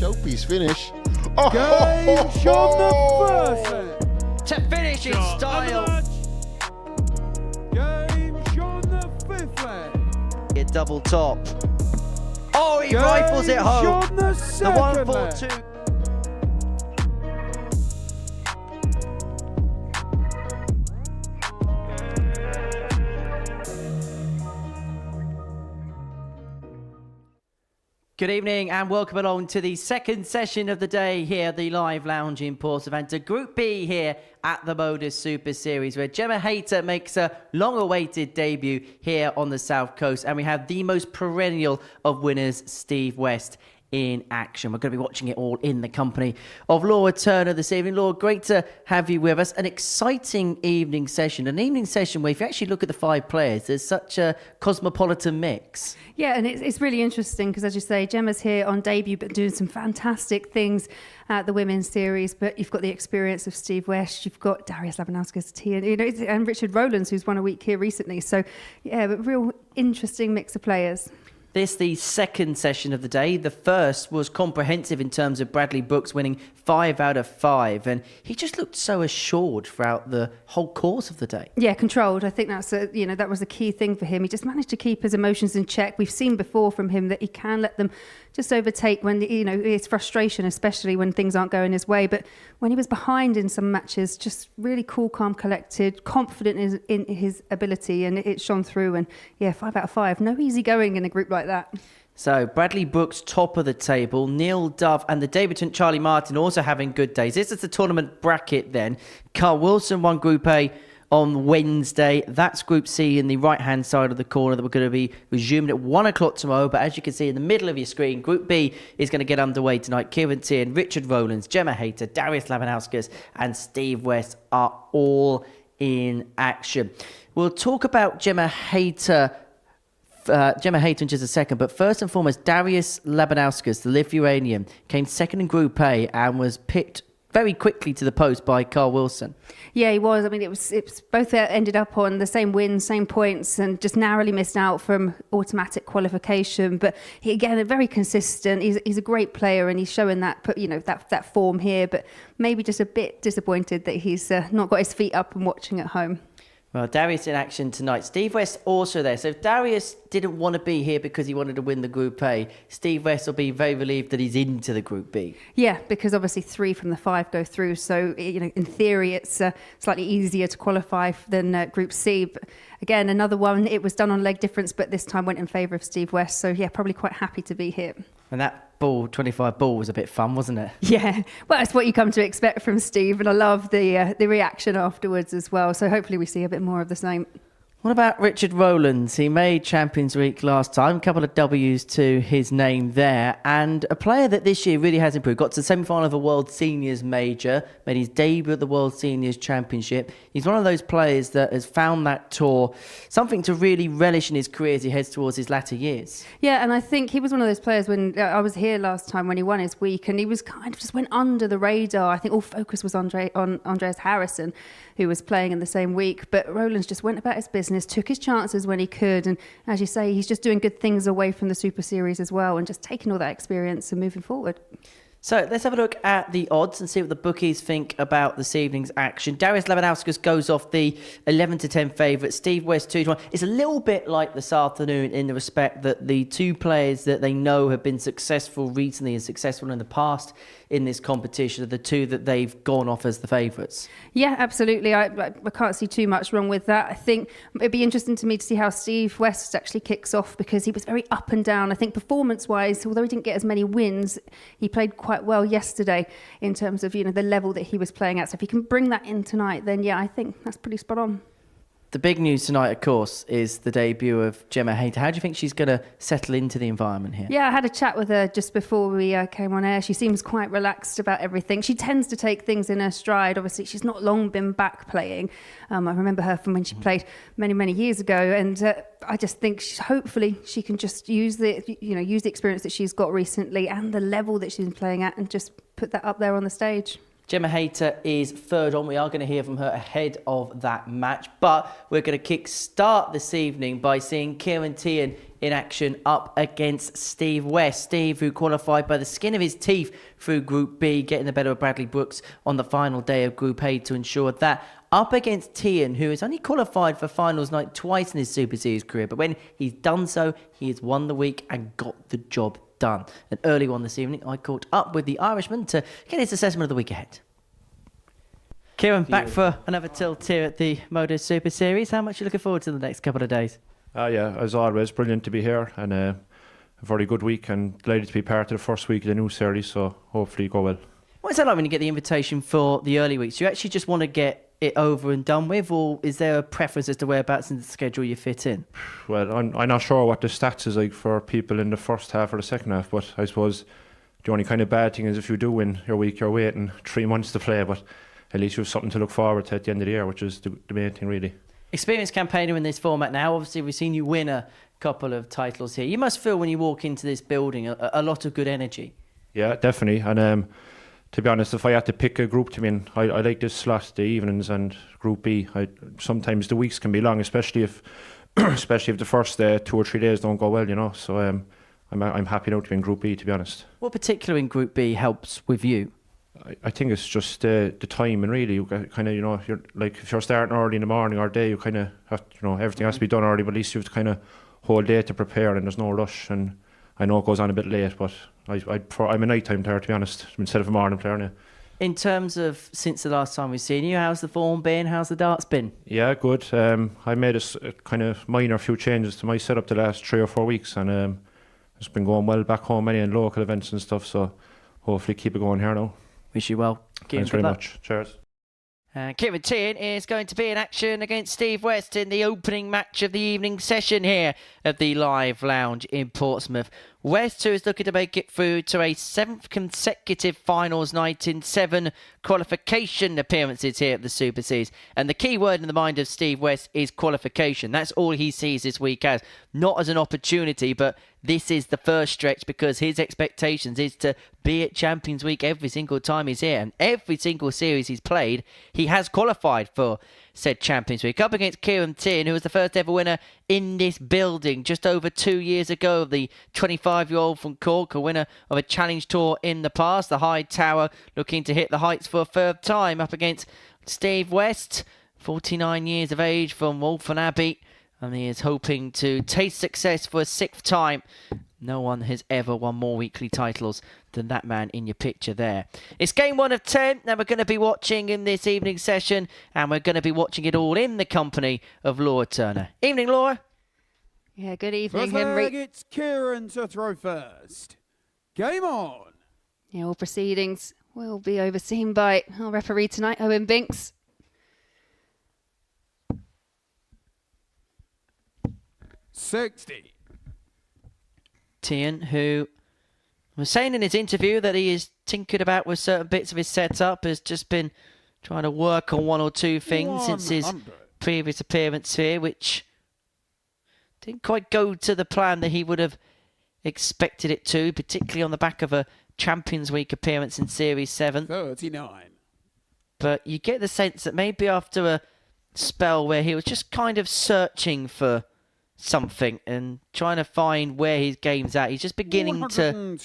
showpiece finish. Game shot the first. To finish in style. Game shot the fifth leg. A double top. Oh, he rifles it home. Shot the The second leg. 1-4-2. Good evening and welcome along to the second session of the day here at the live lounge in Portsmouth, to Group B here at the Modus Super Series, where Gemma Hayter makes a long-awaited debut here on the South Coast, and we have the most perennial of winners, Steve West, in action. We're going to be watching it all in the company of Laura Turner this evening. Laura, great to have you with us. An exciting evening session, an evening session where if you actually look at the five players, there's such a cosmopolitan mix. Yeah, and it's really interesting because, as you say, Gemma's here on debut but doing some fantastic things at the women's series. But you've got the experience of Steve West, you've got Darius, Labanauskas, Teehan, and Richard Rowlands, who's won a week here recently. So, yeah, but real interesting mix of players. This the second session of the day. The first was comprehensive in terms of Bradley Brooks winning 5 out of 5, and he just looked so assured throughout the whole course of the day. Yeah, controlled. I think that's that was a key thing for him. He just managed to keep his emotions in check. We've seen before from him that he can let them just overtake when it's frustration, especially when things aren't going his way. But when he was behind in some matches, just really cool, calm, collected, confident in his ability, and it shone through. And yeah, 5 out of 5. No easy going in a group like that. So Bradley Brooks top of the table, Neil Dove and the debutant Charlie Martin also having good days. This is the tournament bracket then. Carl Wilson won Group A on Wednesday. That's Group C in the right-hand side of the corner that we're going to be resuming at 1 o'clock tomorrow. But as you can see in the middle of your screen, Group B is going to get underway tonight. Kieran, Teehan, Richard Rowlands, Gemma Hayter, Darius Labanauskas and Steve West are all in action. We'll talk about Gemma Hayter in just a second, but first and foremost, Darius Labanauskas, the Lithuanian, came second in Group A and was picked very quickly to the post by Carl Wilson. Yeah, he was. I mean, it was both ended up on the same wins, same points, and just narrowly missed out from automatic qualification. But he, again, very consistent. He's a great player, and he's showing that that form here. But maybe just a bit disappointed that he's not got his feet up and watching at home. Well, Darius in action tonight. Steve West also there. So if Darius didn't want to be here because he wanted to win the Group A, Steve West will be very relieved that he's into the Group B. Yeah, because obviously 3 from the 5 go through. So, in theory, it's slightly easier to qualify than Group C. But again, another one, it was done on leg difference, but this time went in favour of Steve West. So, yeah, probably quite happy to be here. And that 25 ball was a bit fun, wasn't it? Yeah, well, that's what you come to expect from Steve, and I love the reaction afterwards as well. So hopefully we see a bit more of the same. What about Richard Rowlands? He made Champions Week last time, a couple of W's to his name there, and a player that this year really has improved. Got to the semi-final of a World Seniors Major, made his debut at the World Seniors Championship. He's one of those players that has found that tour something to really relish in his career as he heads towards his latter years. Yeah, and I think he was one of those players when I was here last time when he won his week, and he was kind of just went under the radar. I think all focus was on Andreas Harrison, who was playing in the same week, but Rowlands just went about his business, took his chances when he could, and as you say, he's just doing good things away from the Super Series as well, and just taking all that experience and moving forward. So let's have a look at the odds and see what the bookies think about this evening's action. Darius Labanauskas goes off the 11-10 favourite. Steve West 2-1. It's a little bit like this afternoon in the respect that the two players that they know have been successful recently and successful in the past in this competition are the two that they've gone off as the favourites. Yeah, absolutely. I can't see too much wrong with that. I think it'd be interesting to me to see how Steve West actually kicks off, because he was very up and down. I think performance-wise, although he didn't get as many wins, he played quite well yesterday in terms of the level that he was playing at. So if he can bring that in tonight, then yeah, I think that's pretty spot on. The big news tonight, of course, is the debut of Gemma Hayter. How do you think she's going to settle into the environment here? Yeah, I had a chat with her just before we came on air. She seems quite relaxed about everything. She tends to take things in her stride. Obviously, she's not long been back playing. I remember her from when she played many, many years ago. And I just think hopefully she can just use the experience that she's got recently and the level that she's been playing at and just put that up there on the stage. Gemma Hayter is third on. We are going to hear from her ahead of that match. But we're going to kick-start this evening by seeing Kieran Teehan in action up against Steve West. Steve, who qualified by the skin of his teeth through Group B, getting the better of Bradley Brooks on the final day of Group A to ensure that. Up against Teehan, who has only qualified for finals night twice in his Super Series career. But when he's done so, he has won the week and got the job done. And early on this evening, I caught up with the Irishman to get his assessment of the week ahead. Kieran, back for another tilt here at the Modus Super Series. How much are you looking forward to the next couple of days? Yeah, as always, brilliant to be here, and a very good week, and delighted to be part of the first week of the new series, so hopefully go well. What's that like when you get the invitation for the early weeks? Do you actually just want to get it over and done with, or is there a preference as to whereabouts in the schedule you fit in? Well, I'm not sure what the stats is like for people in the first half or the second half, but I suppose the only kind of bad thing is if you do win your week, you're waiting 3 months to play, but at least you have something to look forward to at the end of the year, which is the main thing, really. Experienced campaigner in this format now. Obviously, we've seen you win a couple of titles here. You must feel when you walk into this building a lot of good energy. Yeah, definitely. And to be honest, if I had to pick a group to be in, I like this slot, the evenings and Group B. Sometimes the weeks can be long, especially if the first 2 or 3 days don't go well, you know. So I'm happy now to be in Group B, to be honest. What particular in Group B helps with you? I think it's just the time, and really you kind of, you know, you're like, if you're starting early in the morning or day, you kind of have to, you know, everything has to be done early, but at least you have to kind of whole day to prepare, and there's no rush. And I know it goes on a bit late, but I'm a nighttime player, to be honest, instead of a morning player now. In terms of since the last time we've seen you, how's the form been? How's the darts been? Yeah, good. I made a kind of minor few changes to my setup the last 3 or 4 weeks, and it's been going well back home, many in local events and stuff, so hopefully keep it going here now. Wish you well. Thanks very much. Cheers. Kieran Teehan is going to be in action against Steve West in the opening match of the evening session here at the Live Lounge in Portsmouth. West, who is looking to make it through to a 7th consecutive finals night in 7 qualification appearances here at the Super Series. And the key word in the mind of Steve West is qualification. That's all he sees this week as. Not as an opportunity, but this is the first stretch, because his expectations is to be at Champions Week every single time he's here. And every single series he's played, he has qualified for said Champions Week. Up against Kieran Teehan, who was the first ever winner in this building just over 2 years ago. The 25-year-old from Cork, a winner of a Challenge Tour in the past. The High Tower looking to hit the heights for a third time. Up against Steve West, 49 years of age from Waltham Abbey. And he is hoping to taste success for a 6th time. No one has ever won more weekly titles than that man in your picture there. It's game 1 of 10 that we're going to be watching in this evening session, and we're going to be watching it all in the company of Laura Turner. Evening, Laura. Yeah, good evening, First Henry. leg, it's Kieran to throw first. Game on. Yeah, all proceedings will be overseen by our referee tonight, Owen Binks. 60. Teehan, who was saying in his interview that he is tinkered about with certain bits of his setup, has just been trying to work on 1 or 2 things since his previous appearance here, which didn't quite go to the plan that he would have expected it to, particularly on the back of a Champions Week appearance in Series 7. 39. But you get the sense that maybe after a spell where he was just kind of searching for something and trying to find where his game's at, he's just beginning to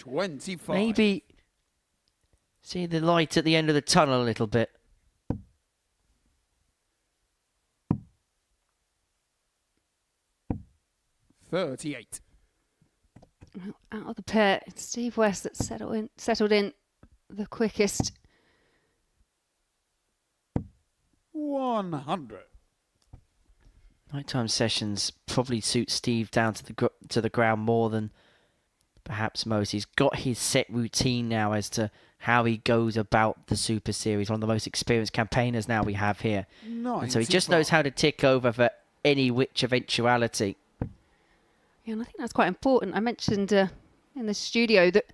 maybe see the light at the end of the tunnel a little bit. $38. Out of the pair, it's Steve West that settled in the quickest. 100. Nighttime sessions probably suit Steve down to the ground more than perhaps most. He's got his set routine now as to how he goes about the Super Series. One of the most experienced campaigners now we have here. And so he just knows how to tick over for any which eventuality. Yeah, and I think that's quite important. I mentioned in the studio that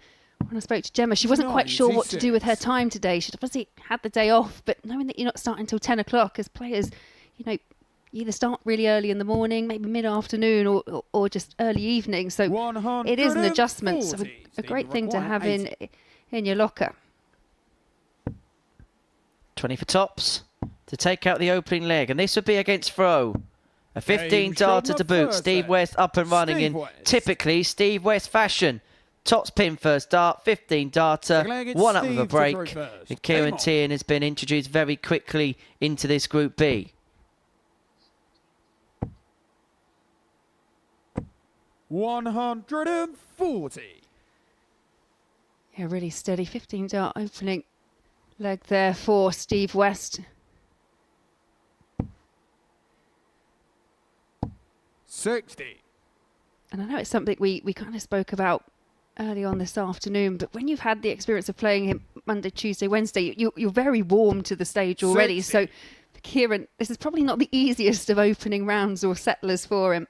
when I spoke to Gemma, she wasn't quite sure what to do with her time today. She'd obviously had the day off, but knowing that you're not starting until 10 o'clock as players, you know, you either start really early in the morning, maybe mid-afternoon, or just early evening. So it is an adjustment, so a great thing to have in your locker. 20 for tops to take out the opening leg. And this would be against Fro. A 15 darter to boot. Steve West up and running in typically Steve West fashion. Tops pin first dart, 15 darter, one up with a break. And Kieran Teehan has been introduced very quickly into this Group B. $140. Yeah, really steady 15 dart opening leg there for Steve West. 60. And I know it's something we kind of spoke about early on this afternoon, but when you've had the experience of playing him Monday, Tuesday, Wednesday, you're very warm to the stage already. 60. So for Kieran, this is probably not the easiest of opening rounds or settlers for him.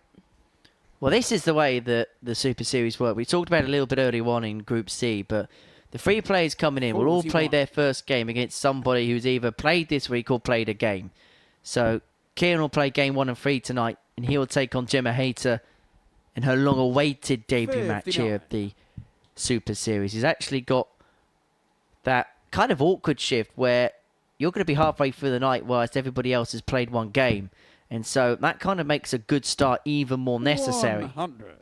Well, this is the way that the Super Series work. We talked about it a little bit earlier on in Group C, but the three players coming in will all play their first game against somebody who's either played this week or played a game. So Kieran will play game 1 and 3 tonight, and he will take on Gemma Hayter in her long-awaited debut match here at the Super Series. He's actually got that kind of awkward shift where you're going to be halfway through the night whilst everybody else has played one game. And so that kind of makes a good start even more necessary. 100.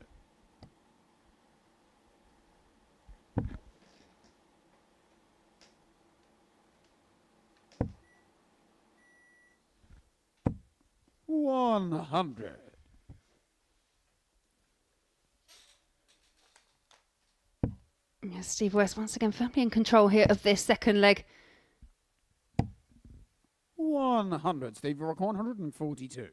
$100. Yeah, Steve West once again firmly in control here of this second leg. 100. Steve Rock 142.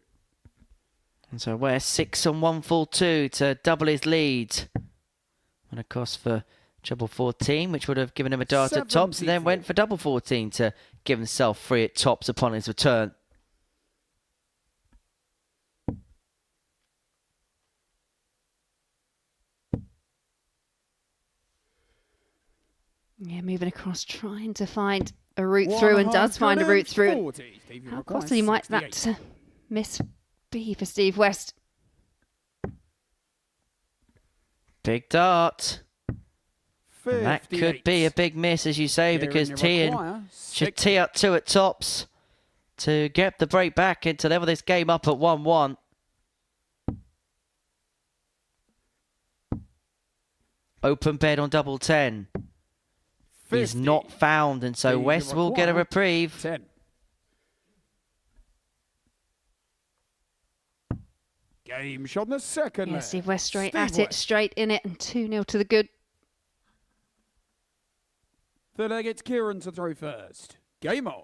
And so West 6 on 142 to double his lead. And of course for treble 14, which would have given him a dart at tops, and then went for double 14 to give himself 3 at tops upon his return. Yeah, moving across, trying to find a route through, and does find a route through. How costly might that miss be for Steve West? Big dart. And that could be a big miss, as you say, because Teehan should tee up 2 at tops to get the break back and to level this game up at 1-1. Open bed on double 10. He's not found, and so West will get a reprieve. 10. Game shot in the second. Yeah, Steve West straight at it, straight in it, and 2-0 to the good. Third leg, it's Kieran to throw first. Game on.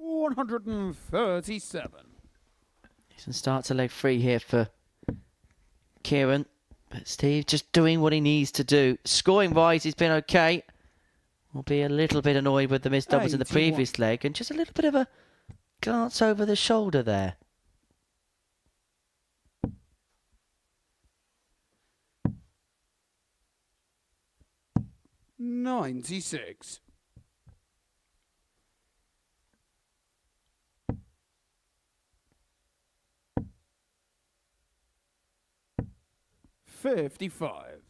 $137. Decent start to leg 3 here for Kieran. But Steve just doing what he needs to do. Scoring-wise, he's been okay. Will be a little bit annoyed with the missed doubles in the previous leg, and just a little bit of a glance over the shoulder there. $96. $55.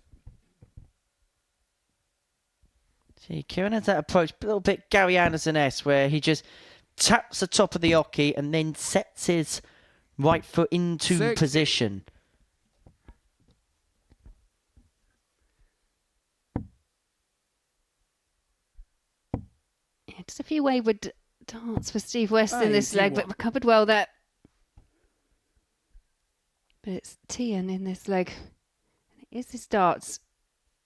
See, Kieran has that approach, a little bit Gary Anderson-esque, where he just taps the top of the oche and then sets his right foot into position. Yeah, just a few wayward darts for Steve West in this leg, but recovered well there. But it's Teehan in this leg. And it is his darts.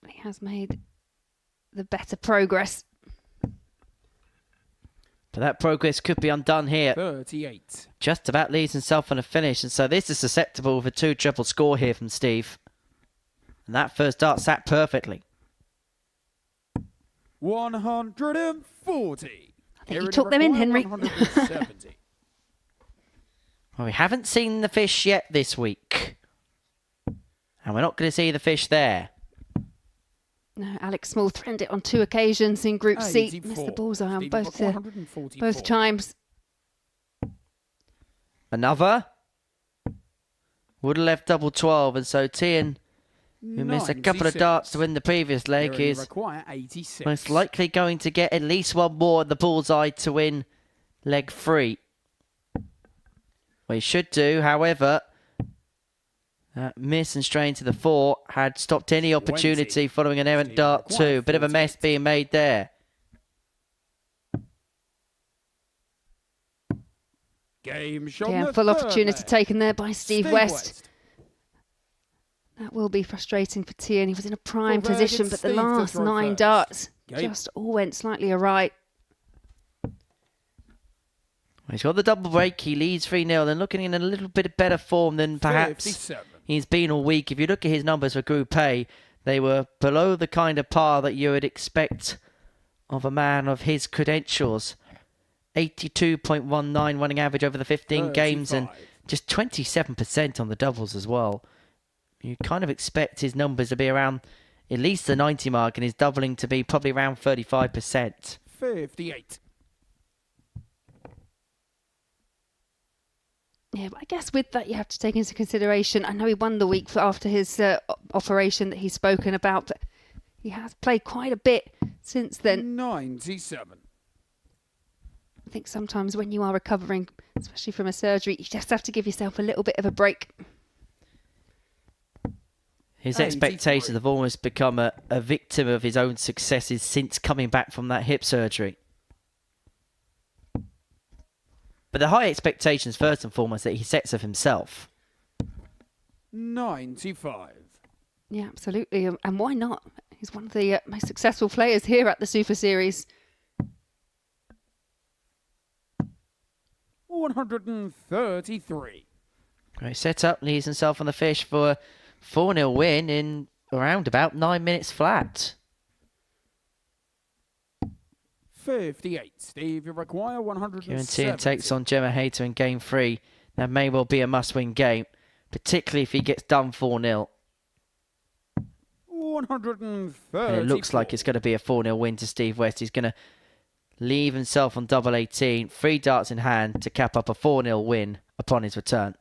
He has made the better progress. But that progress could be undone here. 38. Just about leaves himself on a finish. And so this is susceptible of a 2 triple score here from Steve. And that first dart sat perfectly. 140. I think you took them in, Henry. 170. Well, we haven't seen the fish yet this week. And we're not going to see the fish there. No, Alex Small threatened it on 2 occasions in Group C. Missed the bullseye on both times. Another. Would have left double 12, and so Teehan, who missed a couple of 96. darts to win the previous leg, Kieran is require 86. most likely going to get at least one more at the bullseye to win leg 3. Well, he should do, however, that miss and strain to the 4 had stopped any opportunity 20. following an errant dart 2. Bit of a mess being made there. Game shot. Yeah, full opportunity taken there by Steve West. That will be frustrating for Teehan. He was in a prime Full position, but the Steve to last throw 9 first. darts Game. just all went slightly awry. He's got the double break. He leads 3-0 and looking in a little bit better form than perhaps 57. he's been all week. If you look at his numbers for Group A, they were below the kind of par that you would expect of a man of his credentials. 82.19 running average over the 15 games and 35. just 27% on the doubles as well. You kind of expect his numbers to be around at least the 90 mark and his doubling to be probably around 35%. 58. Yeah, but I guess with that you have to take into consideration, I know he won the week after his operation that he's spoken about, but he has played quite a bit since then. 97. I think sometimes when you are recovering, especially from a surgery, you just have to give yourself a little bit of a break. His 83. expectations have almost become a victim of his own successes since coming back from that hip surgery. But the high expectations, first and foremost, that he sets of himself. 95. Yeah, absolutely. And why not? He's one of the most successful players here at the Super Series. 133. Great setup, leaves himself on the fish for a 4-0 win in around about 9 minutes flat. 58. Steve, you require 170. Kieran Teehan takes on Gemma Hayter in game 3. That may well be a must-win game, particularly if he gets done 4-0. 130. And it looks like it's going to be a 4-0 win to Steve West. He's going to leave himself on double 18, 3 darts in hand to cap up a 4-0 win upon his return.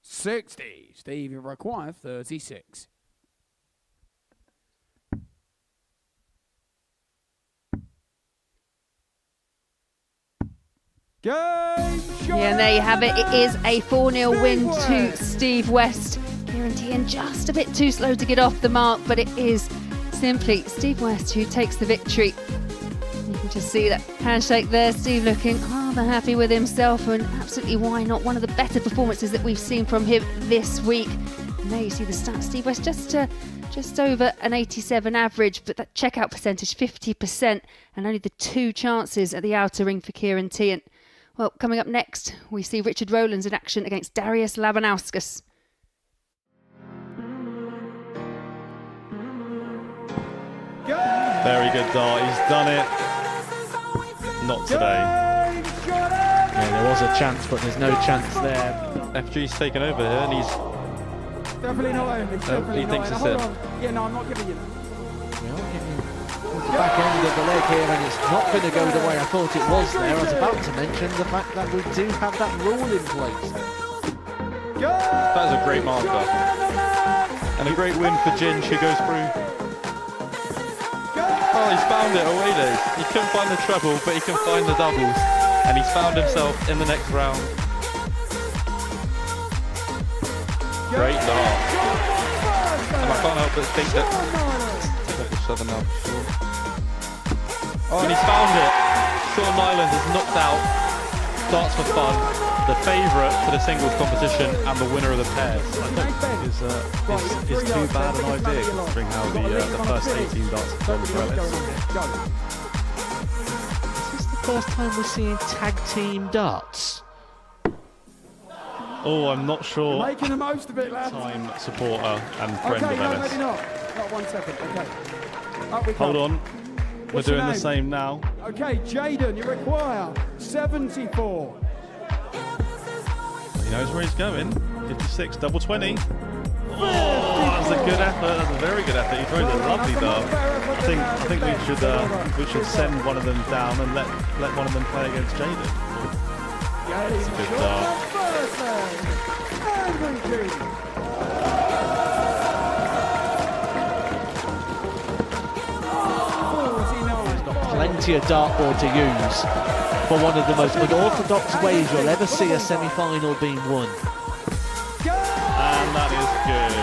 60. Steve, you require 36. Game shot. Yeah, and there you have it. It is a 4-0 win to Steve West. Kieran Teehan just a bit too slow to get off the mark, but it is simply Steve West who takes the victory. You can just see that handshake there. Steve looking rather happy with himself, and absolutely why not? One of the better performances that we've seen from him this week. And there you see the stats. Steve West just over an 87 average, but that checkout percentage 50%, and only the 2 chances at the outer ring for Kieran Teehan. Well, coming up next, we see Richard Rowlands in action against Darius Labanauskas. Very good dart, he's done it. Not today. Yeah, there was a chance, but there's no chance there. FG's taken over here and he's... Definitely not only. Definitely he thinks not it's only. it. Hold on. Yeah, no, I'm not giving you that. The back end of the leg here, and it's not going to go the way I thought it was there. I was about to mention the fact that we do have that rule in place. That is a great marker. And a great win for Ginge, who goes through. Oh, he's found it away days. He couldn't find the treble, but he can find the doubles. And he's found himself in the next round. Great dart. And I can't help but think that... Level 7 now. Oh, and he's found it. Sean Nyland has knocked out Darts for Fun, the favourite for the singles competition and the winner of the pairs. I don't think is too bad an idea, considering how the first 18 darts have gone for Ellis. Is this the first time we're seeing tag team darts? Oh, I'm not sure. Making the most of it, lads. Time supporter and friend Okay, of no, Ellis. maybe not. Not 1 second. Okay. Up we Hold come. on. What's We're your doing the name? same now. Okay, Jaden, you require 74. He knows where he's going. 56, double 20. Oh, that's a good effort. That's a very good effort. He throws a lovely dart. I think we should send one of them down and let one of them play against Jaden. That's a good dart. Plenty of dartboard to use for one of the most unorthodox ways you'll ever see a semi-final being won. And that is good.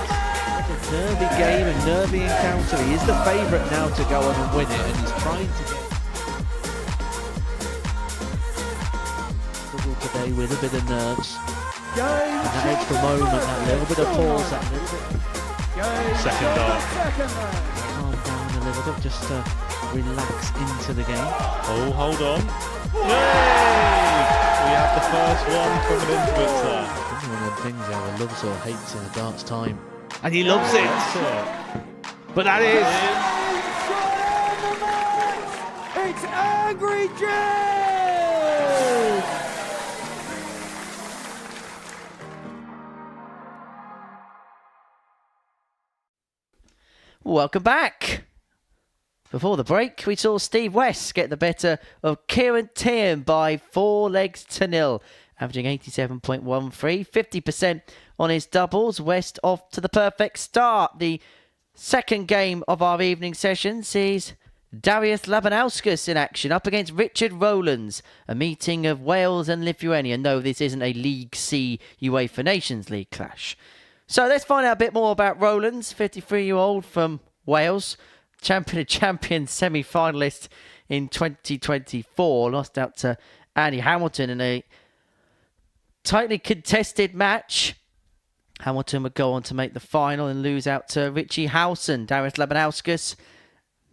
It's a nervy game, a nervy encounter. He is the favourite now to go on and win it, and he's trying to get... Struggled today with a bit of nerves. And that extra moment, that little bit of pause, that little bit... Second dart. Calm down a little bit, just relax into the game. Oh, hold on. Yay! We have the first one from an influencer. One of the things either loves or hates in a darts time. And he loves it! But that is... It's Angry Jay! Welcome back. Before the break, we saw Steve West get the better of Kieran Teehan by 4-0, averaging 87.13, 50% on his doubles. West off to the perfect start. The second game of our evening session sees Darius Labanauskas in action up against Richard Rowlands, a meeting of Wales and Lithuania. No, this isn't a League C UEFA Nations League clash. So let's find out a bit more about Rowlands, 53-year-old from Wales, champion of champions semi-finalist in 2024. Lost out to Andy Hamilton in a tightly contested match. Hamilton would go on to make the final and lose out to Richie Howson. Darius Labanauskas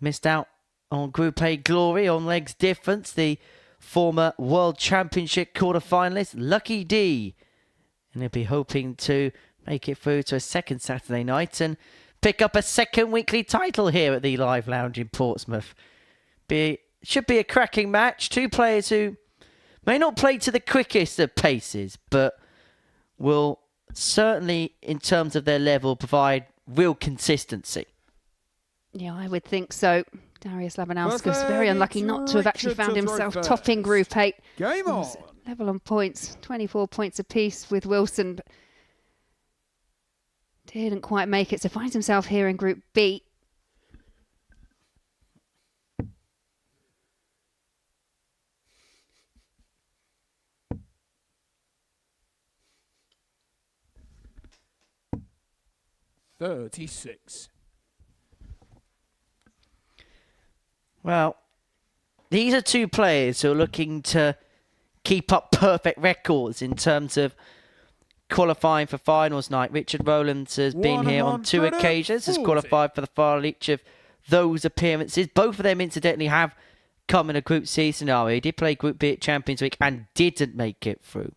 missed out on Group A glory on legs difference. The former World Championship quarter-finalist, Lucky D. And he'll be hoping to make it through to a second Saturday night and pick up a second weekly title here at the Live Lounge in Portsmouth. Should be a cracking match. Two players who may not play to the quickest of paces, but will certainly, in terms of their level, provide real consistency. Yeah, I would think so. Darius Labanauskas very unlucky not to have actually found himself topping Group 8. Game on. Level on points, 24 points apiece with Wilson. But didn't quite make it, so finds himself here in Group B. $36. Well, these are two players who are looking to keep up perfect records in terms of qualifying for finals night. Richard Rowlands has been here on 2 occasions, has qualified for the final each of those appearances. Both of them, incidentally, have come in a Group C scenario. He did play Group B at Champions Week and didn't make it through.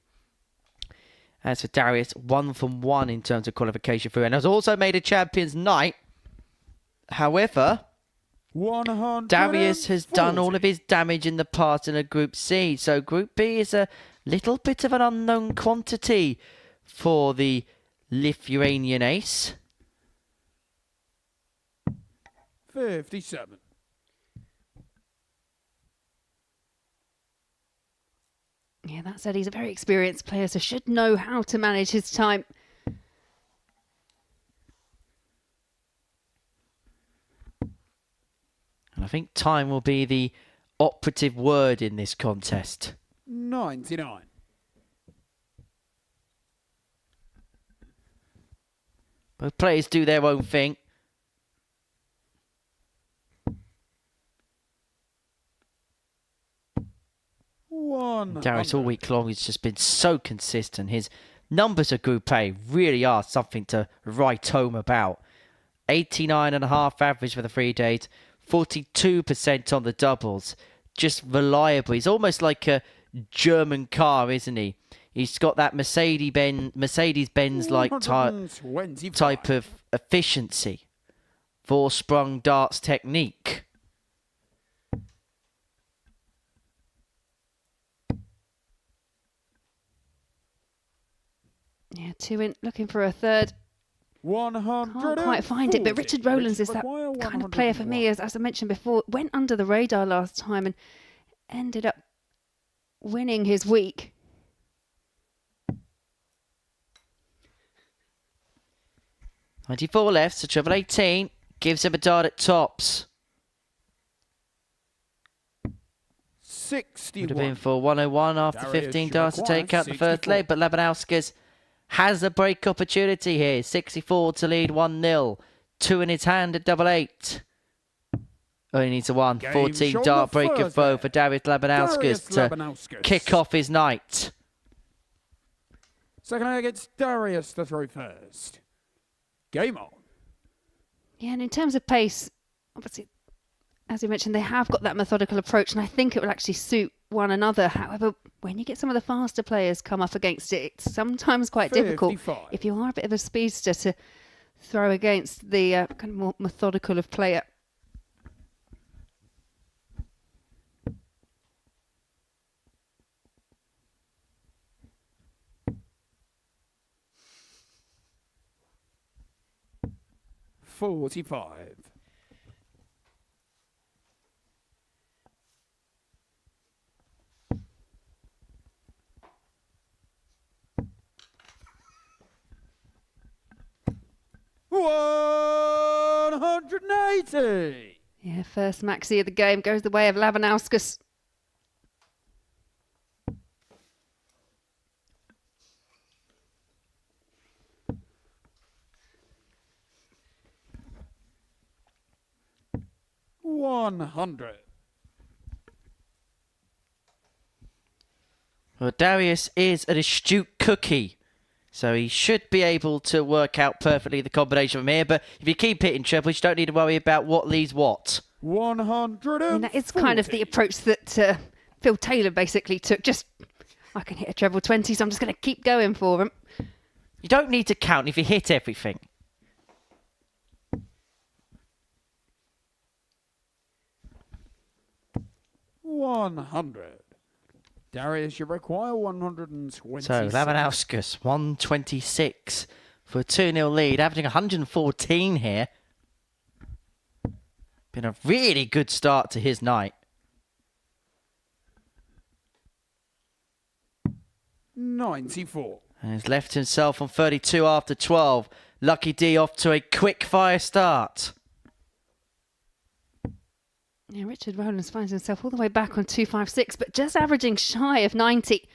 As for Darius, 1 from 1 in terms of qualification through, and has also made a Champions night. However, Darius has done all of his damage in the past in a Group C, so Group B is a little bit of an unknown quantity for the Lithuanian ace. 57. Yeah, that said, he's a very experienced player, so should know how to manage his time. And I think time will be the operative word in this contest. 99. Both players do their own thing. Darius all week long has just been so consistent. His numbers of Group A really are something to write home about. 89.5 average for the 3 days, 42% on the doubles. Just reliable. He's almost like a German car, isn't he? He's got that Mercedes-Benz-like type of efficiency. Four-sprung darts technique. Yeah, 2 in, looking for a third. 100. Can't quite find it, but Richard Rowlands is that kind of player for me, as I mentioned before. Went under the radar last time and ended up winning his week. 94 left, so treble 18 gives him a dart at tops. 61. Would have been for 101 after Darius 15 should darts to require take out the first 64. leg, but Labanauskas has a break opportunity here. 64 to lead 1-0. 2 in his hand at double 8. Oh, he needs a 1. Game 14 shown dart the breaker first throw leg. for Darius Labanauskas Darius to Labanauskas. kick off his night. Second leg, it's Darius to throw first. Game on. Yeah, and in terms of pace, obviously, as you mentioned, they have got that methodical approach, and I think it will actually suit one another. However, when you get some of the faster players come up against it, it's sometimes quite difficult 55. if you are a bit of a speedster to throw against the kind of more methodical of player. $45. $180. Yeah, first maxi of the game goes the way of Labanauskas. $100. Well, Darius is an astute cookie, so he should be able to work out perfectly the combination from here. But if you keep hitting triples, you don't need to worry about what leads what. 100. I mean, that is kind of the approach that Phil Taylor basically took. Just, I can hit a treble 20, so I'm just going to keep going for him. You don't need to count if you hit everything. $100. Darius, you require 126. So, Labanauskas, 126 for a 2-0 lead, averaging 114 here. Been a really good start to his night. 94. And he's left himself on 32 after 12. Lucky D off to a quick fire start. Yeah, Richard Rowlands finds himself all the way back on 256, but just averaging shy of 90. It's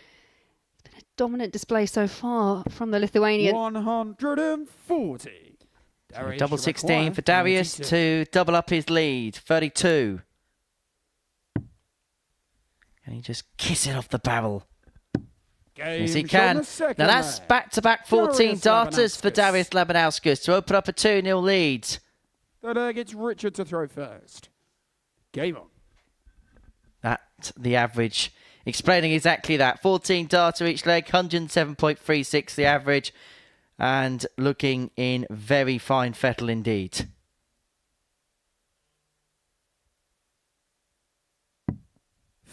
been a dominant display so far from the Lithuanian. 140. Darius, Double you 16 require for Darius 22. to double up his lead. 32. Can he just kiss it off the barrel? Yes, he Game can. shown the second Now that's leg. back-to-back 14 Darius darters for Labanauskas. Darius Labanauskas to open up a 2-0 lead. Third leg, it's Richard to throw first. Game on. At the average, explaining exactly that. 14 darter each leg, 107.36 the average, and looking in very fine fettle indeed.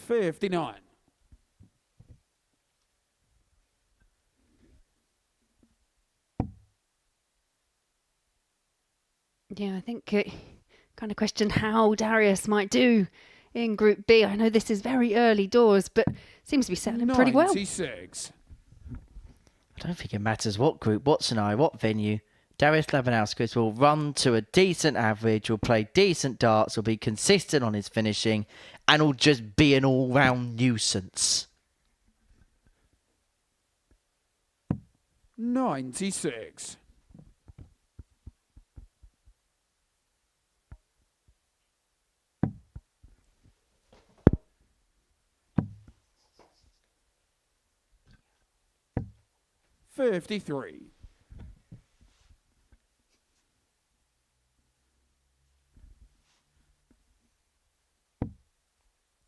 $59. Yeah, I think it kind of questioned how Darius might do in Group B. I know this is very early doors, but seems to be settling pretty well. 96. I don't think it matters what group, what scenario, what venue. Darius Labanauskas will run to a decent average, will play decent darts, will be consistent on his finishing, and will just be an all-round nuisance. 96. $53.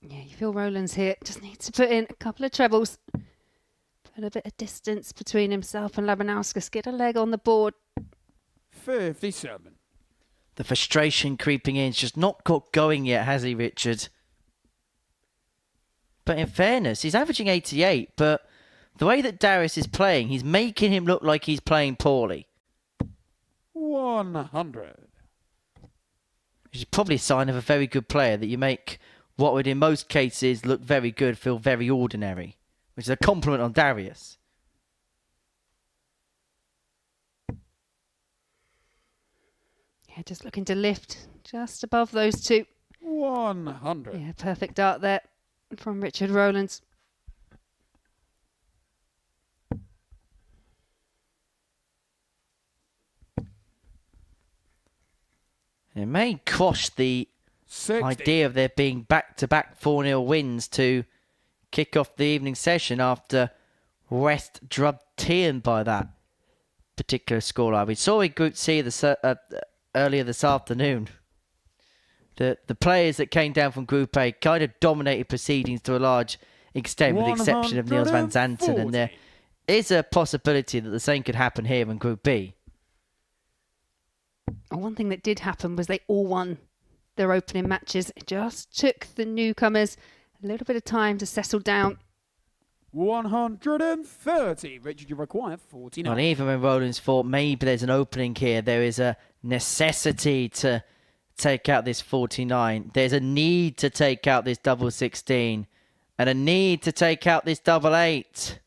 Yeah, you feel Rowlands here. Just needs to put in a couple of trebles. Put a bit of distance between himself and Labanauskas. Get a leg on the board. 57. The frustration creeping in. He's just not got going yet, has he, Richard? But in fairness, he's averaging 88, but the way that Darius is playing, he's making him look like he's playing poorly. 100. Which is probably a sign of a very good player, that you make what would in most cases look very good feel very ordinary. Which is a compliment on Darius. Yeah, just looking to lift just above those two. 100. Yeah, perfect dart there from Richard Rowlands. It may quash the 60. idea of there being back-to-back 4-0 wins to kick off the evening session after West drubbed Teehan by that particular scoreline. We saw in Group C earlier this afternoon. The players that came down from Group A kind of dominated proceedings to a large extent, with the exception of Niels van Zanten, and there is a possibility that the same could happen here in Group B. One thing that did happen was they all won their opening matches. It just took the newcomers a little bit of time to settle down. 130. Richard, you require 49. Well, even when Rowlands thought maybe there's an opening here, there is a necessity to take out this 49. There's a need to take out this double 16 and a need to take out this double 8.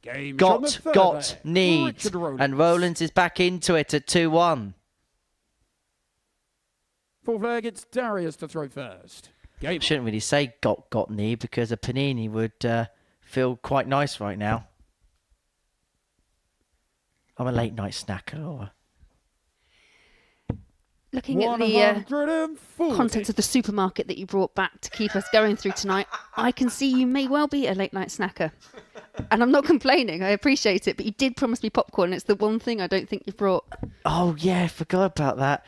Game Got, need. And Rowlands is back into it at 2-1. Fourth leg, it's Darius to throw first. Game. Shouldn't really say got need, because a panini would feel quite nice right now. I'm a late night snacker, Laura. Looking at the contents of the supermarket that you brought back to keep us going through tonight, I can see you may well be a late night snacker. And I'm not complaining, I appreciate it, but you did promise me popcorn. It's the one thing I don't think you brought. Oh yeah, I forgot about that.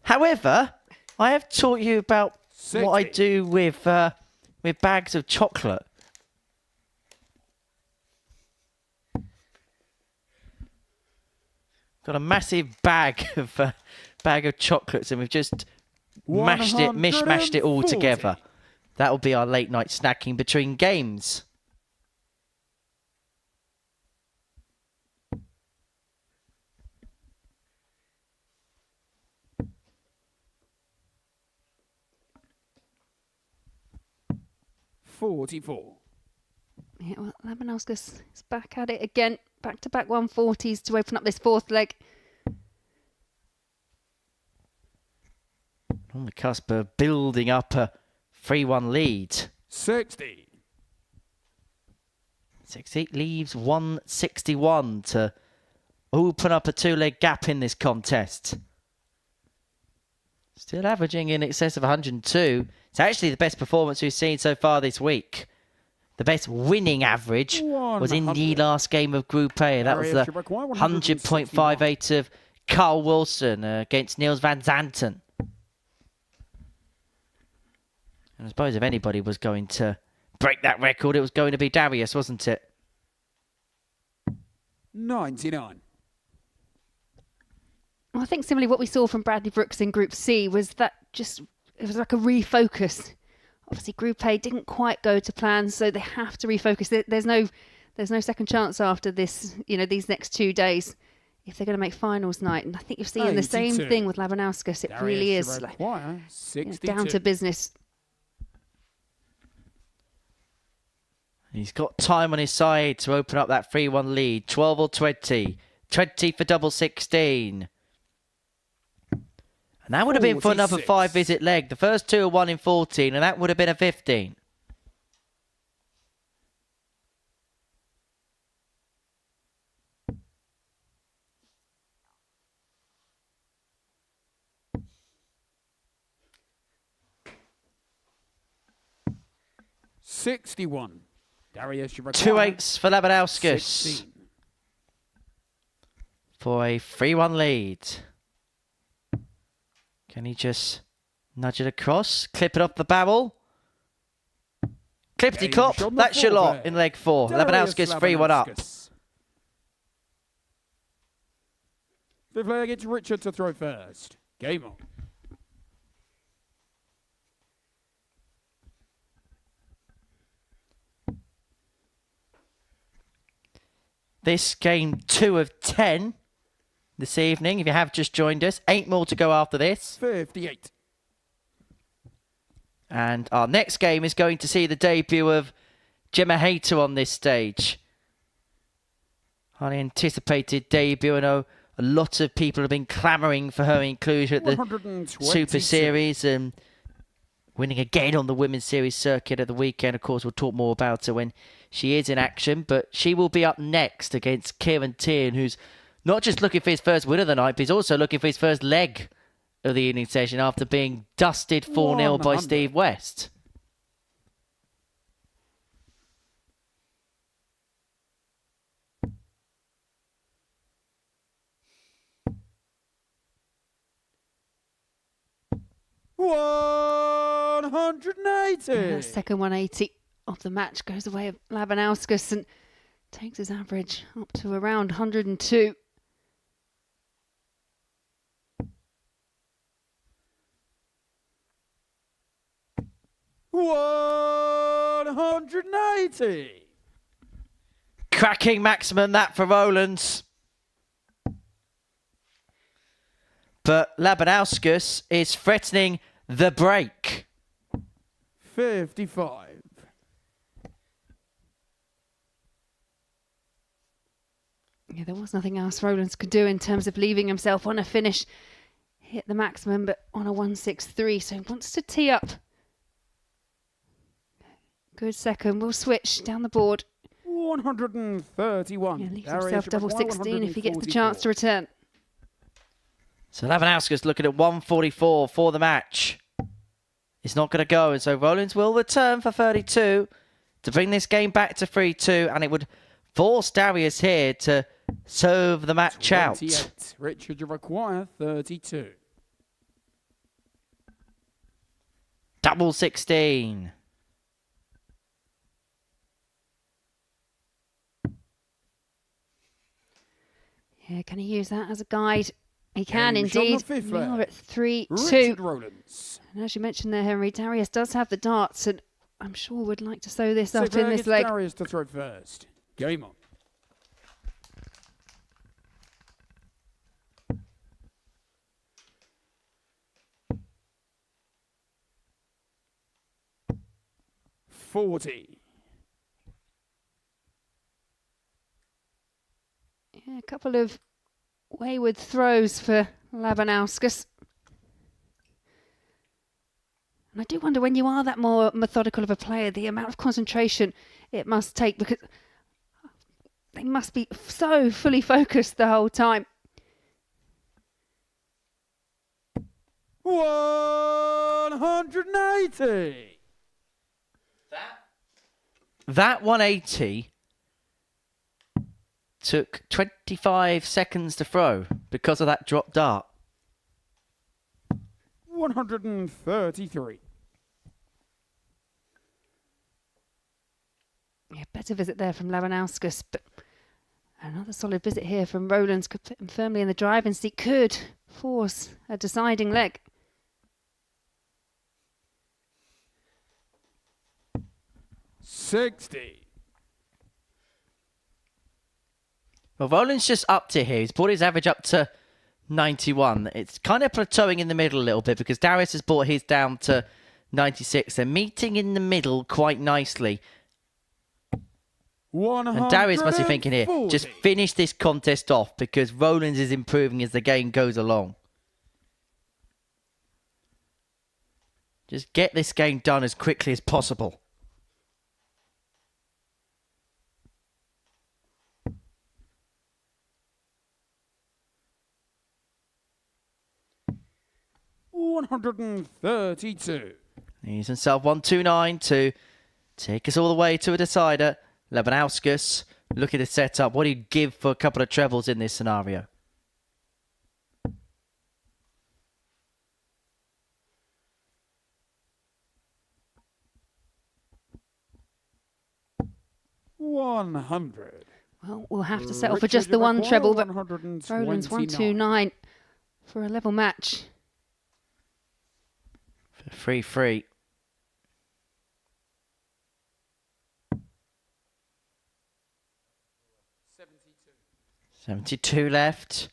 However, I have taught you about 60. what I do with bags of chocolate. Got a massive bag of chocolates, and we've just mishmashed it all together. That'll be our late night snacking between games. $44. Yeah, well, Labanauskas is back at it again. Back-to-back 140s to open up this fourth leg. On the cusp of building up a 3-1 lead. 60. 60 leaves 161 to open up a 2-leg gap in this contest. Still averaging in excess of 102. It's actually the best performance we've seen so far this week. The best winning average was in the last game of Group A. That was the 100.58 of Carl Wilson against Niels van Zanten. And I suppose if anybody was going to break that record, it was going to be Darius, wasn't it? 99. Well, I think similarly what we saw from Bradley Brooks in Group C was that it was like a refocus. Obviously, Group A didn't quite go to plan, so they have to refocus. There's no second chance after this, these next 2 days, if they're going to make finals night. And I think you're seeing the same thing with Labanauskas. It really is down to business. He's got time on his side to open up that 3-1 lead. 12 or 20. 20 for double 16. And that would have been for another 5-visit leg. The first two are 1 in 14, and that would have been a 15. $61. Darius, you 2 8s for Labanauskas 16. for a 3-1 lead. Can he just nudge it across? Clip it off the barrel? Clippity clop. That's your lot in leg 4. Labanauskas 3-1 up. Fifth leg, it's Richard to throw first. Game on. This game 2 of 10 this evening, if you have just joined us. 8 more to go after this. 58. And our next game is going to see the debut of Gemma Hayter on this stage. Highly anticipated debut. I know A lot of people have been clamouring for her inclusion at the 122. Super Series and winning again on the Women's Series circuit at the weekend. Of course, we'll talk more about her when she is in action, but she will be up next against Kieran, who's not just looking for his first win of the night, but he's also looking for his first leg of the evening session after being dusted 4-0 by 100. Steve West. $180. Second 180 of the match goes away of Labanauskas and takes his average up to around 102. $180. Cracking maximum that for Rowlands. But Labanauskas is threatening the break. 55. Yeah, there was nothing else Rowlands could do in terms of leaving himself on a finish. Hit the maximum, but on a 163, so he wants to tee up. Good second. We'll switch down the board. 131. Yeah, leaves Darius himself should double require 16 if he gets the 144. chance to return. So Labanauskas looking at 144 for the match. It's not going to go, and so Rowlands will return for 32 to bring this game back to 3-2, and it would force Darius here to serve the match out. 28. Richard, you require 32. Double 16. Yeah, can he use that as a guide? He can Henry Sean, indeed. the fifth We left. are at 3-2. Richard Rowlands. And as you mentioned there, Henry, Darius does have the darts, and I'm sure would like to sew this up Sixth in player this gets leg. Darius to throw first. Game on. $40. Yeah, a couple of wayward throws for Labanauskas. And I do wonder, when you are that more methodical of a player, the amount of concentration it must take, because they must be so fully focused the whole time. 180. That 180 took 25 seconds to throw because of that drop dart. 133. Yeah, better visit there from Labanauskas, but another solid visit here from Rowlands could put him firmly in the driving seat, could force a deciding leg. $60. Well, Rowlands just upped it here. He's brought his average up to 91. It's kind of plateauing in the middle a little bit because Darius has brought his down to 96. They're meeting in the middle quite nicely. And Darius must be thinking here, just finish this contest off because Rowlands is improving as the game goes along. Just get this game done as quickly as possible. $132. He's himself 129 to take us all the way to a decider. Labanauskas looking to set up what he'd give for a couple of trebles in this scenario. $100. Well, we'll have to settle for just the one treble, but Rowlands 129. 129 for a level match. 3-3. $72 left.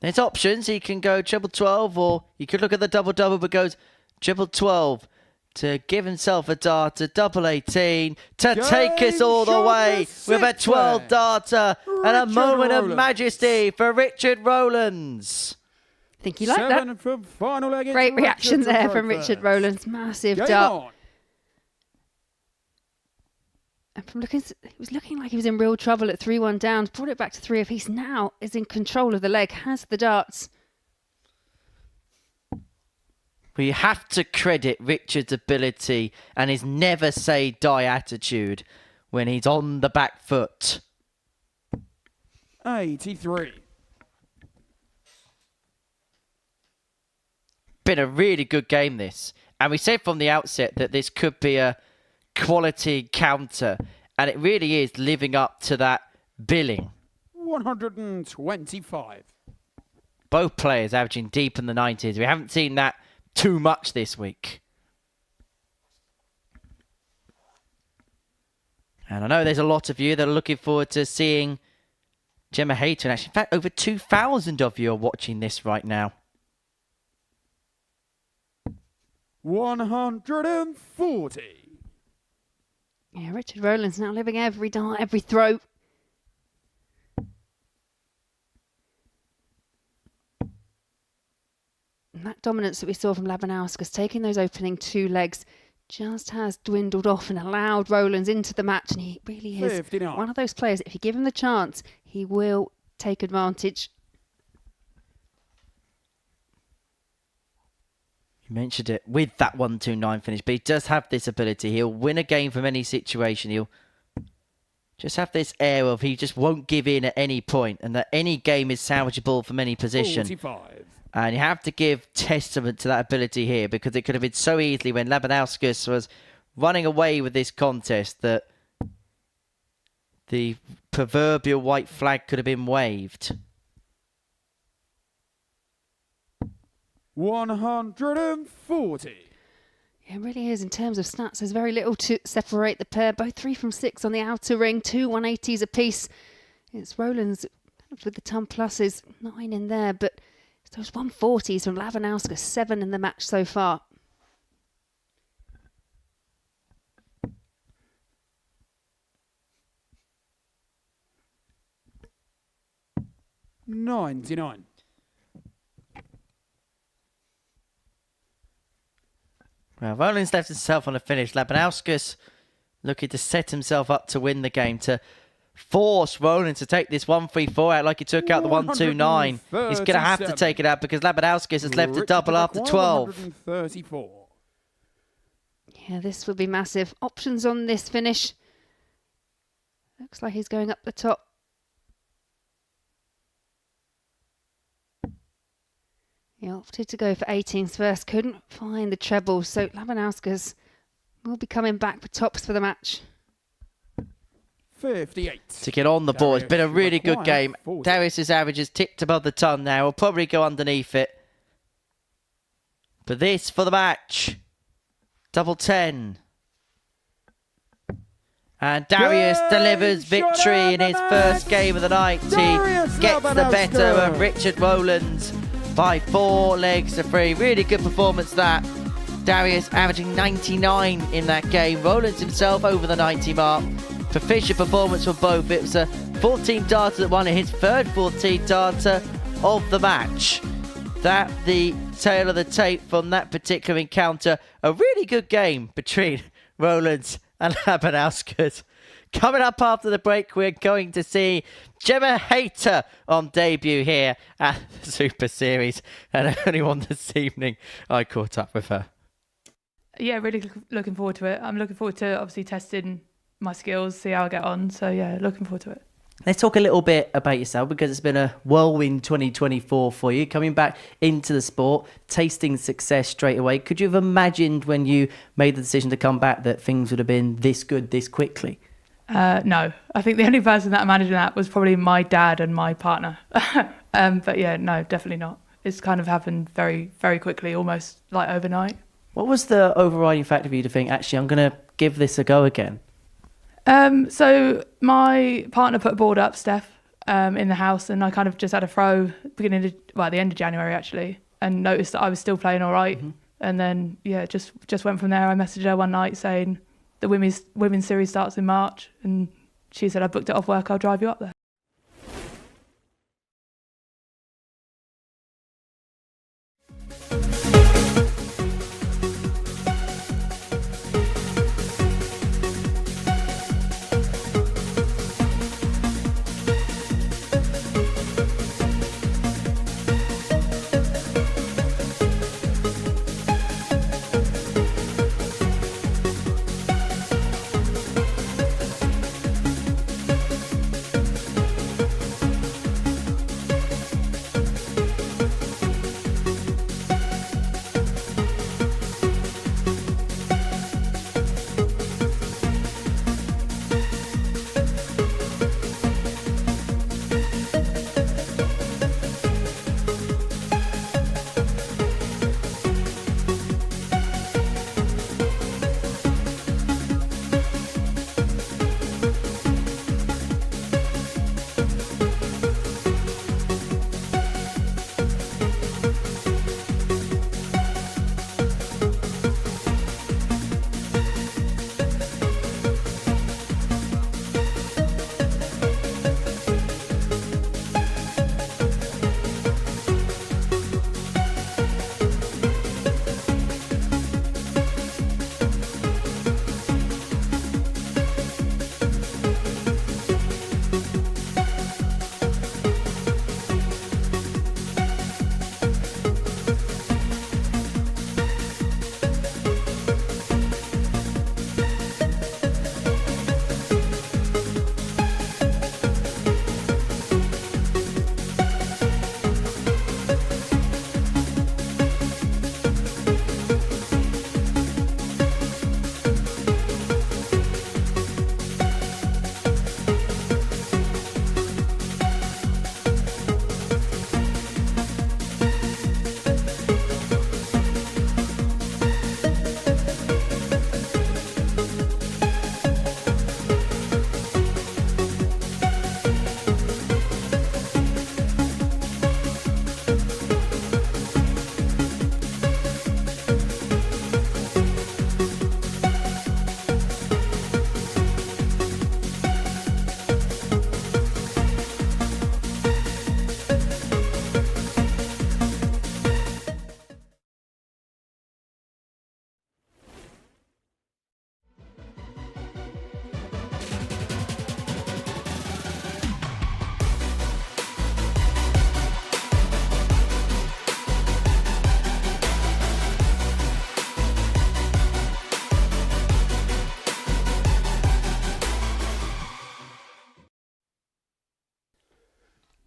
There's options. He can go treble 12, or you could look at the double-double, but goes treble 12. to give himself a darter, double 18, to Game take us all the shot way for with a 6 12 there. darter and a Richard moment of Rowlands. majesty for Richard Rowlands. I think you like that. 7 from final leg. It's Great reaction Richard to there throw from Richard first. Rowlands. Massive Game dart. on. And from looking, he was looking like he was in real trouble at 3-1 down. Brought it back to 3 apiece. Now is in control of the leg. Has the darts. We have to credit Richard's ability and his never say die attitude when he's on the back foot. 83. Been a really good game, this. And we said from the outset that this could be a quality counter. And it really is living up to that billing. 125. Both players averaging deep in the 90s. We haven't seen that too much this week. And I know there's a lot of you that are looking forward to seeing Gemma Hayter. And actually, in fact, over 2,000 of you are watching this right now. 140. Yeah, Richard Rowlands now living every dart, every throw. And that dominance that we saw from Labanauskas, taking those opening 2 legs, just has dwindled off and allowed Rowlands into the match. And he really is 59. one of those players, if you give him the chance, he will take advantage. You mentioned it with that 1-2-9 finish, but he does have this ability. He'll win a game from any situation. He'll just have this air of he just won't give in at any point and that any game is salvageable from any position. 45. And you have to give testament to that ability here because it could have been so easily when Labanauskas was running away with this contest that the proverbial white flag could have been waved. 140. It really is. In terms of stats, there's very little to separate the pair. Both 3 from 6 on the outer ring, 2 180s apiece. It's Rowlands with the ton pluses, 9 in there, but it's those 140s from Labanauskas, 7 in the match so far. $99. Well, Rowlands left himself on a finish. Labanauskas looking to set himself up to win the game, to force Rowlands to take this 1-3-4 out like he took out the 1-2-9. He's going to have to take it out because Labanauskas has left a double after 12. 134. Yeah, this will be massive. Options on this finish. Looks like he's going up the top. He opted to go for 18s first. Couldn't find the treble, so Labanauskas will be coming back for tops for the match. 58. To get on the board. It's been a really good game. 40. Darius's average is ticked above the ton now. We'll probably go underneath it. But this for the match. Double 10. And Darius delivers victory in his first game of the night. Darius He gets the better Labanauskas. of Richard Rowlands by 4 legs to 3. Really good performance that. Darius averaging 99 in that game. Rowlands himself over the 90 mark. Proficient performance from both. It was a 14 darter that won his third 14 darter of the match. That the tail of the tape from that particular encounter. A really good game between Rowlands and Labanauskas. Coming up after the break, we're going to see Gemma Hayter on debut here at the Super Series. And only one this evening I caught up with her. Yeah, really looking forward to it. I'm looking forward to obviously testing my skills, see how I get on. So yeah, looking forward to it. Let's talk a little bit about yourself because it's been a whirlwind 2024 for you. Coming back into the sport, tasting success straight away. Could you have imagined when you made the decision to come back that things would have been this good this quickly? No, I think the only person that managed that was probably my dad and my partner. But yeah, no, definitely not. It's kind of happened very, very quickly, almost like overnight. What was the overriding factor for you to think, actually, I'm going to give this a go again? So my partner put a board up, Steph, in the house, and I kind of just had a throw at the end of January actually, and noticed that I was still playing all right. And then, yeah, just went from there. I messaged her one night saying the women's series starts in March. And she said, I booked it off work, I'll drive you up there.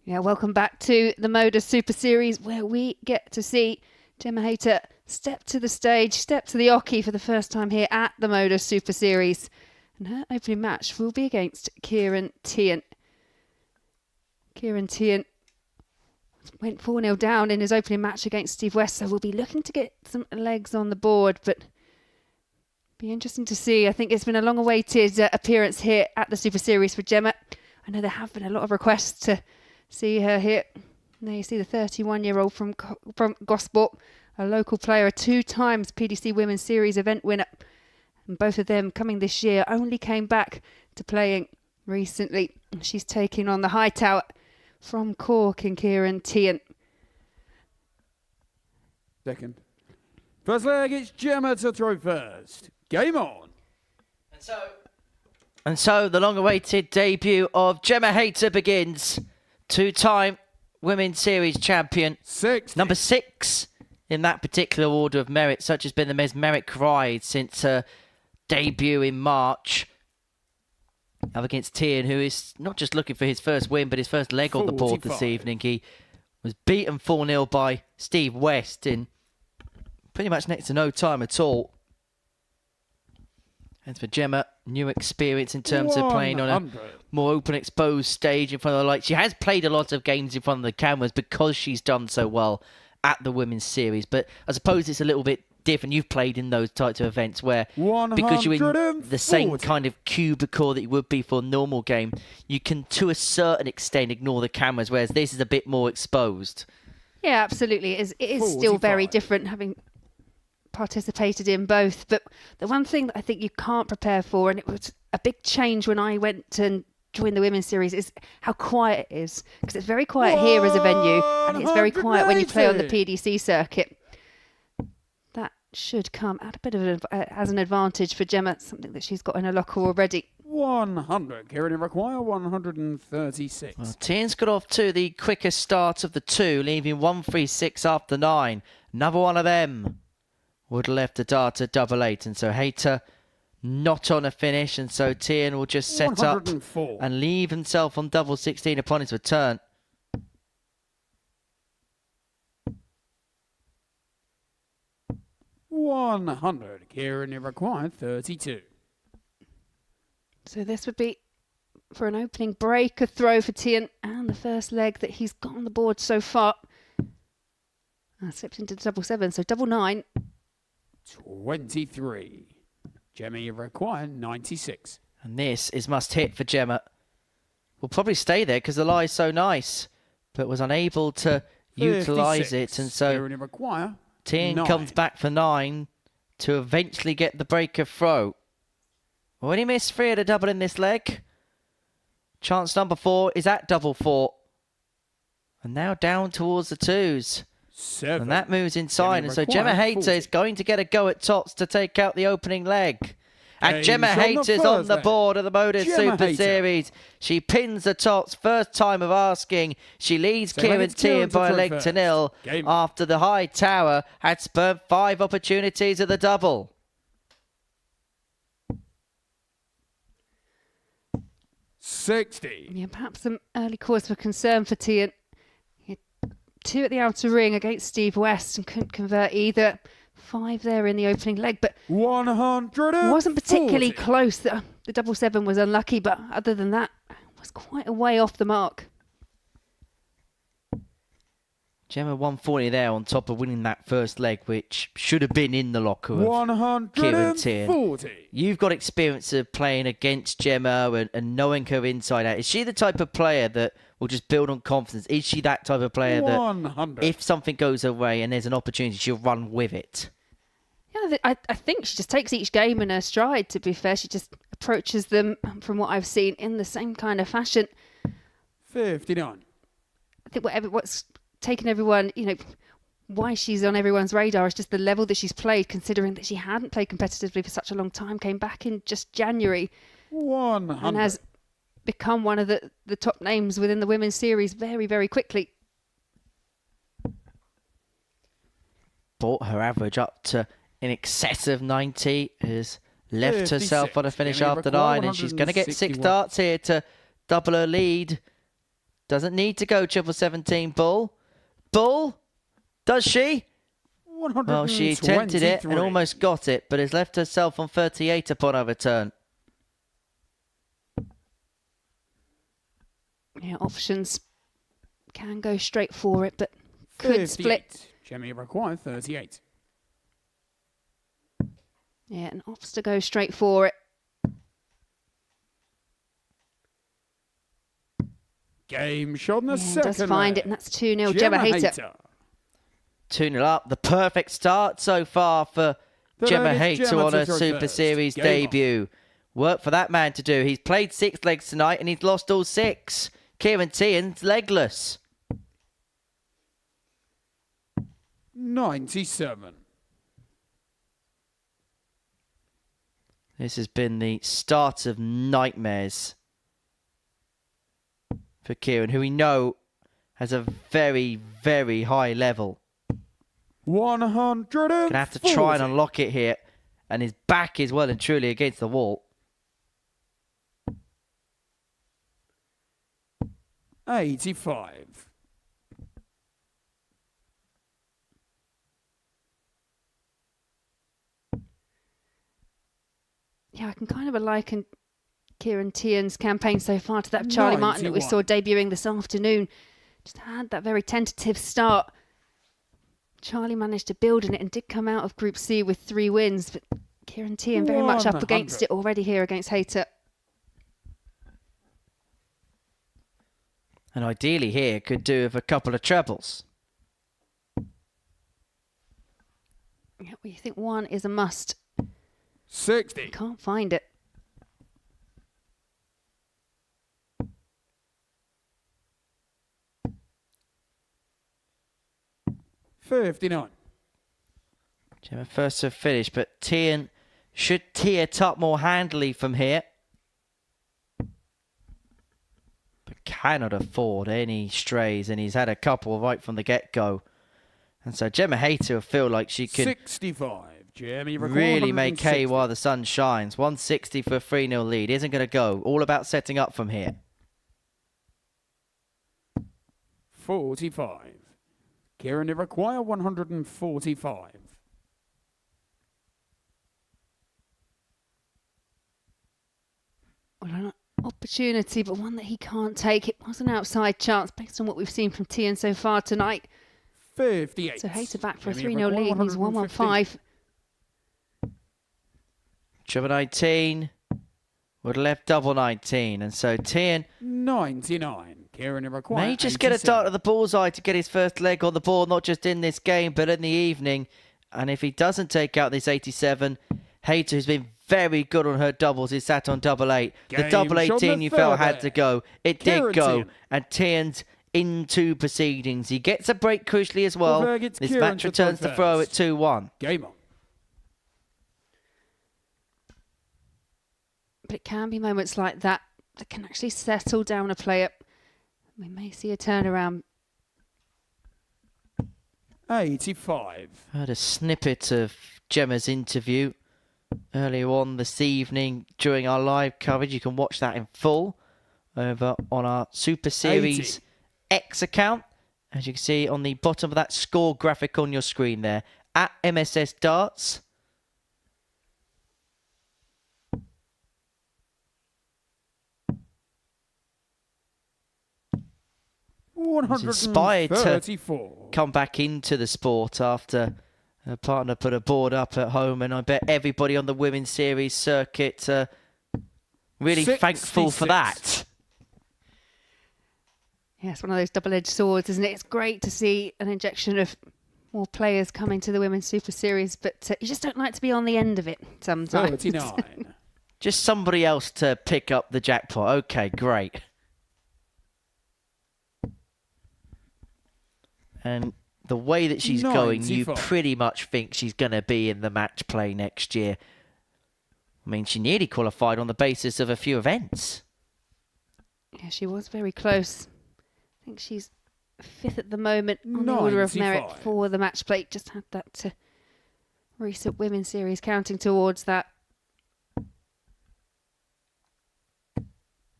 Yeah, welcome back to the Modus Super Series, where we get to see Gemma Hayter step to the stage, step to the oche for the first time here at the Modus Super Series. And her opening match will be against Kieran Teehan. Kieran Teehan went 4-0 down in his opening match against Steve West, so we'll be looking to get some legs on the board, but be interesting to see. I think it's been a long-awaited appearance here at the Super Series for Gemma. I know there have been a lot of requests to see her here. Now you see the 31-year-old from Gosport, a local player, a 2 times PDC Women's Series event winner. And both of them coming this year only came back to playing recently. She's taking on the high tower from Cork in Kieran Teehan. Second. First leg, it's Gemma to throw first. Game on. And so the long-awaited debut of Gemma Hayter begins. 2-time Women's Series champion. 6. Number 6 in that particular order of merit. Such has been the mesmeric ride since her debut in March. Up against Teehan, who is not just looking for his first win, but his first leg on the board this evening. He was beaten 4-0 by Steve West in pretty much next to no time at all. As for Gemma, new experience in terms of playing on a more open, exposed stage in front of the lights. She has played a lot of games in front of the cameras because she's done so well at the Women's Series. But I suppose it's a little bit different. You've played in those types of events where, because you're in the same kind of cubicle that you would be for a normal game, you can, to a certain extent, ignore the cameras, whereas this is a bit more exposed. Yeah, absolutely. It is still very different having participated in both. But the one thing that I think you can't prepare for, and it was a big change when I went and joined the women's series, is how quiet it is. Because it's very quiet here as a venue, and it's very quiet when you play on the PDC circuit. That should come at a bit of as an advantage for Gemma, something that she's got in her locker already. 100. Kieran require 136. Well, Teehan's got off to the quickest start of the two, leaving 136 after 9. Another one of them would have left the dart at double 8, and so Hayter not on a finish, and so Teehan will just set up 104. and leave himself on double 16 upon his return. $100. Kieran required 32. So this would be, for an opening break, a throw for Teehan, and the first leg that he's got on the board so far. Slipped into double 7, so double 9. 23. Gemma required 96. And this is must hit for Gemma. Will probably stay there because the lie is so nice, but was unable to utilise it, and so Kieran require Teehan 9. comes back for 9 to eventually get the breaker throw. When he missed 3 at a double in this leg, chance number 4 is at double 4. And now down towards the 2s. 7. And that moves inside. And so Gemma Hayter is going to get a go at tops to take out the opening leg. And Gemma Hayter's on the board of the Modus Super Series. She pins the tops, first time of asking. She leads Kieran Teehan by a leg to 0 after the high tower had spurned 5 opportunities of the double. $60. Yeah, perhaps some early cause for concern for Teehan. He had 2 at the outer ring against Steve West and couldn't convert either. 5 there in the opening leg, but 100. wasn't particularly close. The double 7 was unlucky, but other than that, was quite a way off the mark. Gemma 140 there on top of winning that first leg, which should have been in the locker of Kieran Teehan. You've got experience of playing against Gemma and knowing her inside out. Is she the type of player that will just build on confidence? Is she that type of player that if something goes her way and there's an opportunity, she'll run with it? Yeah, I think she just takes each game in her stride, to be fair. She just approaches them, from what I've seen, in the same kind of fashion. 59. I think what's taken everyone, why she's on everyone's radar is just the level that she's played, considering that she hadn't played competitively for such a long time, came back in just January 100. and has become one of the top names within the women's series very, very quickly. Brought her average up to in excess of 90, has left herself on a finish after 9, and she's going to get 6 darts here to double her lead. Doesn't need to go triple 17 bull. Bull? Does she? Well, she attempted it and almost got it, but has left herself on 38 upon her return. Yeah, options can go straight for it, but could split. Gemma required 38. Yeah, and opts to go straight for it. Game shot in the second does find leg. it, and that's 2-0. Gemma Hayter. 2-0 up. The perfect start so far for Gemma Hayter on her Super Series debut. Work for that man to do. He's played 6 legs tonight and he's lost all 6. Kieran Teehan's legless. 97. This has been the start of nightmares for Kieran, who we know has a very, very high level. 100. Gonna have to try and unlock it here, and his back is well and truly against the wall. 85. Yeah, I can kind of liken Kieran Teehan's campaign so far to that of Charlie Martin that we saw debuting this afternoon. Just had that very tentative start. Charlie managed to build in it and did come out of Group C with 3 wins, but Kieran Teehan very much up against it already here against Hayter. And ideally here could do with a couple of trebles. Yeah, well, you think one is a must. 60. Can't find it. $59. Gemma first to finish, but Teehan should tee it up more handily from here. But cannot afford any strays, and he's had a couple right from the get-go. And so Gemma Hayter will feel like she could 65. Jamie really make hay 160. while the sun shines. 160 for a 3-0 lead. Isn't going to go. All about setting up from here. 45. Kieran, you require 145. Well, an opportunity, but one that he can't take. It was an outside chance based on what we've seen from Teehan so far tonight. 58. So Hayter back for a Jamie 3-0 require lead. He's 115. Treble 19 would have left double 19. And so Teehan 99. Kieran, you require may just get a 87. dart at the bullseye to get his first leg on the board, not just in this game, but in the evening. And if he doesn't take out this 87, Hayter, who's been very good on her doubles, is sat on double 8. The Game double shot 18 you felt further. had to go. It Kieran did go. Teehan. And Teehan's into proceedings. He gets a break crucially as well. Well, gets This Kieran match to throw returns to throw at first. 2-1. Game on. But it can be moments like that that can actually settle down a player. We may see a turnaround. 85. Heard a snippet of Gemma's interview earlier on this evening during our live coverage. You can watch that in full over on our Super Series 80. X account. As you can see on the bottom of that score graphic on your screen there, at MSS Darts. inspired to 134. Come back into the sport after her partner put a board up at home, and I bet everybody on the Women's Series circuit really thankful for 66. that. Yeah, it's one of those double-edged swords, isn't it? It's great to see an injection of more players coming to the Women's Super Series, but you just don't like to be on the end of it sometimes. 39. Just somebody else to pick up the jackpot. Okay, great. And the way that she's going, you 95. pretty much think she's going to be in the match play next year. I mean, she nearly qualified on the basis of a few events. Yeah, she was very close. I think she's 5th at the moment on the order of merit 95. for the match play. Just had that recent Women's Series counting towards that.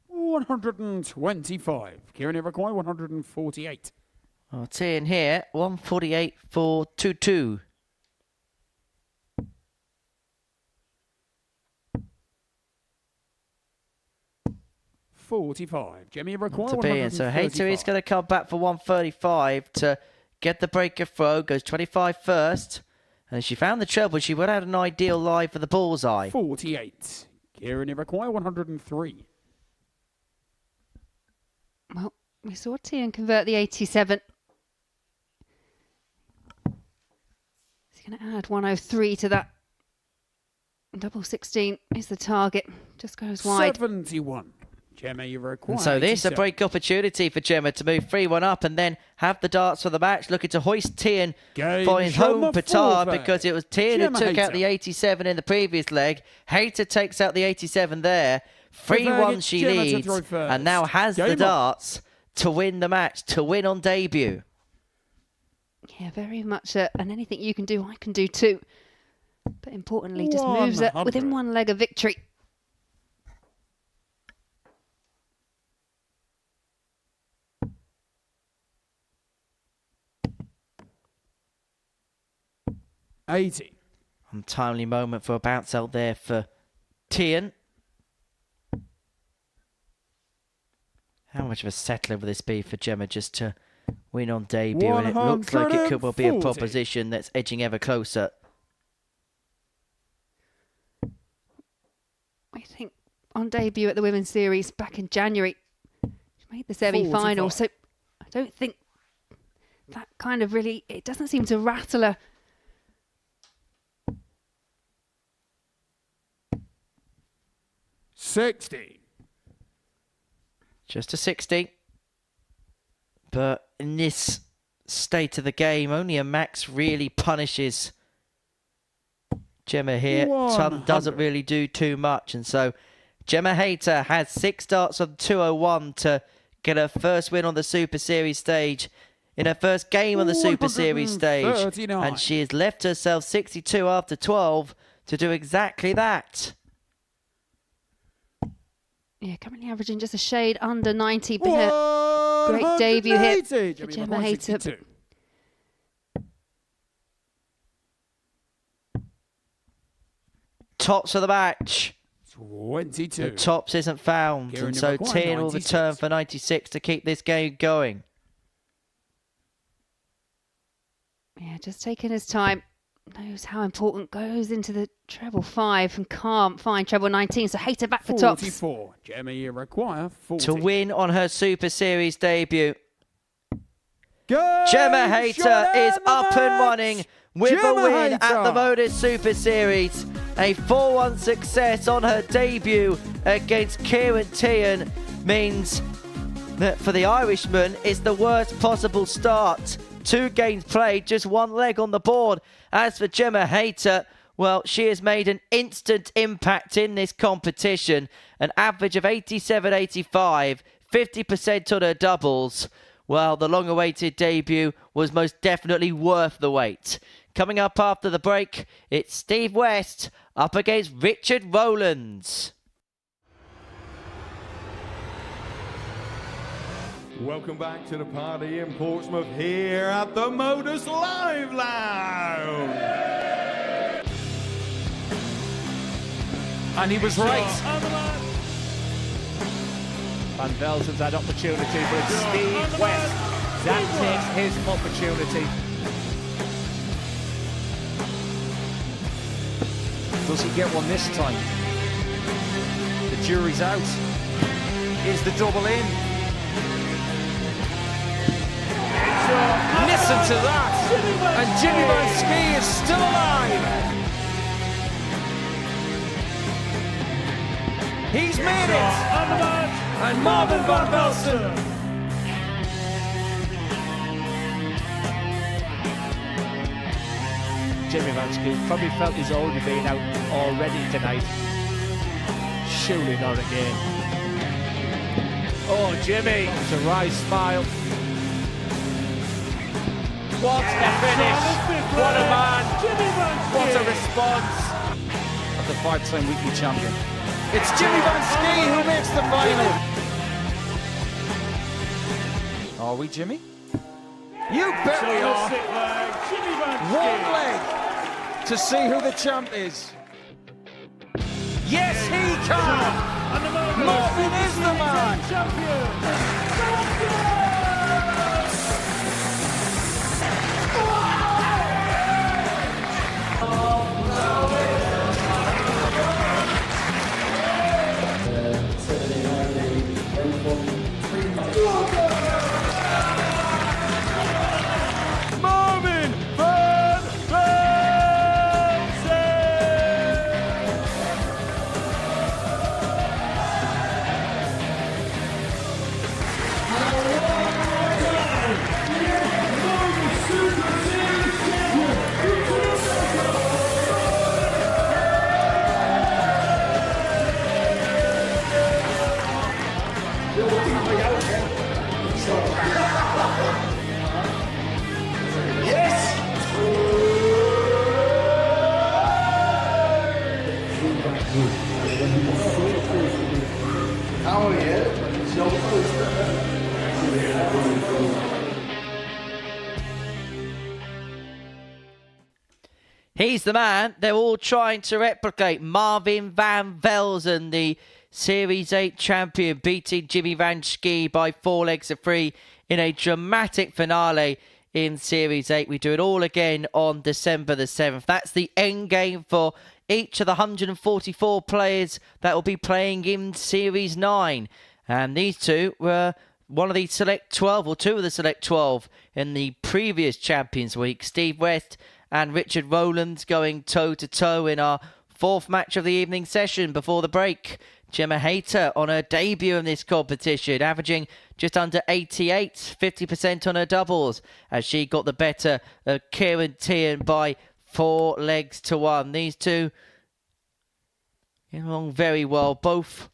125. Kieran, you require 148. I'll tee in here, 148 for 2-2. $45. Jamie, you require To be in. So Hayter is going to come back for 135 to get the breaker throw. Goes 25 first. And she found the treble. She would have had an ideal lie for the bullseye. 48. Kieran, you require 103. Well, we saw Teehan convert the 87. He's going to add 103 to that. Double 16 is the target. Just goes wide. 71. Gemma, you require And so this a 87. break opportunity for Gemma to move 3-1 up and then have the darts for the match. Looking to hoist Teehan Game for his show home number petard 4, because it was Teehan who Gemma took out Hayter. the 87 in the previous leg. Hayter takes out the 87 there. 3-1 she Gemma to leads throw first. and now has Game the on. darts to win the match, to win on debut. Yeah, very much. And anything you can do, I can do too. But importantly, just moves it 100. within one leg of victory. $80. Untimely moment for a bounce out there for Teehan. How much of a settler will this be for Gemma just to win on debut? And it looks like it could well be a 140. proposition that's edging ever closer. I think on debut at the Women's Series back in January, she made the semi-final. 45. So I don't think that kind of really, it doesn't seem to rattle her 60. Just a 60. But in this state of the game, only a max really punishes Gemma here. Ton doesn't really do too much. And so Gemma Hayter has 6 starts on 201 to get her first win on the Super Series stage. In her first game on the Super Series stage. And she has left herself 62 after 12 to do exactly that. Yeah, currently averaging just a shade under 90. But great debut here for Gemma Hayter. Tops of the match. 22. The tops isn't found. Kieran And so Teehan will return for 96 to keep this game going. Yeah, just taking his time. Knows how important goes into the treble 5 and can't find treble 19. So Hayter back for tops. 44. Gemma, you require 40. To win on her Super Series debut. Game Gemma Hayter is up and running with a win at the Modus Super Series. A 4-1 success on her debut against Kieran Teehan means that for the Irishman, it's the worst possible start. 2 games played, just 1 leg on the board. As for Gemma Hayter, well, she has made an instant impact in this competition. An average of 87-85, 50% on her doubles. Well, the long-awaited debut was most definitely worth the wait. Coming up after the break, it's Steve West up against Richard Rowlands. Welcome back to the party in Portsmouth here at the Modus Live Lounge. And he was right. Van Velzen's had opportunity, but it's Steve West that takes his opportunity. Does he get one this time? The jury's out. Is the double in? Listen to that! And Jimmy Van Ski is still alive! He's made it! And Marvin Van Velzen! Jimmy Van Ski probably felt his older being out already tonight. Surely not again. Oh, Jimmy! It's a wry smile. What a finish! What a man! What a response! Of the 5-time weekly champion. It's Jimmy Van Ski who makes the final! Are we, Jimmy? You bet we are! One leg to see who the champ is. Yes, he can! Marvin is the man! Marvin Van Velzen! He's the man they're all trying to replicate. Marvin Van Velzen, the Series 8 champion, beating Jimmy Van Ski by 4 legs to 3 in a dramatic finale in Series 8. We do it all again on December the 7th. That's the end game for each of the 144 players that will be playing in Series 9. And these two were one of the Select 12, or 2 of the Select 12 in the previous Champions Week. Steve West and Richard Rowlands going toe-to-toe in our 4th match of the evening session before the break. Gemma Hayter on her debut in this competition, averaging just under 88, 50% on her doubles, as she got the better of Kieran Teehan by 4 legs to 1. These two getting along very well. Both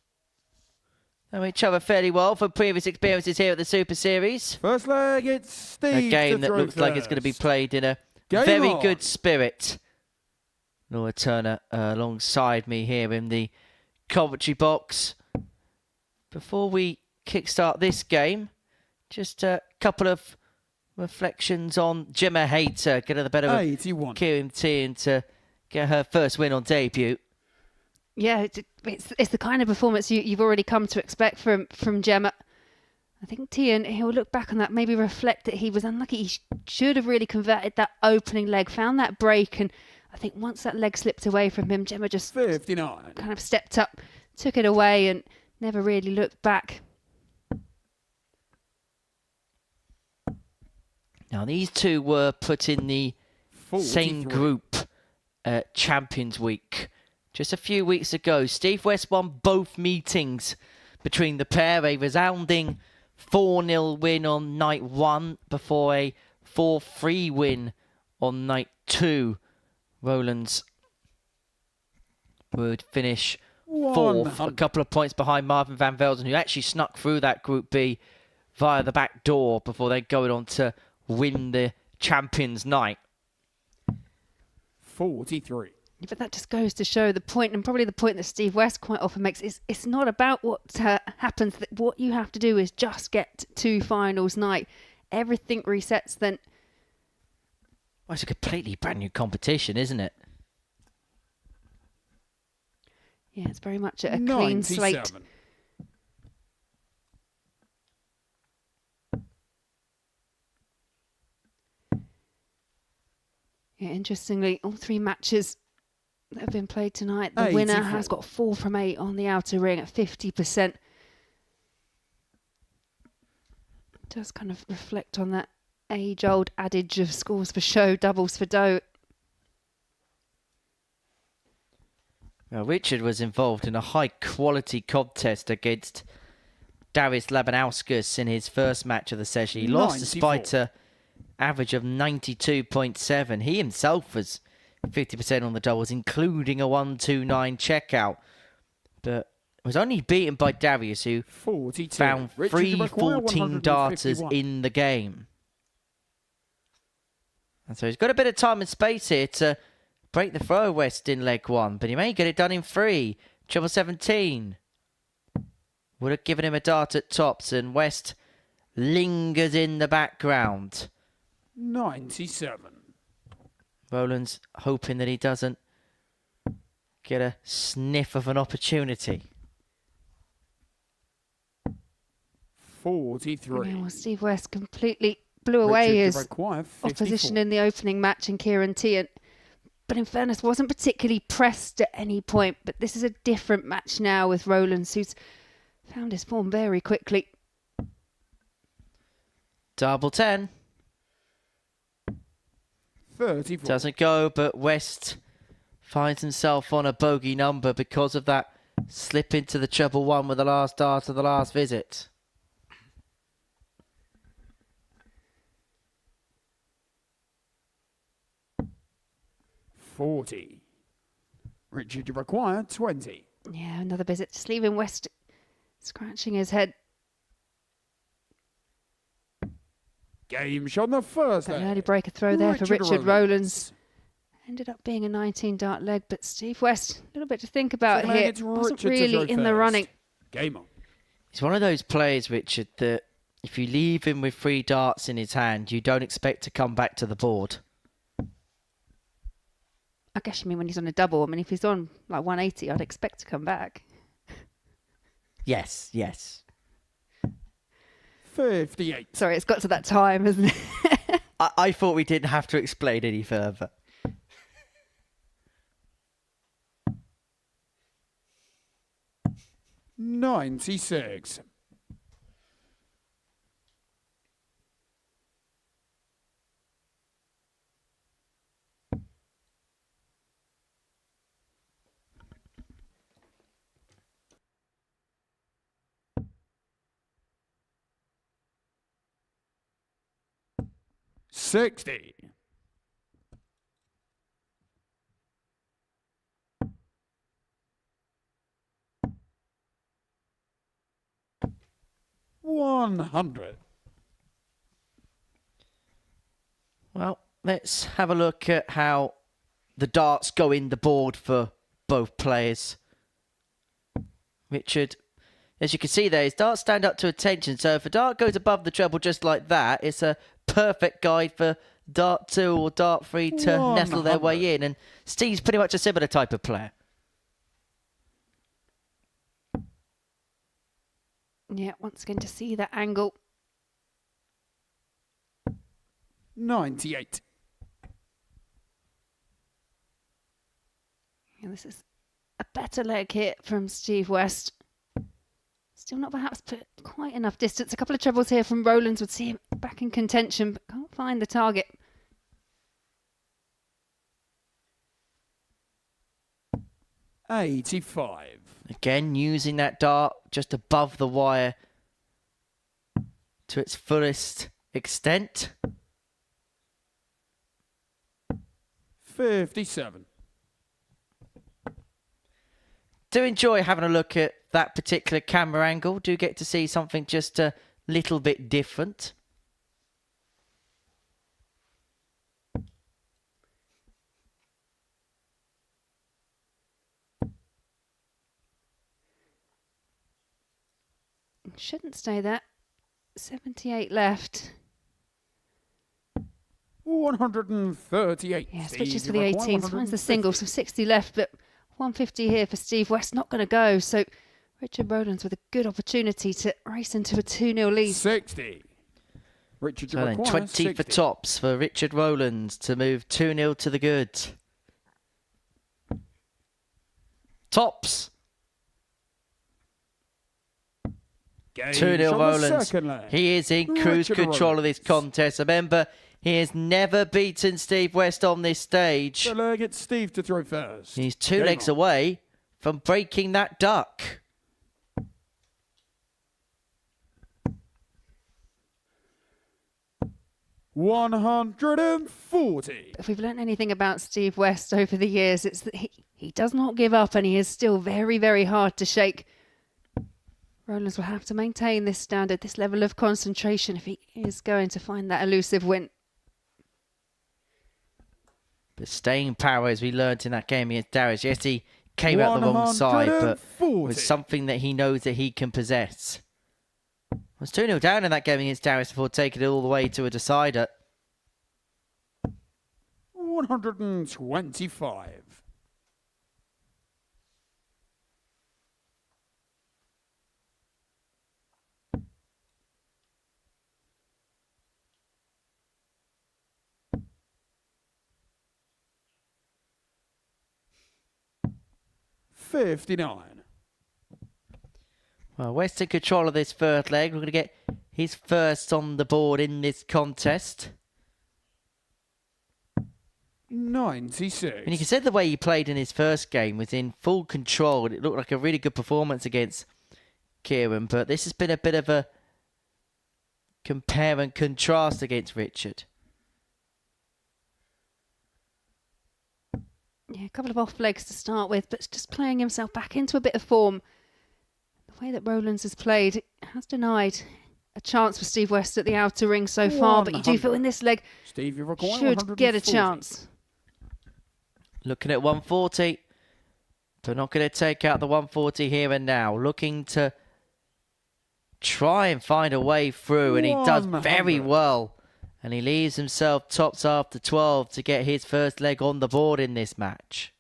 know each other fairly well from previous experiences here at the Super Series. First leg, it's Steve. A game that looks like it's going to be played in a very good spirit. Laura Turner alongside me here in the commentary box. Before we kickstart this game, just a couple of reflections on Gemma Hayter, getting the better of Kieran Teehan to get her first win on debut. Yeah, it's the kind of performance you've already come to expect from Gemma. I think Teehan, he'll look back on that, maybe reflect that he was unlucky. He should have really converted that opening leg, found that break, and I think once that leg slipped away from him, Gemma just 59. kind of stepped up, took it away, and never really looked back. Now, these two were put in the 43. same group at Champions Week just a few weeks ago. Steve West won both meetings between the pair, a resounding 4-0 win on night 1 before a 4-3 win on night 2. Rowlands would finish 4th, a couple of points behind Marvin van Velden, who actually snuck through that Group B via the back door before they going on to win the Champions Night. 43. But that just goes to show the point, and probably the point that Steve West quite often makes, is it's not about what happens. What you have to do is just get to finals night. Everything resets then. Well, it's a completely brand new competition, isn't it? Yeah, it's very much a clean slate. Yeah, interestingly, all 3 matches that have been played tonight, the winner has got 4 from 8 on the outer ring at 50%. It does kind of reflect on that age-old adage of scores for show, doubles for dough. Well, Richard was involved in a high-quality contest against Darius Labanauskas in his first match of the session. He lost despite an average of 92.7. He himself was 50% on the doubles, including a 1-2-9 checkout. But was only beaten by Darius, who 42. found 3 14 darters 151. in the game. And so he's got a bit of time and space here to break the throw West in leg 1, but he may get it done in 3. Treble 17. Would have given him a dart at tops, and West lingers in the background. 97. Rowlands hoping that he doesn't get a sniff of an opportunity. 43. Yeah, well, Steve West completely blew away his Richard opposition in the opening match in Kieran Teehan. But in fairness, wasn't particularly pressed at any point. But this is a different match now with Rowlands, who's found his form very quickly. Double 10. 34. Doesn't go, but West finds himself on a bogey number because of that slip into the treble 1 with the last dart of the last visit. 40. Richard, you require 20. Yeah, another visit, just leaving West scratching his head. Game shot on the first An leg. early breaker throw there for Richard Rowlands. Rowlands. Ended up being a 19 dart leg, but Steve West, a little bit to think about Second leg, here. it's Wasn't Richard to really throw in the first. running. Game on. He's one of those players, Richard, that if you leave him with 3 darts in his hand, you don't expect to come back to the board. I guess you mean when he's on a double. I mean, if he's on like 180, I'd expect to come back. Yes, yes. 58. Sorry, it's got to that time, hasn't it? I thought we didn't have to explain any further. $96. 60. $100. Well, let's have a look at how the darts go in the board for both players. Richard, as you can see there, his darts stand up to attention. So if a dart goes above the treble just like that, it's a perfect guide for dart 2 or dart 3 to 100. nestle their way in. And Steve's pretty much a similar type of player. Yeah, once again to see that angle. 98. Yeah, this is a better leg hit from Steve West. Still not perhaps put quite enough distance. A couple of trebles here from Rowlands would see him back in contention, but can't find the target. $85. Again, using that dart just above the wire to its fullest extent. 57. Do enjoy having a look at that particular camera angle. Do get to see something just a little bit different. Shouldn't stay there. 78 left. 138. Yeah, Steve, switches for you the require 18s. Finds the 150. single, so 60 left, but 150 here for Steve West. Not going to go. So Richard Rowlands with a good opportunity to race into a 2-0 lead. 60. Richard, you So then require 20 for 60. tops for Richard Rowlands to move 2-0 to the good. Tops. Games 2-0 on the Rowlands. second leg. He is in cruise Richard control of this Rowlands. contest. Remember, he has never beaten Steve West on this stage. The leg, it's Steve to throw first. He's 2 Game legs on. away from breaking that duck. $140. If we've learnt anything about Steve West over the years, it's that he does not give up and he is still very, very hard to shake. Rowlands will have to maintain this standard, this level of concentration if he is going to find that elusive win. But staying power, as we learnt in that game against Darius. Yes, he came out the wrong side, but 140. with something that he knows that he can possess. Was 2-0 down in that game against Darius before taking it all the way to a decider. 125. $59. Well, West in control of this third leg. We're going to get his first on the board in this contest. 96. And you can see the way he played in his first game was in full control. It looked like a really good performance against Kieran, but this has been a bit of a compare and contrast against Richard. Yeah, a couple of off legs to start with, but just playing himself back into a bit of form. The way that Rowlands has played has denied a chance for Steve West at the outer ring so far, but you do feel in this leg Steve, you require should get a 140. chance. Looking at 140. They're not going to take out the 140 here and now. Looking to try and find a way through, and he does very 100. well. And he leaves himself tops after 12 to get his first leg on the board in this match.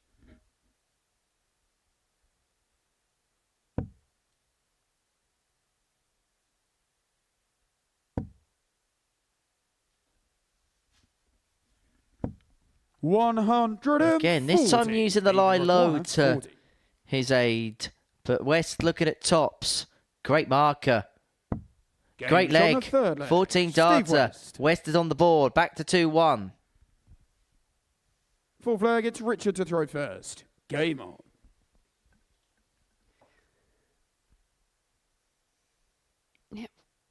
Again, this time using the lie low to his aid. But West looking at tops. Great marker. Great leg. 14 darter. West is on the board. Back to 2-1. Full flag, it's Richard to throw first. Game on. Yep,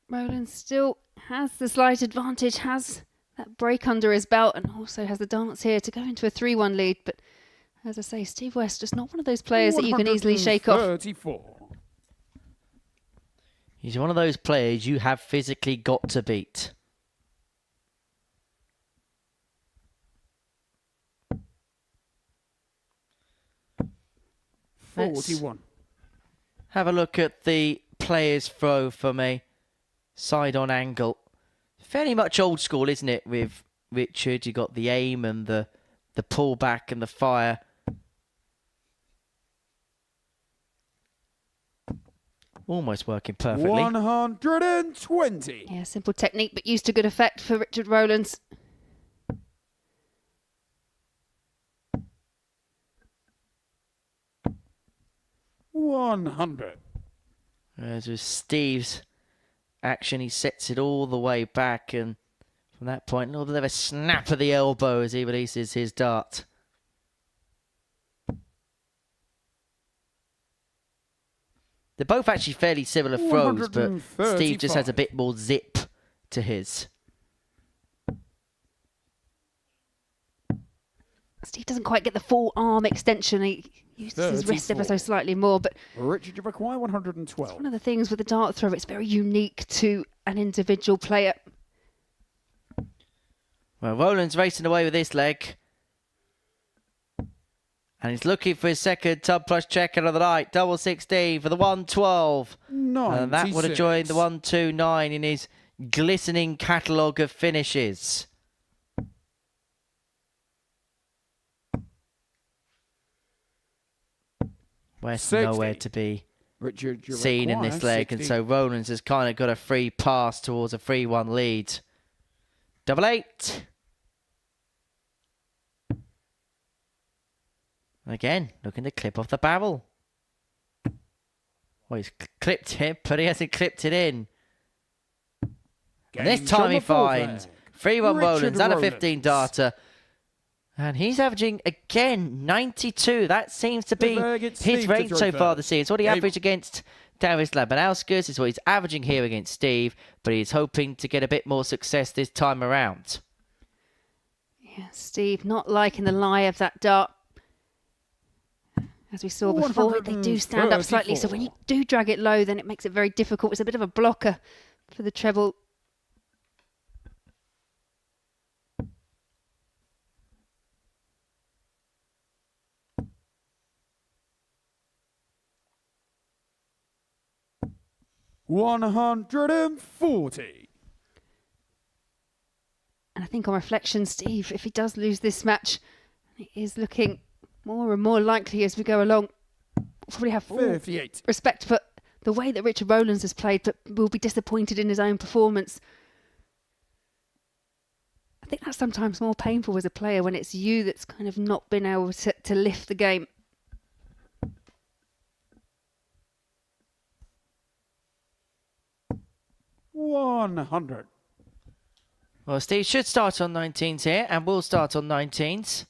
Rowlands still has the slight advantage, has that break under his belt, and also has the dance here to go into a 3-1 lead. But as I say, Steve West just not one of those players that you can easily shake off. 134. He's one of those players you have physically got to beat. Let's 41. have a look at the player's throw from a side-on angle. Fairly much old school, isn't it, with Richard? You got the aim and the pullback and the fire. Almost working perfectly. 120. Yeah, simple technique, but used to good effect for Richard Rowlands. $100. As with Steve's action, he sets it all the way back, and from that point, a little bit of a snap of the elbow as he releases his dart. They're both actually fairly similar throws, but Steve just has a bit more zip to his. Steve doesn't quite get the full arm extension. He uses his wrist ever so slightly more, but Richard, you require 112. it's one of the things with the dart throw, it's very unique to an individual player. Well, Rowlands racing away with this leg. And he's looking for his second tub plus checker of the night. Double 16 for the 112. And that would have joined the 129 in his glistening catalogue of finishes. West 60. nowhere to be Richard, you seen in this leg. 60. And so Rowlands has kind of got a free pass towards a 3-1 lead. Double 8. Again, looking to clip off the barrel. Well, he's clipped it, but he hasn't clipped it in. And this time he finds 3-1 Rowlands and a 15 darter. And he's averaging, again, 92. That seems to be his range so far this season. It's what he averaged against Darius Labanauskas. It's what he's averaging here against Steve. But he's hoping to get a bit more success this time around. Yeah, Steve not liking the lie of that dart. As we saw before, they do stand up slightly, so when you do drag it low, then it makes it very difficult. It's a bit of a blocker for the treble. $140. And I think on reflection, Steve, if he does lose this match, it is looking more and more likely as we go along. We'll probably have full 58. respect for the way that Richard Rowlands has played, but will be disappointed in his own performance. I think that's sometimes more painful as a player when it's you that's kind of not been able to lift the game. $100. Well, Steve should start on 19s here, and will start on 19s.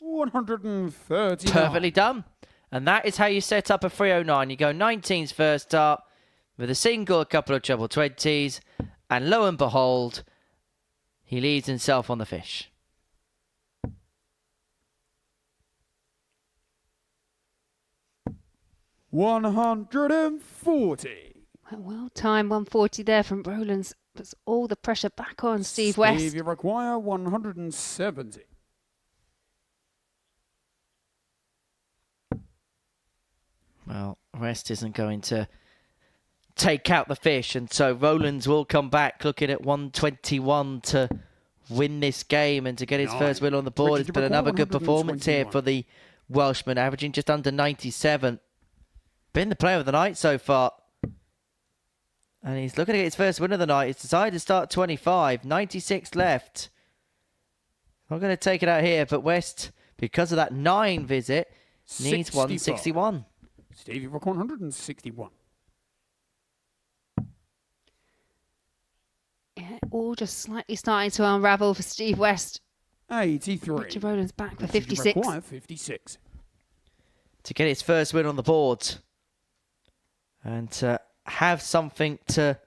$130. Perfectly done. And that is how you set up a 309. You go 19s first start with a single, a couple of treble 20s, and lo and behold, he leaves himself on the fish. $140. Well timed 140 there from Rowlands. Puts all the pressure back on Steve West. Steve, you require 170. Well, West isn't going to take out the fish, and so Rowlands will come back looking at 121 to win this game and to get his first win on the board. It's been another good performance here for the Welshman, averaging just under 97. Been the player of the night so far. And he's looking to get his first win of the night. He's decided to start 25, 96 left. Not going to take it out here, but West, because of that 9 visit, needs 161. Steve, you require 161. Yeah, all just slightly starting to unravel for Steve West. 83. Richard Rowlands back for Steve, you 56. require 56. To get his first win on the board. And have something to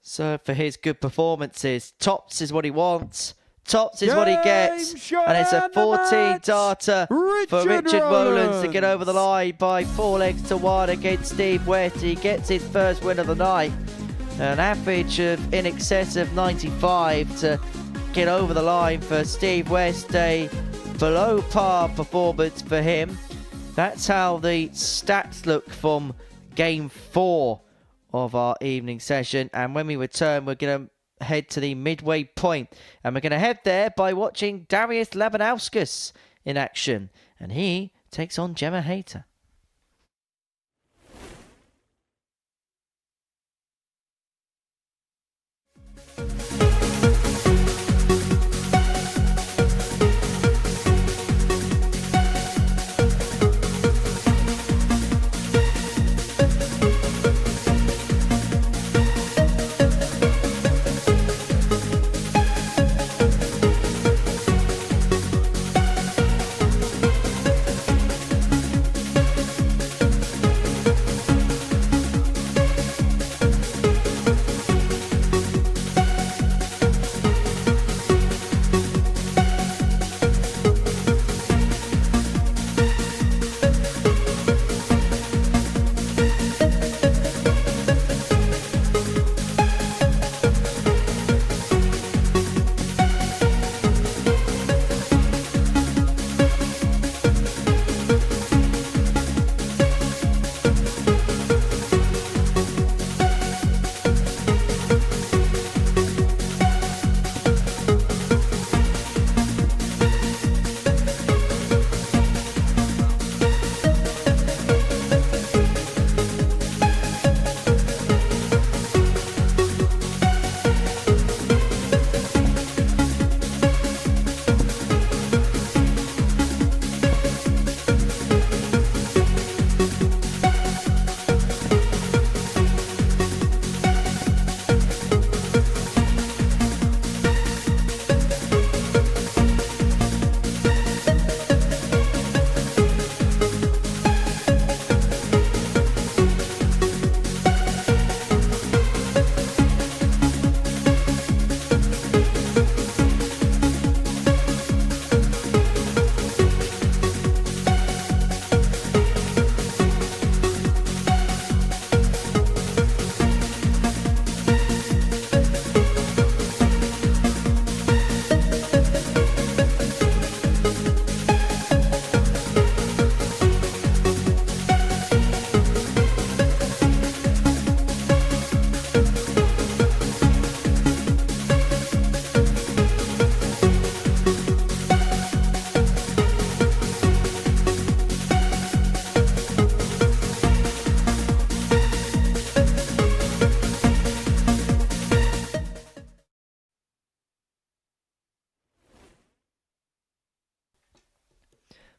serve for his good performances. Tops is what he wants. Tops is what he gets. And it's a 14 darter for Richard Rowlands to get over the line by 4-1 against Steve West. He gets his first win of the night. An average of in excess of 95 to get over the line for Steve West. A below par performance for him. That's how the stats look from game 4 of our evening session. And when we return, we're going to head to the midway point, and we're going to head there by watching Darius Labanauskas in action, and he takes on Gemma Hayter.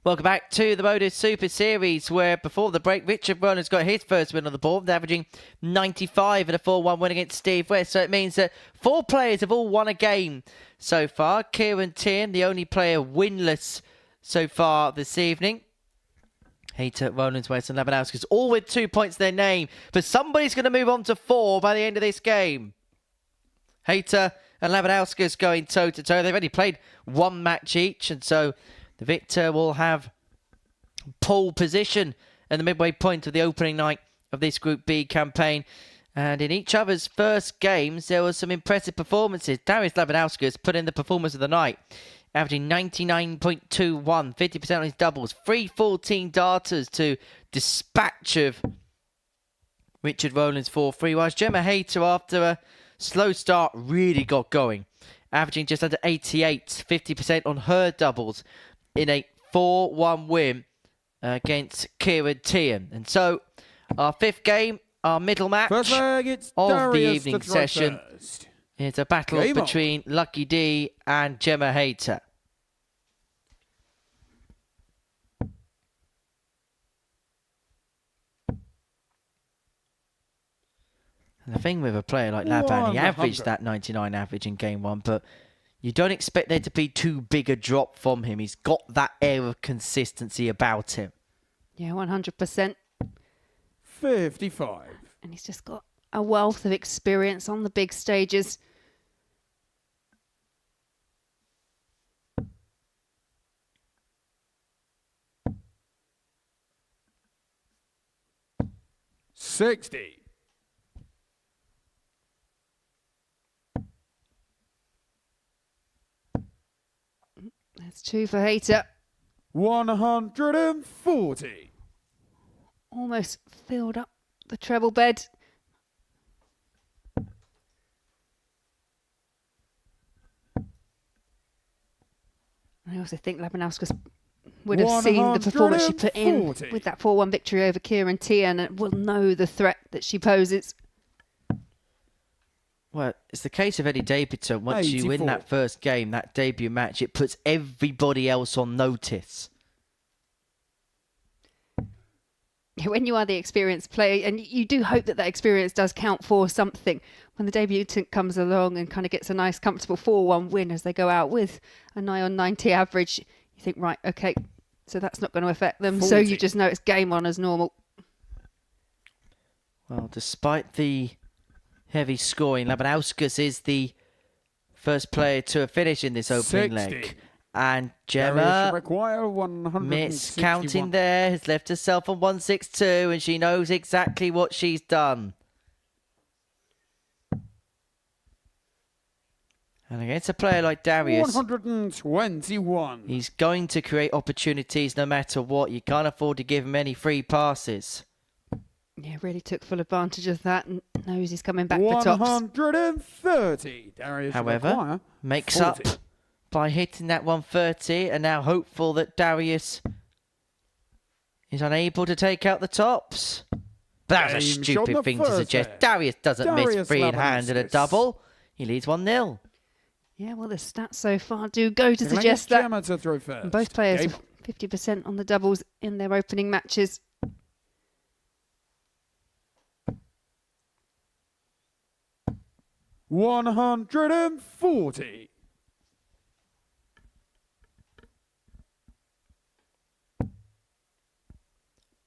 Welcome back to the Modus Super Series, where before the break, Richard Rowlands got his first win on the board, averaging 95 in a 4-1 win against Steve West. So it means that 4 players have all won a game so far. Kieran, Teehan, the only player winless so far this evening. Hayter, Rowlands, West and Labanauskas, all with 2 points to their name. But somebody's going to move on to 4 by the end of this game. Hayter and Labanauskas going toe-to-toe. They've only played 1 match each, and so the victor will have pole position at the midway point of the opening night of this Group B campaign. And in each other's first games, there were some impressive performances. Darius Labanauskas put in the performance of the night, averaging 99.21, 50% on his doubles, 3-14 darters to dispatch of Richard Rowlands 4-3, whilst Gemma Hayter, after a slow start, really got going, averaging just under 88, 50% on her doubles in a 4-1 win against Kieran, Teehan. And so our 5th game, our middle match of the evening session, is a battle between Lucky D and Gemma Hayter. And the thing with a player like Laban, he averaged that 99 average in game 1, but you don't expect there to be too big a drop from him. He's got that air of consistency about him. Yeah, 100%. 55. And he's just got a wealth of experience on the big stages. $60. That's 2 for Hayter. $140. Almost filled up the treble bed. I also think Labanauskas would have seen the performance she put in with that 4-1 victory over Kieran Teehan and will know the threat that she poses. Well, it's the case of any debutant. Once you win 84. that first game, that debut match, it puts everybody else on notice. When you are the experienced player, and you do hope that that experience does count for something, when the debutant comes along and kind of gets a nice, comfortable 4-1 win as they go out with a nigh on 90 average, you think, right, okay, so that's not going to affect them. 40. So you just know it's game on as normal. Well, despite the heavy scoring, Labanauskas is the first player to finish in this opening 60. leg. And Darius Gemma, require 161. miscounting there, has left herself on 162, and she knows exactly what she's done. And against a player like Darius, 121. he's going to create opportunities no matter what. You can't afford to give him any free passes. Yeah, really took full advantage of that and knows he's coming back for tops. 130. Darius However, require makes 40. up by hitting that 130, and now hopeful that Darius is unable to take out the tops. But that was a Game shot stupid the thing to first suggest. set. Darius doesn't miss Darius free in hand in a Labanauskas. double. He leads 1-0. Yeah, well, the stats so far do go to Let's suggest that Gemma to throw first. both players Game. 50% on the doubles in their opening matches. $140.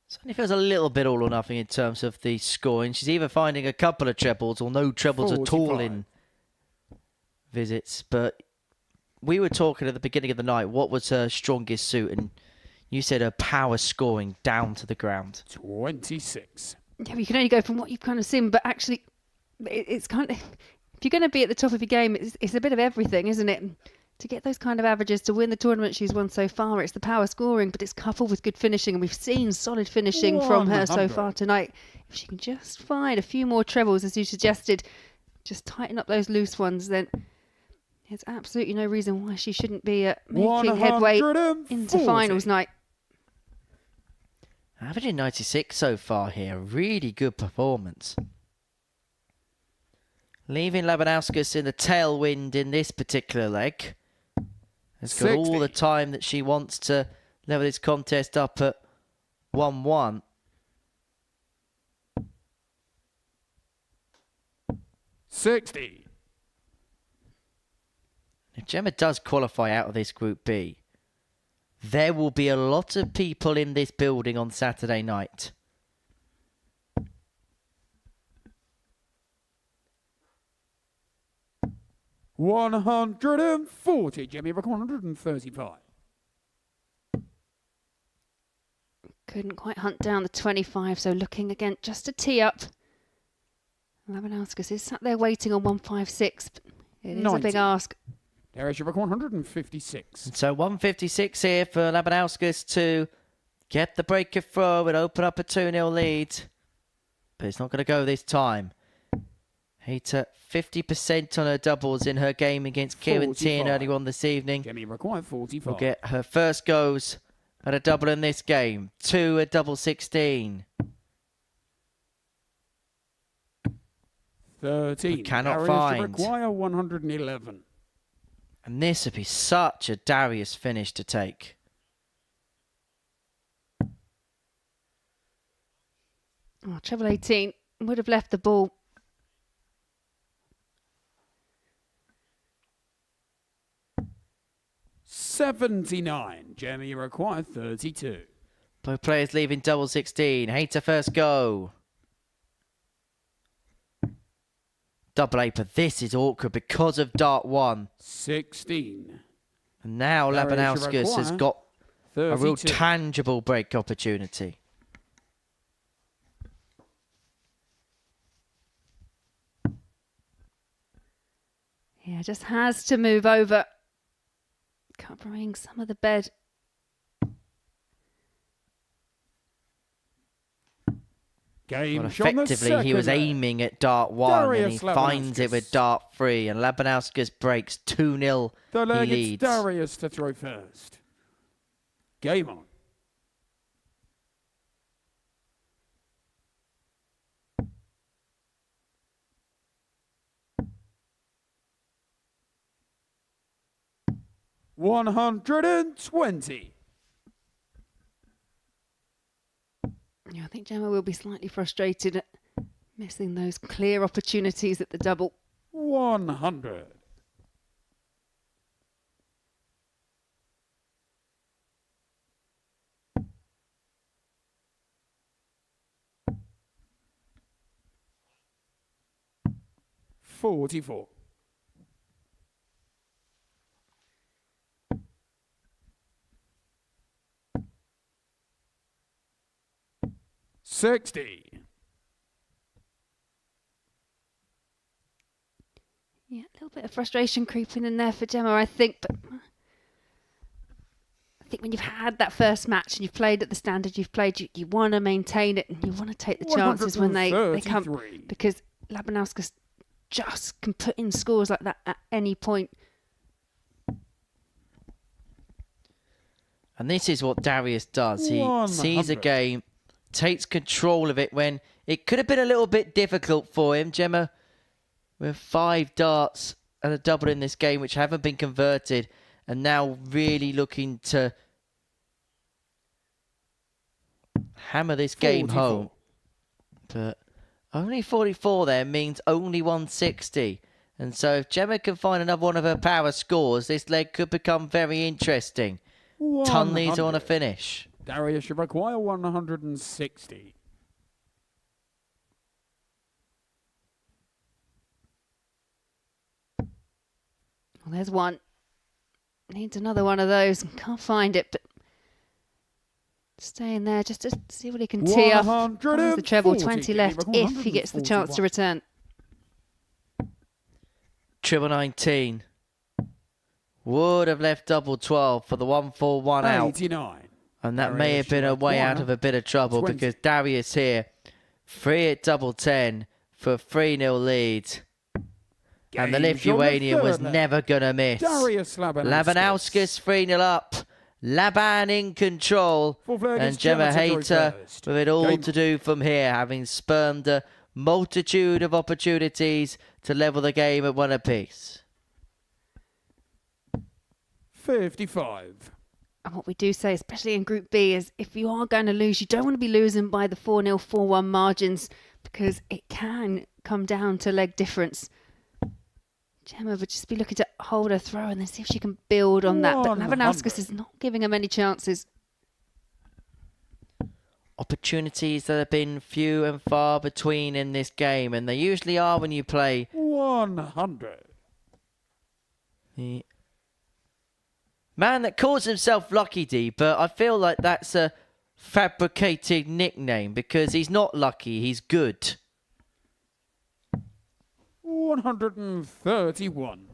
Certainly feels a little bit all or nothing in terms of the scoring. She's either finding a couple of trebles or no trebles at all 45. in visits. But we were talking at the beginning of the night, what was her strongest suit? And you said her power scoring down to the ground. 26. Yeah, you can only go from what you've kind of seen, but actually, it's kind of, if you're going to be at the top of your game, it's a bit of everything, isn't it? To get those kind of averages, to win the tournament she's won so far, it's the power scoring, but it's coupled with good finishing, and we've seen solid finishing from her so 100. far tonight. If she can just find a few more trebles, as you suggested, just tighten up those loose ones, then there's absolutely no reason why she shouldn't be making headway into finals night. Averaging 96 so far here. Really good performance. Leaving Labanauskas in the tailwind in this particular leg. Has got all 60. the time that she wants to level this contest up at 1-1. $60. If Gemma does qualify out of this Group B, there will be a lot of people in this building on Saturday night. $140. Jimmy, 135. Couldn't quite hunt down the 25, so looking again just a tee up. Labanauskas is sat there waiting on 156, but it is a 90. big ask. Darius, 156. So 156 here for Labanauskas to get the break of throw and open up a 2-0 lead. But it's not going to go this time. Hayter 50% on her doubles in her game against Kieran Teehan 45. earlier on this evening. Jimmy required 45. Will get her first goes at a double in this game. 2 at double 16. 13. Cannot Darius find. require 111. And this would be such a Darius finish to take. Oh, treble 18 would have left the ball. $79. Jimmy required 32. Both players leaving double 16. Hayter first go. double 8, but this is awkward because of dart 1. 16. And now Darius Labanauskas has got a real 32. tangible break opportunity. Yeah, just has to move over, covering some of the bed. Game Well, shot the effectively, he was second. aiming at dart 1 and he Darius finds it with Labanauskas. dart 3. And Labanauskas breaks 2-0. The leg, He it's leads. Darius to throw first. Game on. $120. Yeah, I think Gemma will be slightly frustrated at missing those clear opportunities at the double. 100. $44. $60. Yeah, a little bit of frustration creeping in there for Gemma, I think. But I think when you've had that first match and you've played at the standard you've played, you want to maintain it and you want to take the chances when they come. 133. Because Labanauskas just can put in scores like that at any point. And this is what Darius does. He sees a 100. game, takes control of it when it could have been a little bit difficult for him. Gemma with 5 darts and a double in this game, which haven't been converted, and now really looking to hammer this game 44. home. But only 44 there means only 160. And so if Gemma can find another one of her power scores, this leg could become very interesting. Ton these on a 100. finish. Darius should require 160. Well, there's one. Needs another one of those. Can't find it, but staying there just to see what he can tee off. Finds the treble, 20 left if he gets the chance to return. Triple 19. Would have left double 12 for the 1-4-1 out. 89. And that may have been a way out of a bit of trouble 20. because Darius here, 3 at double 10 for a 3-0 lead. And the Game shot the Lithuanian was third leg. never going to miss. Darius Labanauskas. Labanauskas 3-0 up. Laban in control. Full flag And is Gemma Gemma to throw Hayter first. with it all Game to do from here, having spurned a multitude of opportunities to level the game at 1 apiece. 55. And what we do say, especially in Group B, is if you are going to lose, you don't want to be losing by the 4-0, 4-1 margins because it can come down to leg difference. Gemma would just be looking to hold her throw and then see if she can build on that. But 100. Labanauskas is not giving her many chances. Opportunities that have been few and far between in this game, and they usually are when you play 100. the man that calls himself Lucky D, but I feel like that's a fabricated nickname because he's not lucky, he's good. 131.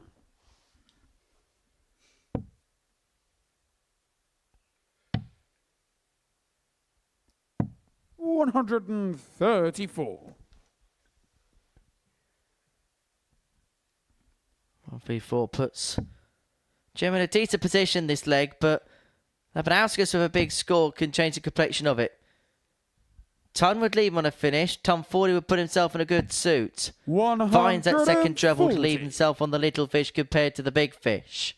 $134. 1v4 puts Gemma in a decent position this leg, but Labanauskas with a big score can change the complexion of it. Ton would leave him on a finish. Tom 40 would put himself in a good suit. Finds that second treble to leave himself on the little fish compared to the big fish.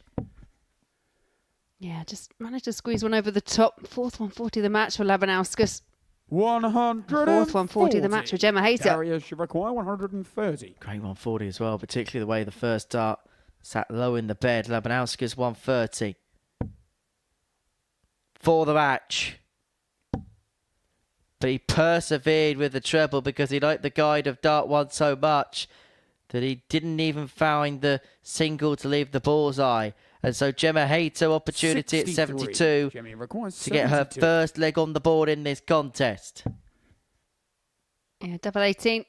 Yeah, just managed to squeeze one over the top. Fourth 140 the match for Labanauskas. 140. Fourth 140 the match for Gemma Hayter. Darius should require 130. Great 140 as well, particularly the way the first dart sat low in the bed. Labanauskas 130. For the match. But he persevered with the treble because he liked the guide of dart 1 so much. that he didn't even find the single to leave the bullseye. And so Gemma Hayter opportunity at 72 to get her first leg on the board in this contest. Yeah, double 18.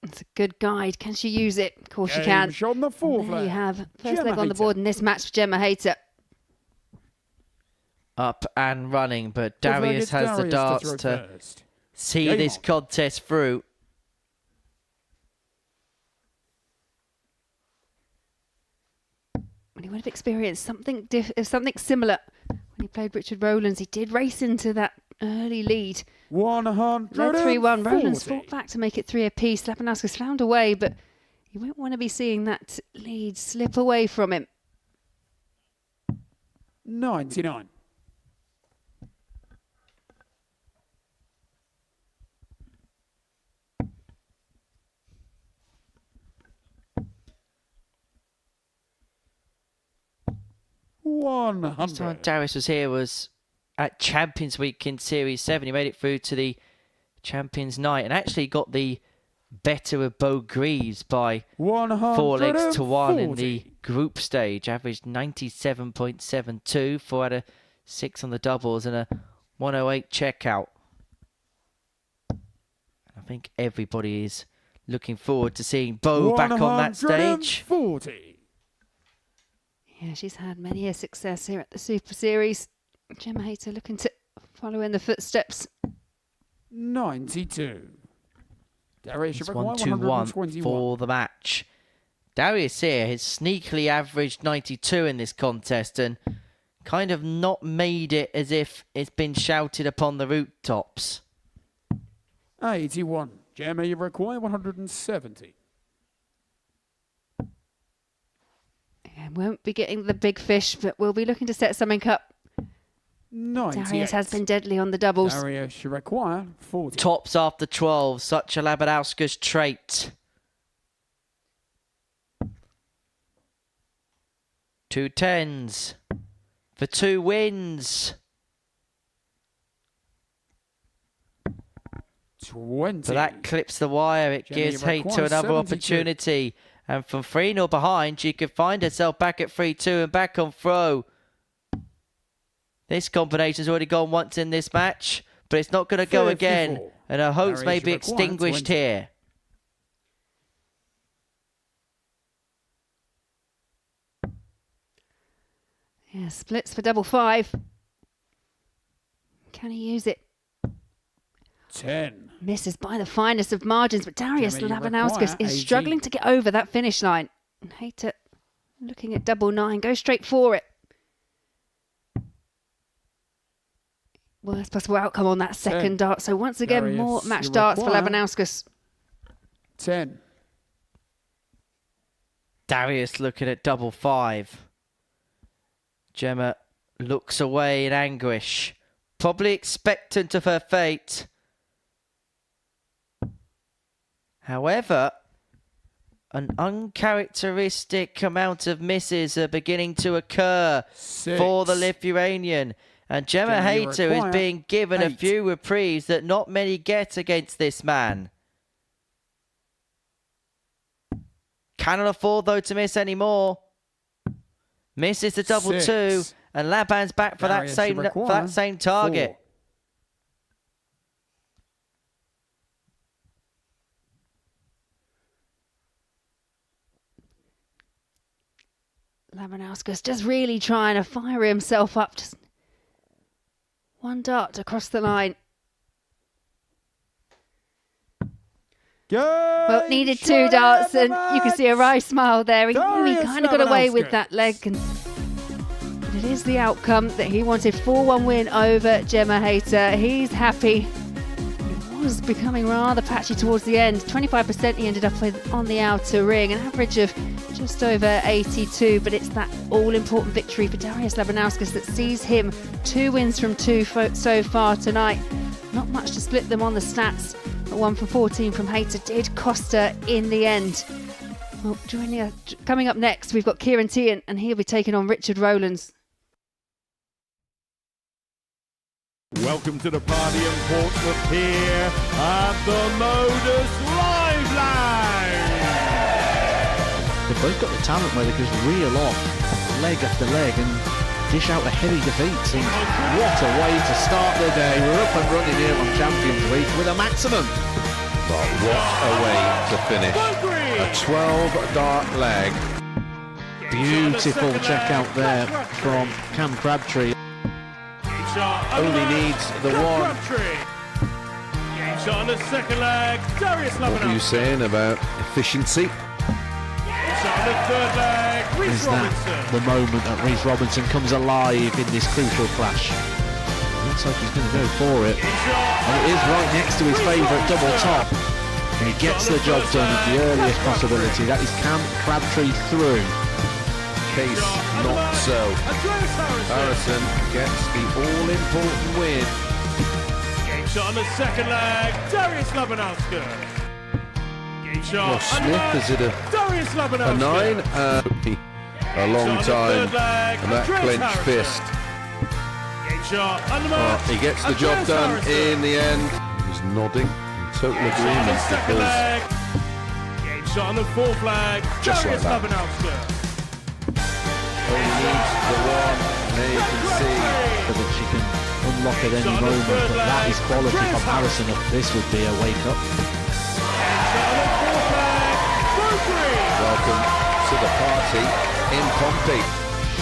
It's a good guide. Can she use it? Of course she Game can. on the fourth There you leg. have first Gemma leg on the Hayter. board in this match for Gemma Hayter. Up and running, but Fifth leg, Darius it's has the Darius darts throw to first. see Game this on. contest through. When he would have experienced something similar when he played Richard Rowlands, he did race into that early lead. 140. Led 3-1. Rowlands fought back to make it 3 apiece. Labanauskas found a way, but you won't want to be seeing that lead slip away from him. 99. Last time Darius was here was at Champions Week in Series 7. He made it through to the Champions Night and actually got the better of Beau Greaves by 4 legs to 1 in the group stage. Averaged 97.72, 4 out of 6 on the doubles and a 108 checkout. I think everybody is looking forward to seeing Beau back on that stage. 140. Yeah, she's had many a success here at the Super Series. Gemma Hayter looking to follow in the footsteps. 92. Darius, It's you require 1-2-1 121. for the match. Darius here has sneakily averaged 92 in this contest and kind of not made it as if it's been shouted upon the rooftops. 81. Gemma, you require 170. And won't be getting the big fish, but we'll be looking to set something up. 98. Darius has been deadly on the doubles. Darius, you require 40. Tops after 12, such a Labanauskas trait. 2 10s for 2 wins. 20. So that clips the wire. It Jenny, gives you Hayter require another 72. opportunity. And from 3-0 behind, she could find herself back at 3-2 and back on throw. This combination's already gone once in this match, but it's not going to go 54. again. And her hopes Darius, may you be require extinguished 20. here. Yeah, splits for double 5. Can he use it? 10. Misses by the finest of margins, but Darius Gemma, you Labanauskas require is 18. struggling to get over that finish line. And Hayter looking at double 9, go straight for it. Worst possible outcome on that second dart. So once again, Darius, more match you darts for require- Labanauskas. 10. Darius looking at double 5. Gemma looks away in anguish, probably expectant of her fate. However, an uncharacteristic amount of misses are beginning to occur 6. for the Lithuanian. And Gemma Gemma, you Hayter is require being given a 8. few reprieves that not many get against this man. Cannot afford, though, to miss any more. Misses the double 6. 2, and Laban's back for Darius, you that require same target. 4. Labanauskas just really trying to fire himself up. Just one dart across the line. Well, needed 2 darts, and you can see a wry smile there. He knew he Darius kind of got away with Labanauskas. that leg. But it is the outcome that he wanted. 4-1 win over Gemma Hayter. He's happy. It was becoming rather patchy towards the end. 25% he ended up with on the outer ring, an average of just over 82. But it's that all-important victory for Darius Labanauskas that sees him 2 wins from 2 so far tonight. Not much to split them on the stats. But 1 from 14 from Hayter did cost her in the end. Well, coming up next, we've got Kieran Teehan, and he'll be taking on Richard Rowlands. Welcome to the party in Portsmouth here at the Modus Live Lounge. They've both got the talent where they can just reel off leg after leg and dish out a heavy defeat. And what a way to start the day. We're up and running here on Champions Week with a maximum. But what a way to finish. A 12-dart leg. Beautiful check out there from Cam Crabtree. Only needs the one. Game shot on the second leg. Darius What were you Labanauskas. saying about efficiency? Game shot on the third leg. Reece Is that Robinson. the moment that Reece Robinson comes alive in this crucial clash? Looks like he's going to go for it. Game shot. And it is right next to his favourite double top. And he gets the job done at the earliest possibility. That is Cam Crabtree through. Case not so. Andreas Harrison. Harrison gets the all-important win. Game shot on the second leg. Darius Labanauskas. Game shot. Ross Smith, is it Darius a Labanauskas. 9? A long time. And that clenched fist. Game shot. He gets the job done in the end. He's nodding in total agreement because Game shot on the fourth leg. Just Darius like that. Labanauskas. he needs the one. There you can see. So that she can unlock at any moment. But that is quality from Harrison. This would be a wake-up. Welcome to the party in Pompey.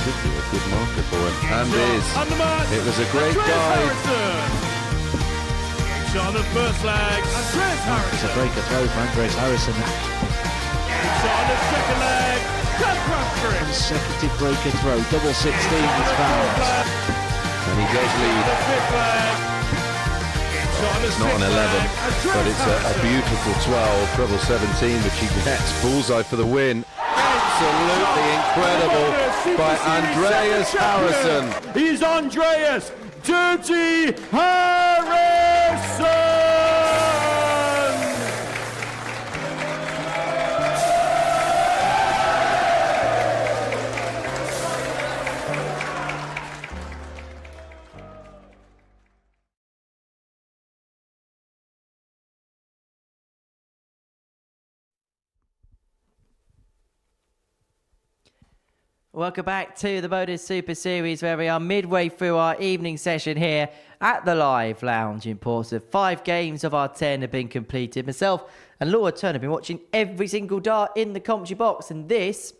Should be a good marker for him. And is. It was a great dive. Game shot on the first leg. Andreas It's a Harrison. breaker throw for Andres Harrison. Game shot on the second leg. Cam Crabtree. Consecutive breaker throw. Double 16 is found. And he does lead. The fifth leg. Game shot on the It's not an sixth 11, leg. but it's a beautiful 12, treble 17, which he gets. Bullseye for the win. Absolutely incredible by Andreas Harrison. He's Andreas Dirty Harrison! Welcome back to the Modus Super Series, where we are midway through our evening session here at the Live Lounge in Portsmouth. 5 games of our 10 have been completed. Myself and Laura Turner have been watching every single dart in the commentary box, and this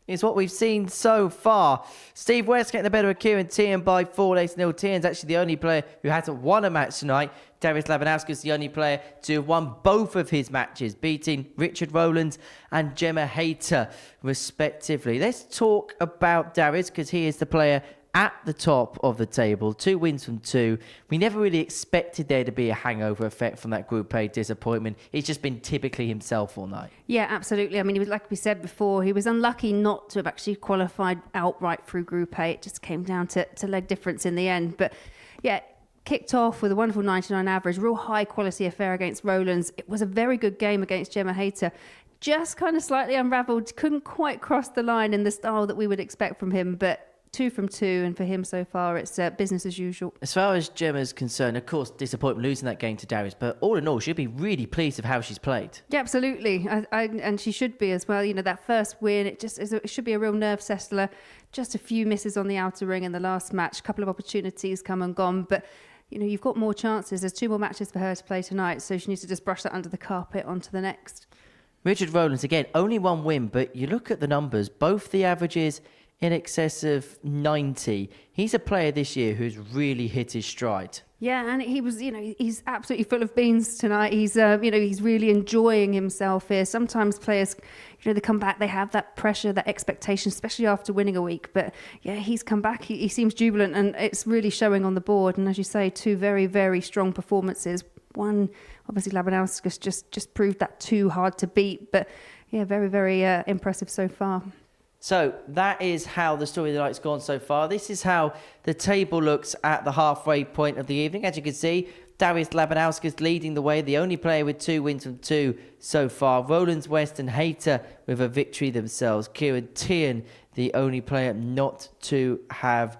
is what we've seen so far. Steve West getting the better of Kieran Teehan by 4-0. Teehan's actually the only player who hasn't won a match tonight. Darius Labanauskas the only player to have won both of his matches, beating Richard Rowlands and Gemma Hayter, respectively. Let's talk about Darius, because he is the player at the top of the table. 2 wins from 2. We never really expected there to be a hangover effect from that Group A disappointment. He's just been typically himself all night. Yeah, absolutely. I mean, he was, like we said before, he was unlucky not to have actually qualified outright through Group A. It just came down to leg difference in the end. But yeah, kicked off with a wonderful 99 average, real high quality affair against Rowlands. It was a very good game against Gemma Hayter. Just kind of slightly unravelled, couldn't quite cross the line in the style that we would expect from him, but 2 from 2, and for him so far it's business as usual. As far as Gemma's concerned, of course, disappointment losing that game to Darius, but all in all, she'll be really pleased with how she's played. Yeah, absolutely. And she should be as well. You know, that first win, it should be a real nerve settler. Just a few misses on the outer ring in the last match, a couple of opportunities come and gone, but you know, you've got more chances. There's 2 more matches for her to play tonight, so she needs to just brush that under the carpet onto the next. Richard Rowlands, again, only 1 win, but you look at the numbers, both the averages in excess of 90. He's a player this year who's really hit his stride. Yeah, and he was, you know, he's absolutely full of beans tonight. He's, you know, he's really enjoying himself here. Sometimes players, you know, they come back, they have that pressure, that expectation, especially after winning a week. But yeah, he's come back. He seems jubilant, and it's really showing on the board. And as you say, 2 very, very strong performances. One, obviously, Labanauskas just proved that too hard to beat. But yeah, very, very impressive so far. So that is how the story of the night's gone so far. This is how the table looks at the halfway point of the evening. As you can see, Darius Labanauskas leading the way, the only player with 2 wins from 2 so far. Rowlands, West and Hayter with a victory themselves. Kieran Teehan, the only player not to have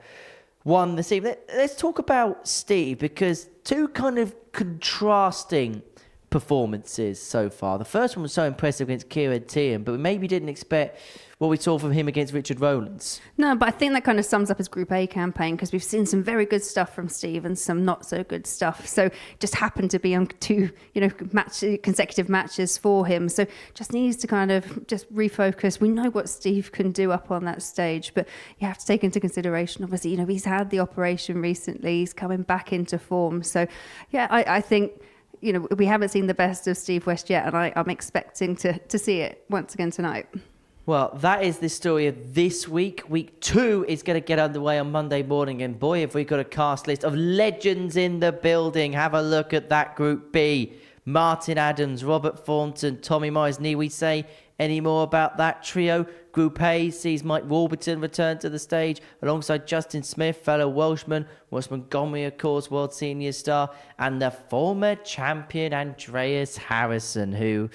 won this evening. Let's talk about Steve, because 2 kind of contrasting performances so far. The first one was so impressive against Kieran Teehan, but we maybe didn't expect what we saw from him against Richard Rowlands. No, but I think that kind of sums up his Group A campaign, because we've seen some very good stuff from Steve and some not so good stuff. So just happened to be on 2, consecutive matches for him. So just needs to kind of just refocus. We know what Steve can do up on that stage, but you have to take into consideration, obviously, he's had the operation recently. He's coming back into form. So yeah, I think, we haven't seen the best of Steve West yet, and I'm expecting to see it once again tonight. Well, that is the story of this week. Week 2 is going to get underway on Monday morning, and boy, have we got a cast list of legends in the building. Have a look at that Group B. Martin Adams, Robert Thornton, Tommy Myers. Need we say any more about that trio? Group A sees Mike Warburton return to the stage alongside Justin Smith, fellow Welshman, Ross Montgomery, of course, world senior star, and the former champion Andreas Harrison, who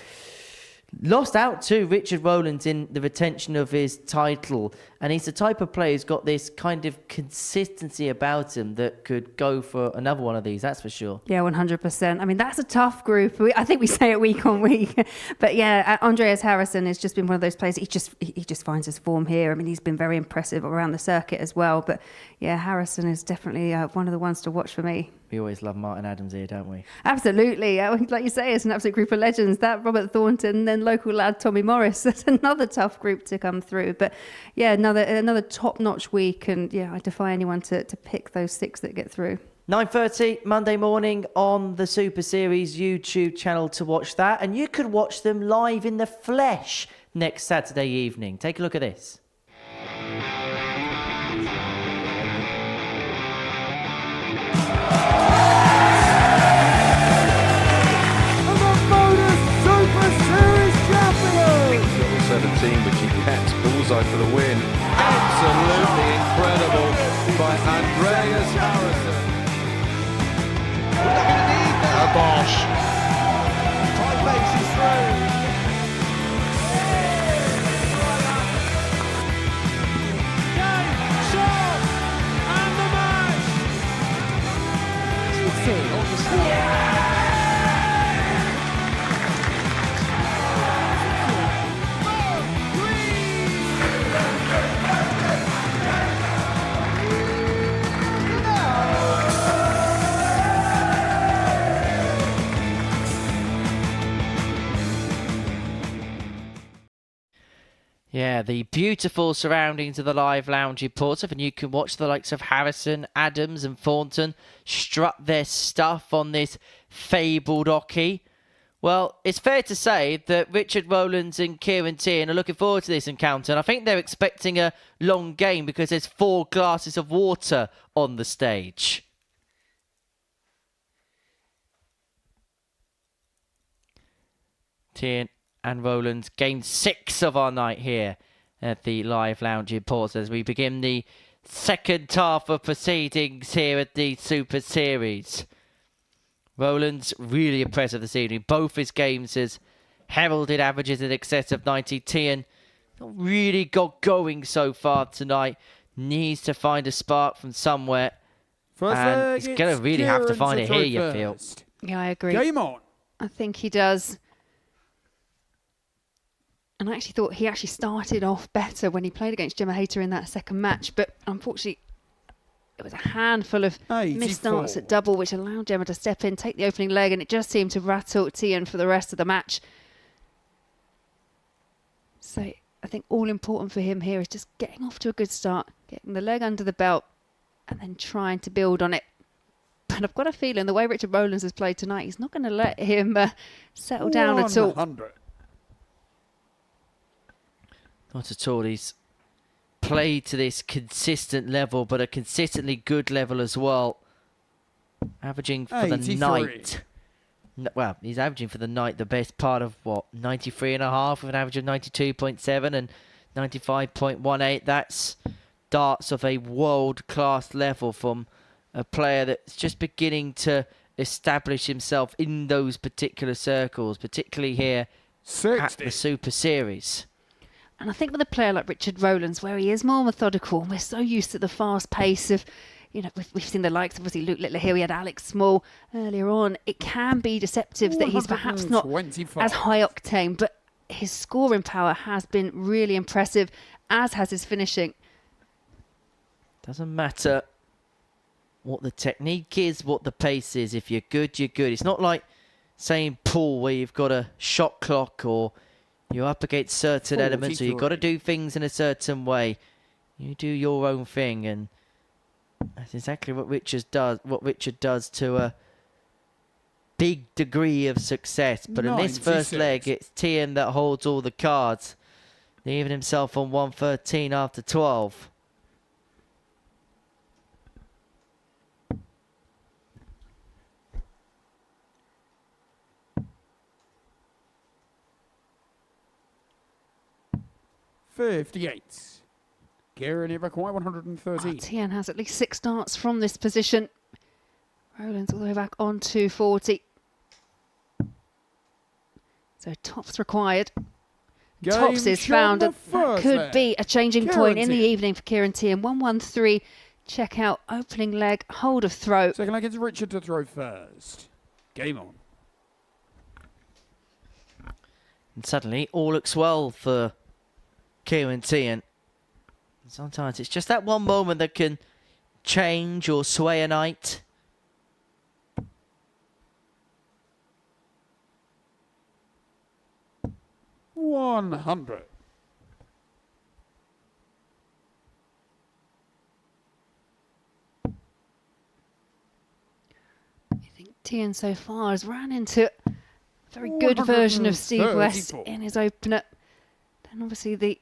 lost out to Richard Rowlands in the retention of his title. And he's the type of player who's got this kind of consistency about him that could go for another one of these, that's for sure. Yeah, 100%. I mean, that's a tough group. I think we say it week on week. But yeah, Andreas Harrison has just been one of those players. He just finds his form here. I mean, he's been very impressive around the circuit as well. But yeah, Harrison is definitely one of the ones to watch for me. We always love Martin Adams here, don't we? Absolutely. Like you say, it's an absolute group of legends. That Robert Thornton, and then local lad Tommy Morris. That's another tough group to come through. But yeah, another top-notch week. And yeah, I defy anyone to pick those 6 that get through. 9:30 Monday morning on the Super Series YouTube channel to watch that. And you could watch them live in the flesh next Saturday evening. Take a look at this. Double 17, which he gets bullseye for the win. Absolutely incredible by Andreas Harrison. We're not going to need that. Bosch. 5 bases through. Yeah, the beautiful surroundings of the live lounge in Portsmouth, and you can watch the likes of Harrison, Adams and Thornton strut their stuff on this fabled hockey. Well, it's fair to say that Richard Rowlands and Kieran Teehan are looking forward to this encounter, and I think they're expecting a long game because there's 4 glasses of water on the stage. Teehan and Rowlands, game 6 of our night here at the live lounge in Portsmouth as we begin the second half of proceedings here at the Super Series. Rowlands really impressive this evening. Both his games has heralded averages in excess of 90. Teehan not really got going so far tonight. Needs to find a spark from somewhere. And he's going to really have to find it here, you feel. Yeah, I agree. Game on. I think he does. And I actually thought he actually started off better when he played against Gemma Hayter in that second match. But unfortunately, it was a handful of missed starts at double, which allowed Gemma to step in, take the opening leg, and it just seemed to rattle Teehan for the rest of the match. So I think all important for him here is just getting off to a good start, getting the leg under the belt, and then trying to build on it. But I've got a feeling the way Richard Rowlands has played tonight, he's not going to let him settle down at all. 100. Not at all. He's played to this consistent level, but a consistently good level as well. Averaging for the night. Well, he's averaging for the night the best part of, 93.5 with an average of 92.7 and 95.18. That's darts of a world-class level from a player that's just beginning to establish himself in those particular circles, particularly here 60. At the Super Series. And I think with a player like Richard Rowlands, where he is more methodical, and we're so used to the fast pace of, you know, we've seen the likes, obviously, Luke Littler here. We had Alex Small earlier on. It can be deceptive that he's perhaps not as high octane, but his scoring power has been really impressive, as has his finishing. Doesn't matter what the technique is, what the pace is. If you're good, you're good. It's not like saying pool where you've got a shot clock or you're up against certain elements or you've got to do things in a certain way. You do your own thing, and that's exactly what Richard does to a big degree of success. But in this first leg, it's Teehan that holds all the cards, leaving himself on 113 after 12. Kieran require 113. Teehan has at least 6 darts from this position. Rowlands all the way back on 240. So tops required. Tops is found, and that could be a changing point in the evening for Kieran Teehan. 113. Check out opening leg, hold of throw. Second leg, it's Richard to throw first. Game on. And suddenly all looks well for Kieran Teehan. Sometimes it's just that one moment that can change or sway a night. $100. I think Teehan so far has ran into a very good version of Steve West in his opener. Then obviously the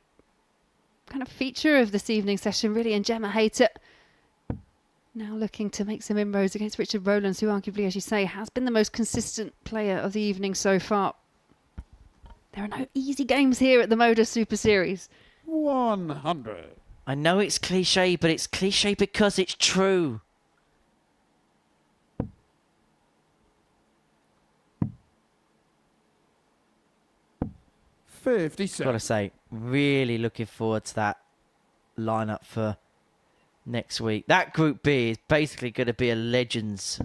kind of feature of this evening session really, and Gemma Hayter now looking to make some inroads against Richard Rowlands, who arguably, as you say, has been the most consistent player of the evening so far. There are no easy games here at the Modus Super Series. 100. I know it's cliche, but it's cliche because it's true. Gotta say, really looking forward to that lineup for next week. That Group B is basically going to be a Legends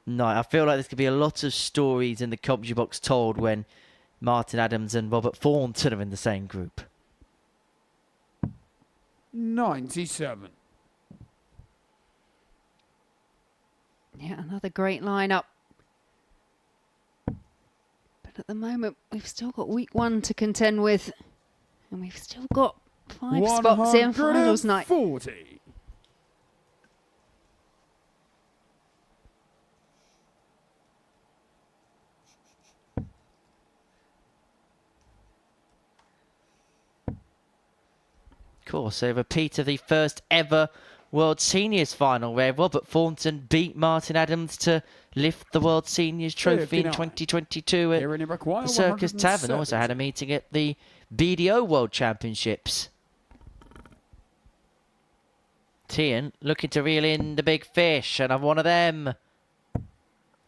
night. I feel like there's going to be a lot of stories in the commentary box told when Martin Adams and Robert Thornton are in the same group. 97. Yeah, another great lineup. But at the moment, we've still got week 1 to contend with. And we've still got 5 spots in finals night. 40. Of course, a repeat of the first ever World Seniors final where Robert Thornton beat Martin Adams to lift the World Seniors trophy in 2022 at the Circus Tavern. Also had a meeting at the BDO World Championships. Teehan looking to reel in the big fish, and one of them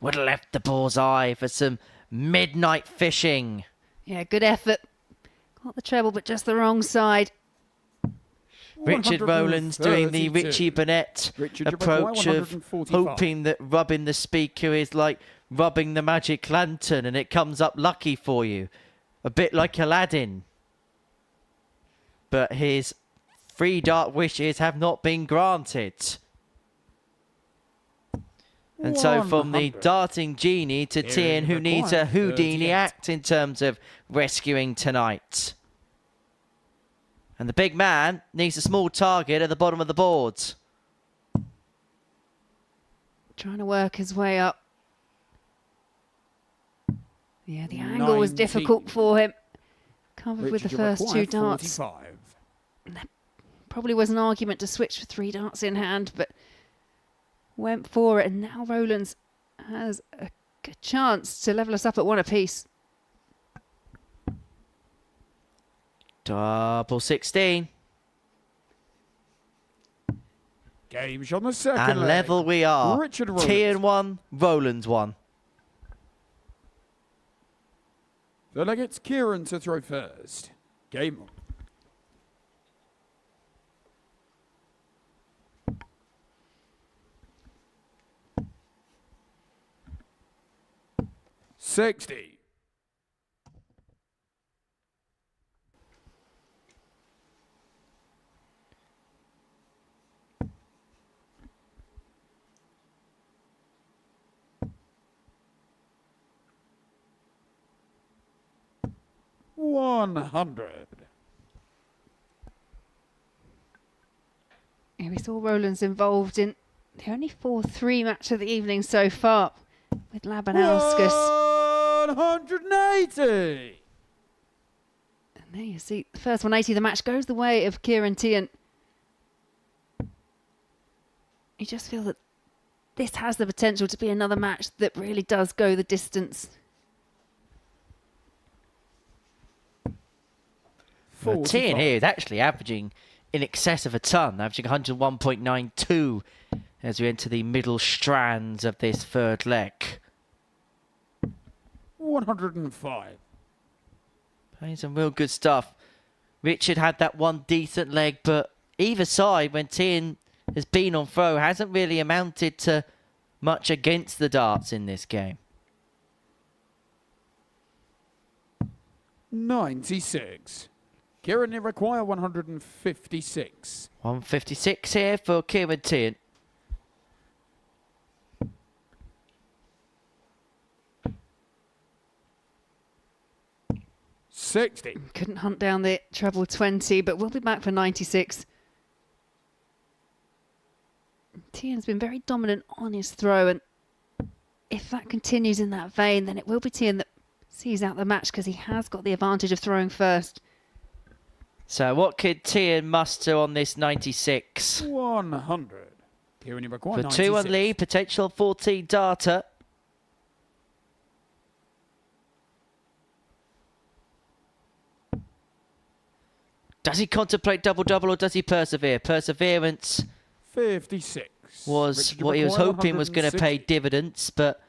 would have left the bullseye for some midnight fishing. Yeah, good effort. Got the treble, but just the wrong side. Richard Rowlands doing the Richie Burnett approach of hoping that rubbing the speaker is like rubbing the magic lantern and it comes up lucky for you. A bit like Aladdin. But his 3 dart wishes have not been granted. And so from the darting genie to Teehan, who needs a Houdini act in terms of rescuing tonight. And the big man needs a small target at the bottom of the boards. Trying to work his way up. Yeah, the angle was difficult for him. Covered with the first 2 darts. There probably was an argument to switch for 3 darts in hand, but went for it. And now Rowlands has a good chance to level us up at 1 apiece. Double 16. Games on the second and leg. level we are. Richard Rowlands. Teehan 1, Rowlands 1. The leg, it's Kieran to throw first. Game on. 60. $100. Yeah, we saw Rowlands involved in the only 4-3 match of the evening so far with Labanauskas. 180. And there you see the first 180 of the match goes the way of Kieran Teehan. You just feel that this has the potential to be another match that really does go the distance. Teehan here is actually averaging in excess of a ton, averaging 101.92 as we enter the middle strands of this third leg. 105. Playing some real good stuff. Richard had that one decent leg, but either side, when Teehan has been on throw, hasn't really amounted to much against the darts in this game. 96. Kieran, you require 156. 156 here for Kieran Teehan. $60. Couldn't hunt down the treble 20, but we'll be back for 96. Teehan's been very dominant on his throw, and if that continues in that vein, then it will be Teehan that sees out the match because he has got the advantage of throwing first. So what could Teehan muster on this 96? 100. Kieran, you require For 96. 2-1 lead, potential 14 darter. Does he contemplate double-double or does he persevere? Perseverance 56. was Richard, what he was require hoping was going to pay 160. dividends, but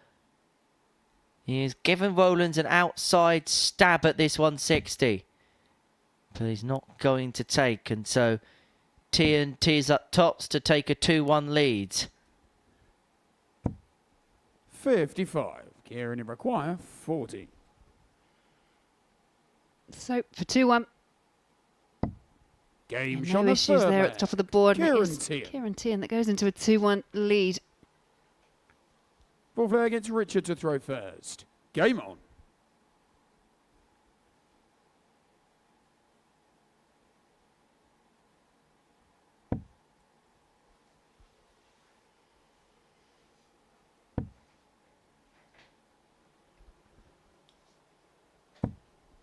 he has given Rowlands an outside stab at this 160. But he's not going to take, and so Teehan tees up tops to take a 2-1 lead. 55. Kieran, you require 40. So for 2-1. Game No shot the issues third there at leg. the top of the board. and it Kieran is Teehan. Kieran Teehan that goes into a 2-1 lead. Fourth leg, it's Richard to throw first. Game on.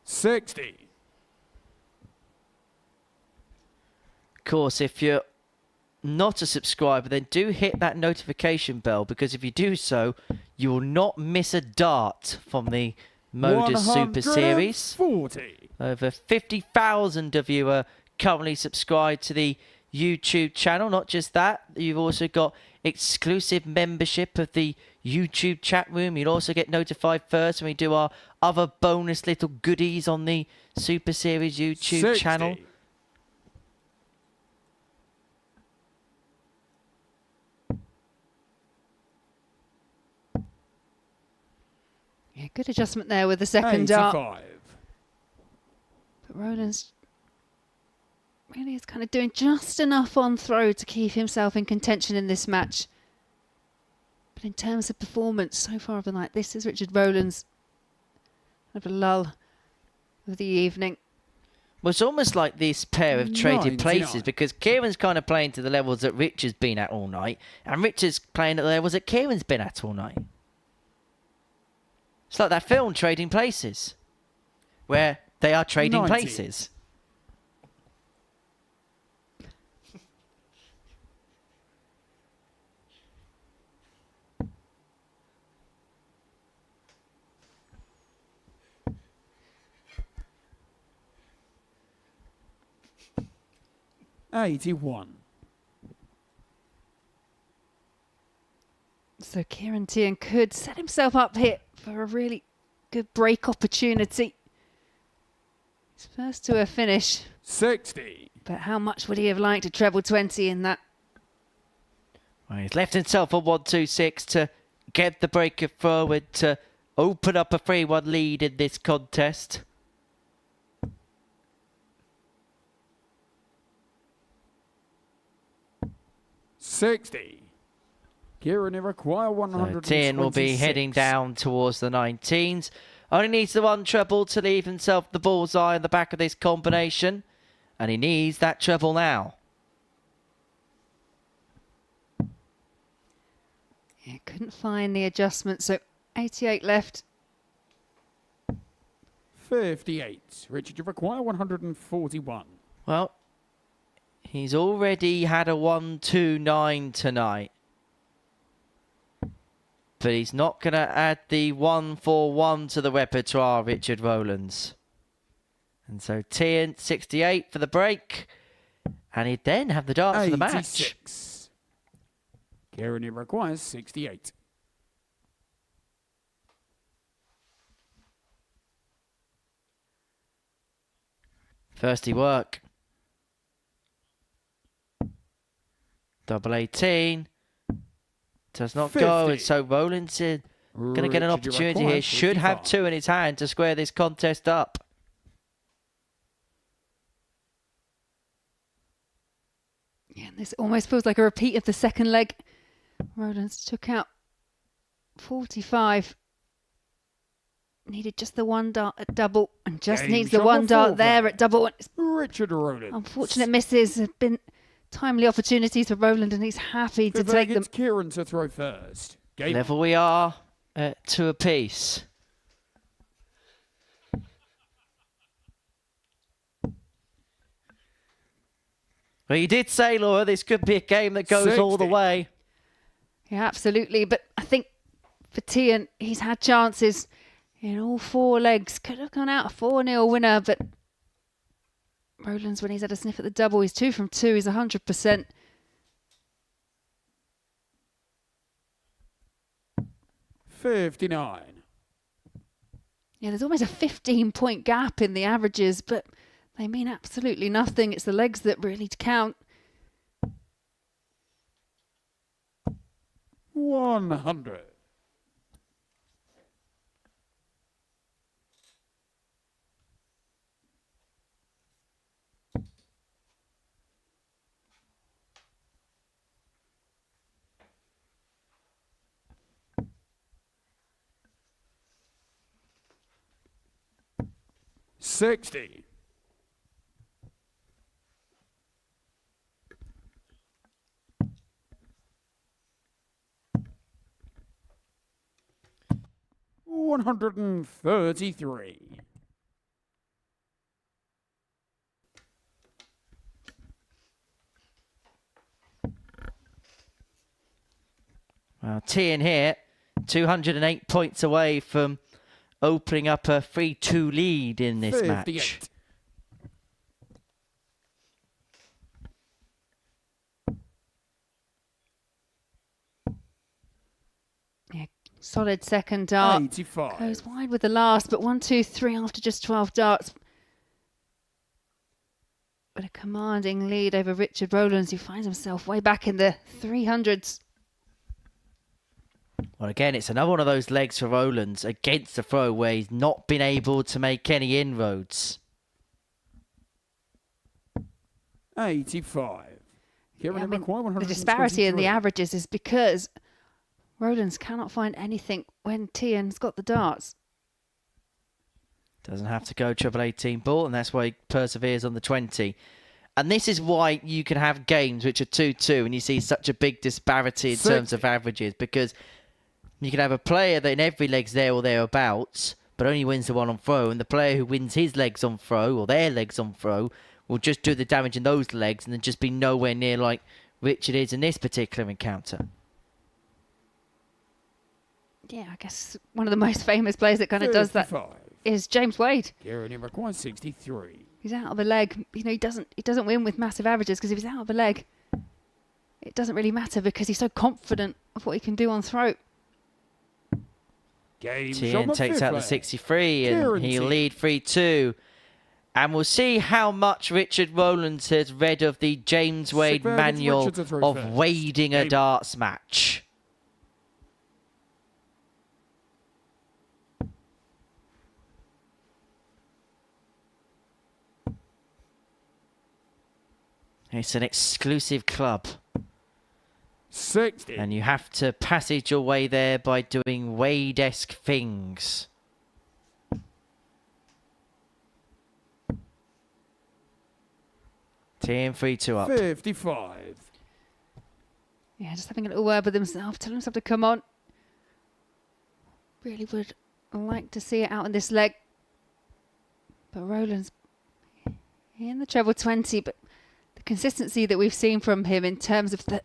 $60. Of course, if you're not a subscriber, then do hit that notification bell, because if you do so, you will not miss a dart from the Modus Super Series. 140. Over 50,000 of you are currently subscribed to the YouTube channel. Not just that, you've also got exclusive membership of the YouTube chat room. You'll also get notified first when we do our other bonus little goodies on the Super Series YouTube 60. channel. Yeah, good adjustment there with the second dart. 85. But Rowlands really is kind of doing just enough on throw to keep himself in contention in this match. But in terms of performance so far of the night, this is Richard Rowlands. Kind of a lull of the evening. Well, it's almost like this pair have traded 99. places, because Kieran's kind of playing to the levels that Richard's been at all night, and Richard's playing at the levels that Kieran's been at all night. It's like that film, Trading Places, where they are trading 90. places. $81. So Kieran Teehan could set himself up here for a really good break opportunity. His first to a finish. 60. But how much would he have liked a treble 20 in that? Well, he's left himself on 126 to get the break forward to open up a 3-1 lead in this contest. $60. Kieran, you require 126. So Teehan will be heading down towards the 19s. Only needs the 1 treble to leave himself the bullseye in the back of this combination. And he needs that treble now. Yeah, couldn't find the adjustment, so 88 left. 58. Richard, you require 141. Well, he's already had a 1-2-9 tonight. But he's not going to add the 1-4-1 to the repertoire, Richard Rowlands. And so Teehan, 68 for the break. And he'd then have the darts for the match. 86. Kieran, you requires 68. Thirsty work. Double 18. Does not 50. go. And so Rowlands is going to get an opportunity here. Should have 2 in his hand to square this contest up. Yeah, this almost feels like a repeat of the second leg. Rowlands took out 45. Needed just the 1 dart at double, and just Game needs the shot 1 dart before there that. at double. Richard Rowlands. Unfortunate misses have been timely opportunities for Rowland, and he's happy to take them. It's Kieran to throw first. Game Level we are at 2 apiece. Well, you did say, Laura, this could be a game that goes all the 60. way. Yeah, absolutely. But I think for Teehan, he's had chances in all 4 legs. Could have gone out a 4-0 winner, but Rowlands, when he's had a sniff at the double, he's 2 from 2. He's 100%. $59. Yeah, there's almost a 15-point gap in the averages, but they mean absolutely nothing. It's the legs that really count. 100. $60. $133. Well, Teehan here, 208 points away from opening up a 3-2 lead in this 58. match. Yeah, solid second dart. 85. Goes wide with the last, but 1, 2, 3 after just 12 darts. But a commanding lead over Richard Rowlands, who finds himself way back in the 300s. Well, again, it's another one of those legs for Rowlands against the throw where he's not been able to make any inroads. 85. Yeah, I mean, the disparity in the averages is because Rowlands cannot find anything when Teehan's got the darts. Doesn't have to go triple 18 ball, and that's why he perseveres on the 20. And this is why you can have games which are 2-2 and you see such a big disparity in terms of averages, because you can have a player that in every leg's there or thereabouts, but only wins the one on throw, and the player who wins his legs on throw or their legs on throw will just do the damage in those legs and then just be nowhere near like Richard is in this particular encounter. Yeah, I guess one of the most famous players that kind of does that is James Wade. Kieran requires 63. He's out of a leg. You know, he doesn't win with massive averages because if he's out of a leg, it doesn't really matter because he's so confident of what he can do on throw. Teehan takes out the 63 and he'll lead 3-2. And we'll see how much Richard Rowlands has read of the James Wade manual of wading a darts match. It's an exclusive club. 60. And you have to passage your way there by doing Wade-esque things. Team 3-2 up. 55. Yeah, just having a little word with himself, telling himself to come on. Really would like to see it out in this leg. But Rowlands in the treble 20, but the consistency that we've seen from him in terms of the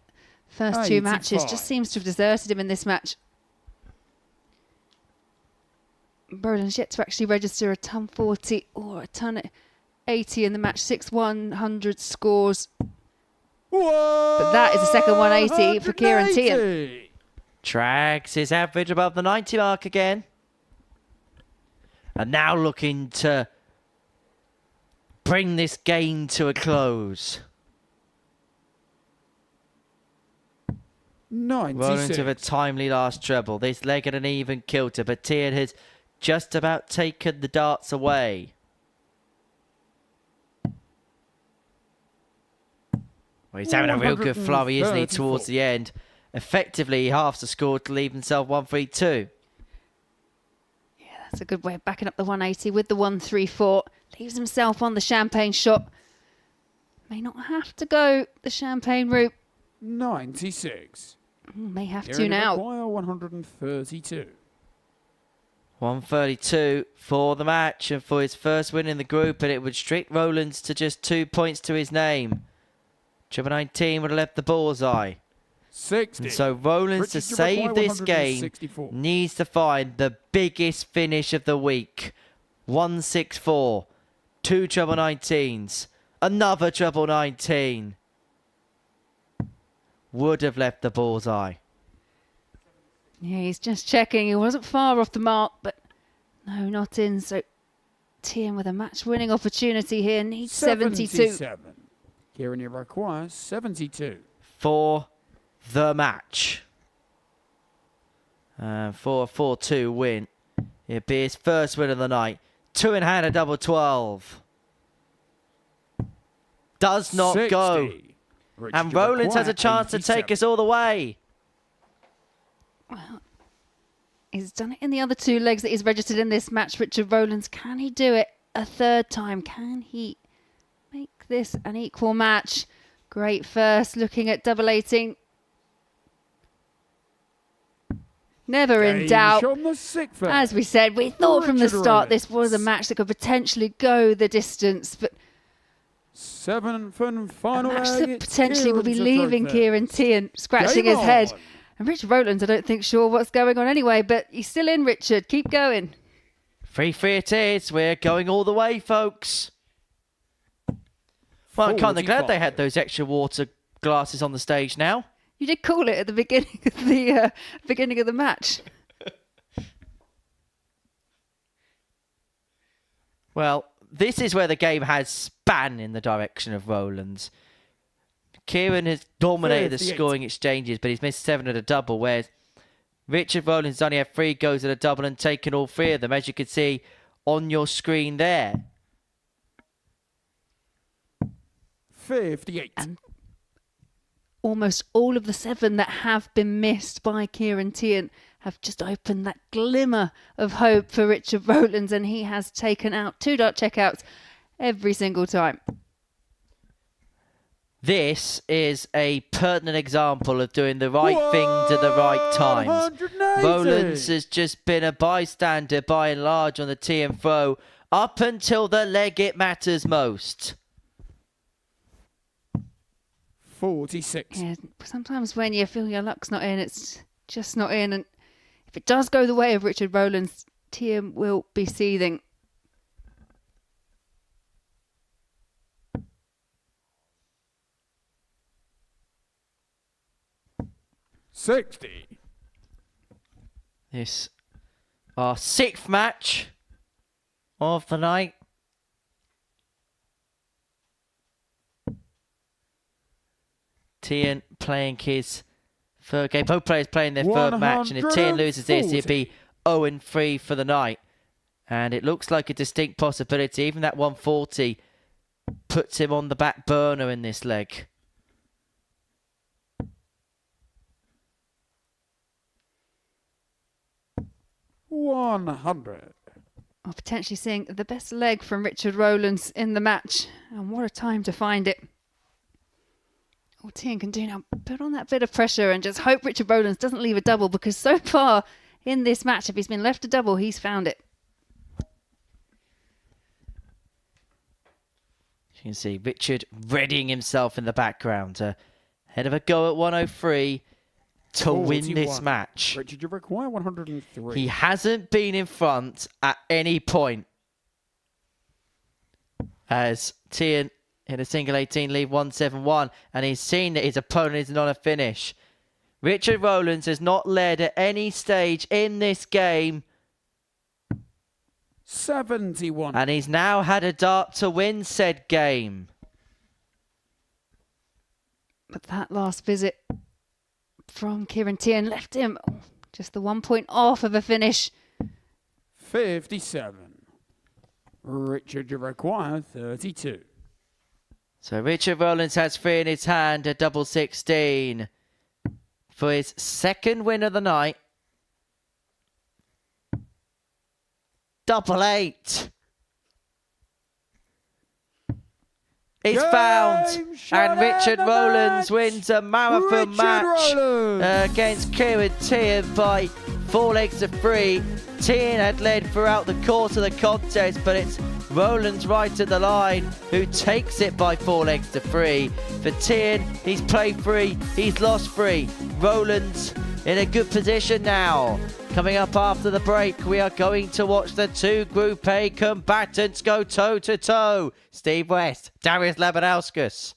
first two matches just seems to have deserted him in this match. Rowlands yet to actually register a ton 40 or a ton 80 in the match. 6 100 scores. But that is the second 180 for Kieran Teehan. Drags his average above the 90 mark again. And now looking to bring this game to a close. 96. Rowlands with a timely last treble. This leg at an even kilter, but Teehan has just about taken the darts away. Well, he's having a real good flurry, isn't he, towards the end. Effectively, he halves the score to leave himself 1-3-2. Yeah, that's a good way of backing up the 180 with the 1-3-4. Leaves himself on the champagne shot. May not have to go the champagne route. 96. May have to now. 132. 132 for the match and for his first win in the group, and it would restrict Rowlands to just 2 points to his name. Treble 19 would have left the bullseye. 60. And so Rowlands, to save this game, needs to find the biggest finish of the week. 164. 2 treble 19s. Another treble 19. Would have left the bullseye. Yeah, he's just checking. He wasn't far off the mark, but no, not in. So Teehan with a match-winning opportunity here needs 72. Kieran, you require 72. For the match. For a 4-2 win. It'd be his first win of the night. 2 in hand, a double 12. Does not 60. go. And Rowlands has a chance to take us all the way. Well, he's done it in the other 2 legs that he's registered in this match. Richard Rowlands, can he do it a third time? Can he make this an equal match? Great first, looking at double 18. Never in doubt. As we said, we thought from the start this was a match that could potentially go the distance, but 7th and final a match that potentially will be leaving Kieran Teehan scratching Game his head. on. And Richard Rowlands, I don't think sure what's going on anyway, but he's still in, Richard. Keep going. 3-3 it is. We're going all the way, folks. Well, I'm kind of glad they had those extra water glasses on the stage now. You did call it at the beginning of the match. Well, this is where the game has span in the direction of Rowlands. Kieran has dominated the scoring exchanges, but he's missed 7 at a double, whereas Richard Rowlands only had 3 goes at a double and taken all 3 of them, as you can see on your screen there. 58. And almost all of the 7 that have been missed by Kieran Teehan have just opened that glimmer of hope for Richard Rowlands, and he has taken out 2 dart checkouts every single time. This is a pertinent example of doing the right things at the right times. Rowlands has just been a bystander by and large on the tee and throw up until the leg it matters most. 46. Yeah, sometimes when you feel your luck's not in, it's just not in. And if it does go the way of Richard Rowlands, Teehan will be seething. This our 6th match of the night. Teehan playing his third game. Both players playing their third match, and if Teehan loses this, it'd be 0-3 for the night. And it looks like a distinct possibility. Even that 140 puts him on the back burner in this leg. $100. Or potentially seeing the best leg from Richard Rowlands in the match. And what a time to find it. All Teehan can do now, put on that bit of pressure and just hope Richard Rowlands doesn't leave a double, because so far in this match, if he's been left a double, he's found it. You can see Richard readying himself in the background ahead of a go at 103 to win this match. Richard, you require 103. He hasn't been in front at any point as Teehan in a single 18 lead 171, and he's seen that his opponent is not a finish. Richard Rowlands has not led at any stage in this game. 71. And he's now had a dart to win said game. But that last visit from Kieran Teehan left him just the 1 point off of a finish. 57. Richard, you require 32. So Richard Rowlands has 3 in his hand, a double 16 for his second win of the night. Double 8. He's found, and Richard Rowlands wins a marathon match against Kieran Teehan by 4 legs to 3. Teehan had led throughout the course of the contest, but it's Rowlands right at the line who takes it by 4 legs to 3. For Teehan, he's played 3, he's lost 3. Rowlands in a good position now. Coming up after the break, we are going to watch the 2 Group A combatants go toe-to-toe. Steve West, Darius Labanauskas.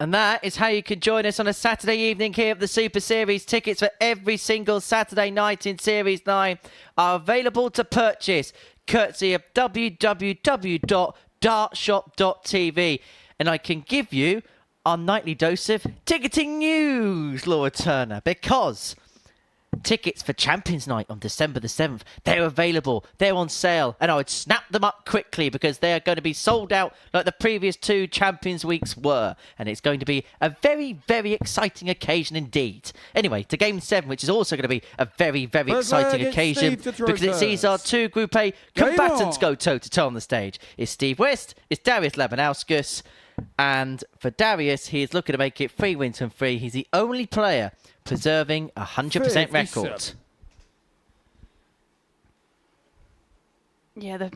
And that is how you can join us on a Saturday evening here at the Super Series. Tickets for every single Saturday night in Series 9 are available to purchase, courtesy of www.dartshop.tv. And I can give you our nightly dose of ticketing news, Laura Turner, because tickets for Champions Night on December the 7th, they're available, they're on sale, and I would snap them up quickly because they are going to be sold out like the previous 2 Champions Weeks were, and it's going to be a very, very exciting occasion indeed. Anyway, to Game 7, which is also going to be a very, very exciting occasion because it sees our 2 Group A combatants go toe-to-toe on the stage. It's Steve West, it's Darius Labanauskas, and for Darius, he is looking to make it 3 wins from 3. He's the only player preserving a 100% record. Yeah, the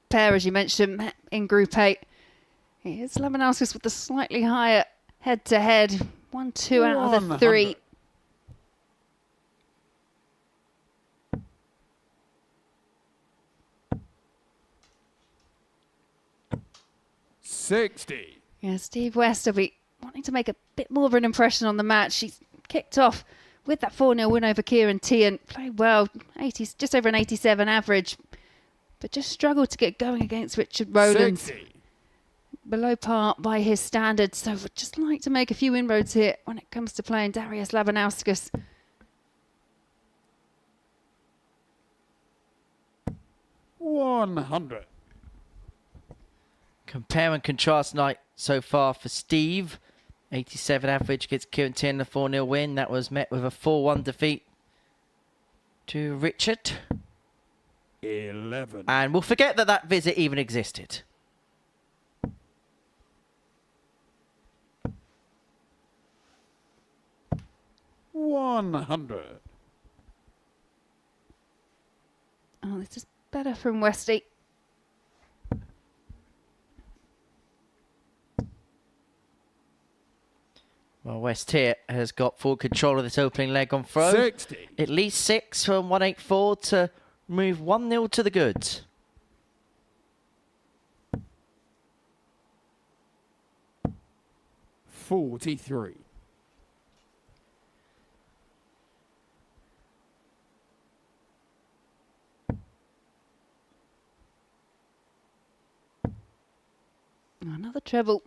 pair, as you mentioned, met in Group A. It's Labanauskas with the slightly higher head-to-head. 1-2 out of the 3. $60. Yeah, Steve West will be wanting to make a bit more of an impression on the match. He's kicked off with that 4-0 win over Kieran. Teehan played well, 80, just over an 87 average, but just struggled to get going against Richard Rowlands. 60. Below par by his standards, so would just like to make a few inroads here when it comes to playing Darius Labanauskas. $100. Compare and contrast night so far for Steve. 87 average gets Kieran Teehan a 4-0 win. That was met with a 4-1 defeat to Richard. 11. And we'll forget that that visit even existed. $100. Oh, this is better from Westy. Well, West here has got full control of this opening leg on throw. 60. At least 6 from 184 to move 1-0 to the goods. $43. Another treble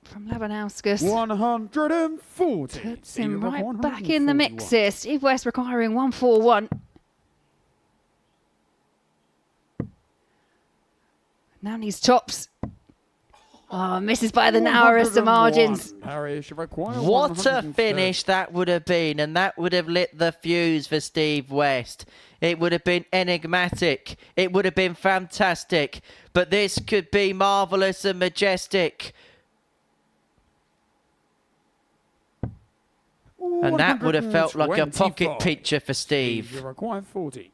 from Labanauskas. 140. Puts him right back in the mix here. Steve West requiring 141. Now needs tops. Oh, misses by the narrowest of margins. What a finish that would have been, and that would have lit the fuse for Steve West. It would have been enigmatic. It would have been fantastic. But this could be marvellous and majestic. And that would have felt like a pocket picture for Steve. You require 40.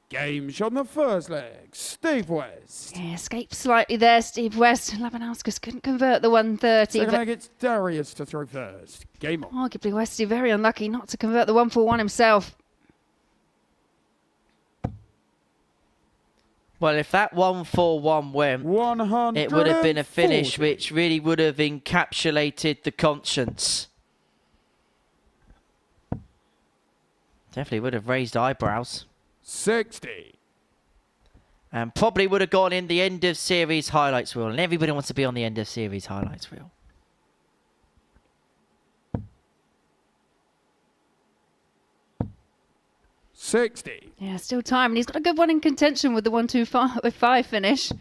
Game shot on the first leg. Steve West. Yeah, escaped slightly there, Steve West. Labanauskas couldn't convert the 130. Second leg, it's Darius to throw first. Game on. Arguably, Westy very unlucky not to convert the 141 himself. Well, if that 141 went, it would have been a finish which really would have encapsulated the conscience. Definitely would have raised eyebrows. 60. And probably would have gone in the end of series highlights reel. And everybody wants to be on the end of series highlights reel. $60. Yeah, still time. And he's got a good one in contention with the 125 finish.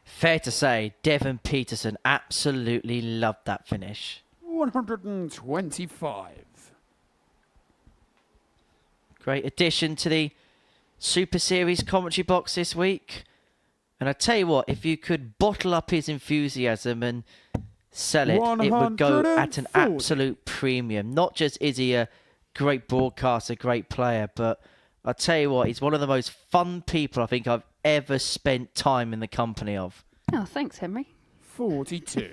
Fair to say, Devon Peterson absolutely loved that finish. 125. Great addition to the Super Series commentary box this week. And I tell you what, if you could bottle up his enthusiasm and sell it, it would go at an absolute premium. Not just is he a great broadcaster, great player, but I tell you what, he's one of the most fun people I think I've ever spent time in the company of. Oh, thanks, Henry. 42.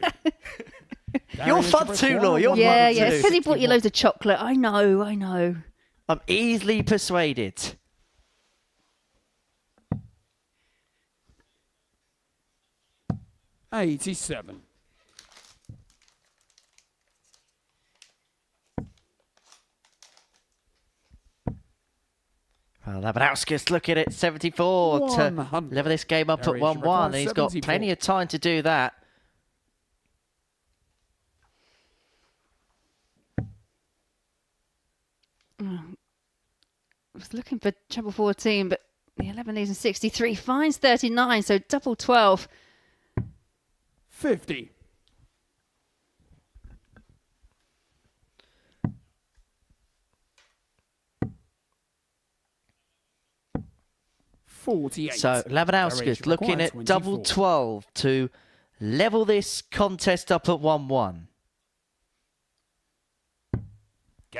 You're fun too, Laura. You're fun too. Yeah, it's because he bought you loads of chocolate. I know. I'm easily persuaded. 87. Well, Labanauskas looking at 74 to 100. level this game up at Darius 1-1. He's got 74. plenty of time to do that. I was looking for treble 14, but the 11 leads in 63, finds 39, so double 12. 50. So Labanauskas looking at double 12 to level this contest up at 1-1.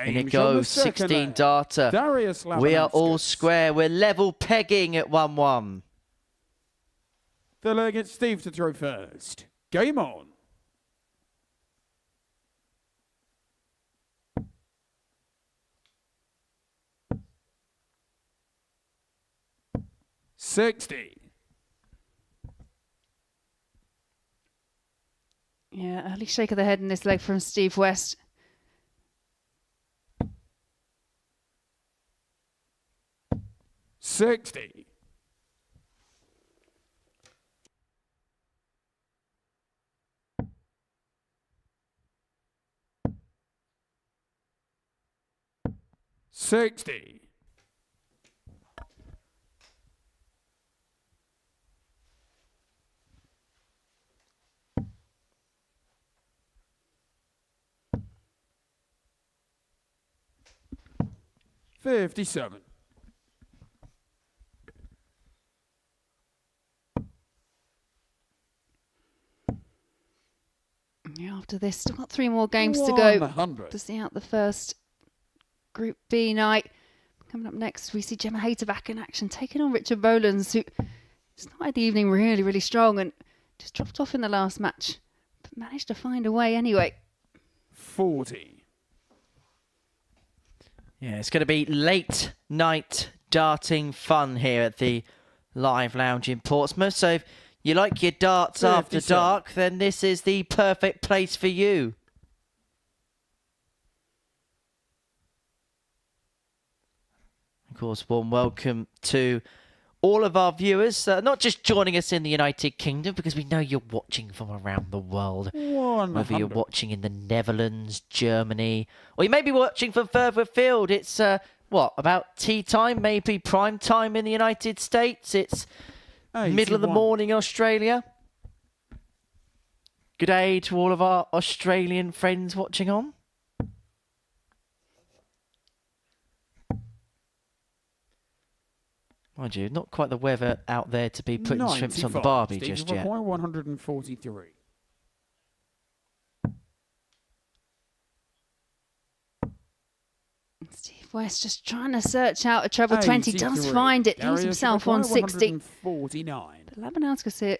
In it goes 16 data. Darius We are all Labanauskas. square. We're level pegging at 1-1. The leg at Steve to throw first. Game on. Yeah, early shake of the head in this leg from Steve West. $60. $60. $57. Yeah, after this, still got 3 more games to go 100. to see out the first Group B night. Coming up next, we see Gemma Hayter back in action, taking on Richard Rowlands, who started the evening really, really strong and just dropped off in the last match, but managed to find a way anyway. 40. Yeah, it's going to be late night darting fun here at the Live Lounge in Portsmouth. So if you like your darts after 57. dark, then this is the perfect place for you. Of course, warm welcome to all of our viewers, not just joining us in the United Kingdom, because we know you're watching from around the world. 100. Whether you're watching in the Netherlands, Germany, or you may be watching from further afield. It's, about tea time, maybe prime time in the United States. It's middle of the 81. morning in Australia. Good day to all of our Australian friends watching on. Mind you, not quite the weather out there to be putting shrimps on the 95. barbie Steve just yet. require 143. Steve West just trying to search out a treble 20, does 83. find it, Darius he's himself on require 60. 149. But Labanauskas here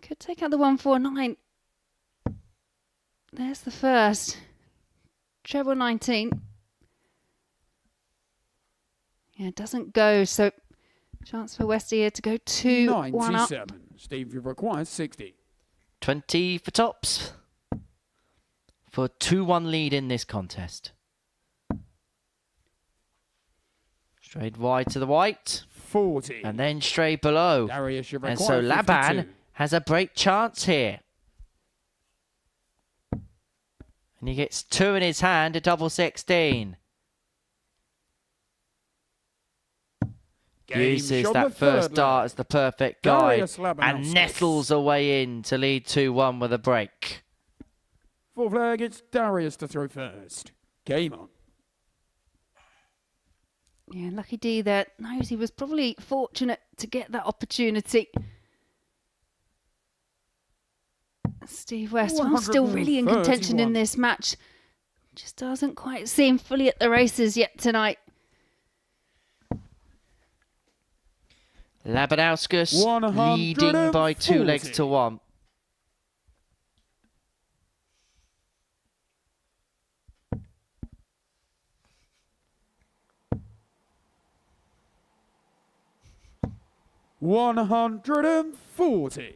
could take out the 149. There's the first. Treble 19. Yeah, it doesn't go, so chance for West here to go 2-1 up. 97. Steve, you require 60. 20 for tops for a 2-1 lead in this contest. Straight wide to the white. 40. And then straight below. Darius, you And so require Laban 52. has a break chance here. And he gets 2 in his hand, a double 16. Game Uses shot that the first third dart leg. as the perfect guide Darius Labanauskas. and nestles away in to lead 2-1 with a break. Fourth leg, it's Darius to throw first. Game on. Yeah, Lucky D there knows he was probably fortunate to get that opportunity. Steve West, while still really in contention in 131. this match, just doesn't quite seem fully at the races yet tonight. Labanauskas leading by 2 legs to 1. $140.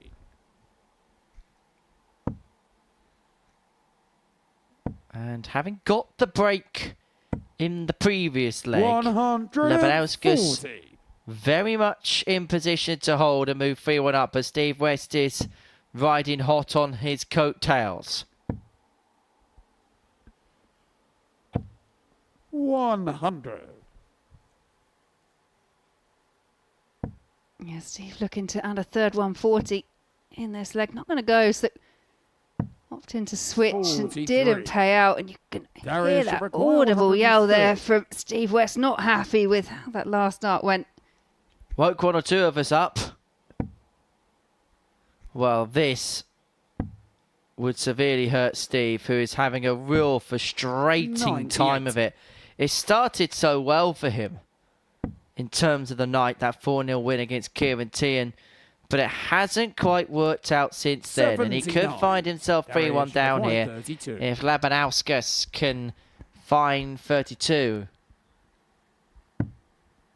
And having got the break in the previous leg, 140. Labanauskas very much in position to hold and move 3-1 up, but Steve West is riding hot on his coattails. 100. Yeah, Steve looking to add a third 140 in this leg. Not going to go, so opting to switch 43. and didn't pay out. And you can hear Darius that should require audible yell there 130. from Steve West. Not happy with how that last start went. Woke one or two of us up. Well, this would severely hurt Steve, who is having a real frustrating 98. time of it. It started so well for him in terms of the night, that 4-0 win against Kieran Teehan, but it hasn't quite worked out since then, and he could 79. find himself 3-1 Darius down required here 32. if Labanauskas can find 32.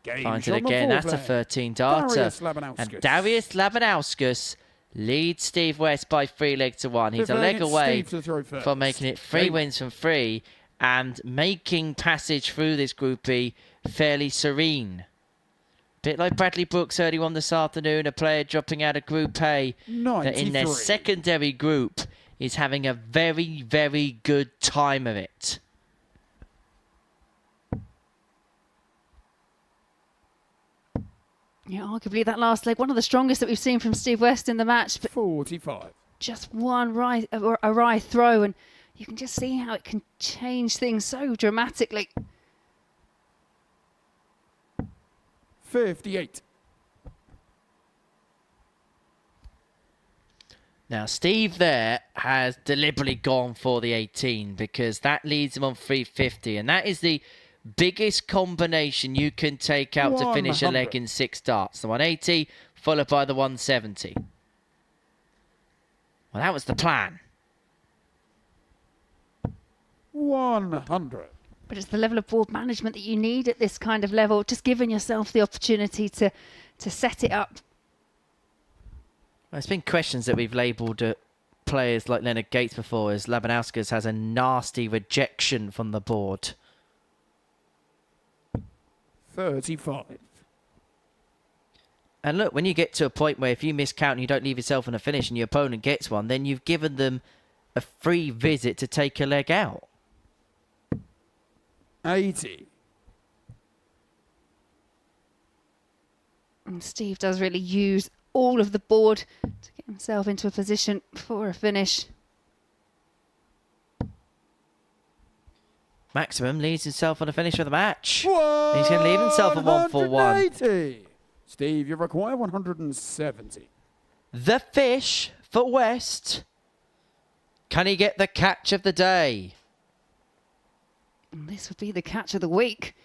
Game Finds it shot on the again, that's a foreplay. 13 darter. Darius Labanauskas. And Darius Labanauskas leads Steve West by 3 legs to 1. He's a Fifth leg against away Steve to throw first. from making it 3 Game. wins from 3 and making passage through this Group B fairly serene. Bit like Bradley Brooks early on this afternoon, a player dropping out of Group A that in their 93. secondary group is having a very, very good time of it. Yeah, arguably that last leg, one of the strongest that we've seen from Steve West in the match, but 45. just one awry throw, and you can just see how it can change things so dramatically. 58. Now, Steve there has deliberately gone for the 18 because that leads him on 350, and that is the biggest combination you can take out to finish a leg 100. in 6 starts. The 180 followed by the 170. Well, that was the plan. 100. But it's the level of board management that you need at this kind of level, just giving yourself the opportunity to set it up. Well, there's been questions that we've labelled players like Leonard Gates before, as Labanauskas has a nasty rejection from the board. 35. And look, when you get to a point where if you miscount and you don't leave yourself in a finish and your opponent gets one, then you've given them a free visit to take a leg out. 80. And Steve does really use all of the board to get himself into a position for a finish. Maximum leads himself on a finish of the match. He's going to leave himself a 1-4-1. 180. Steve, you require 170. The fish for West. Can he get the catch of the day? And this would be the catch of the week.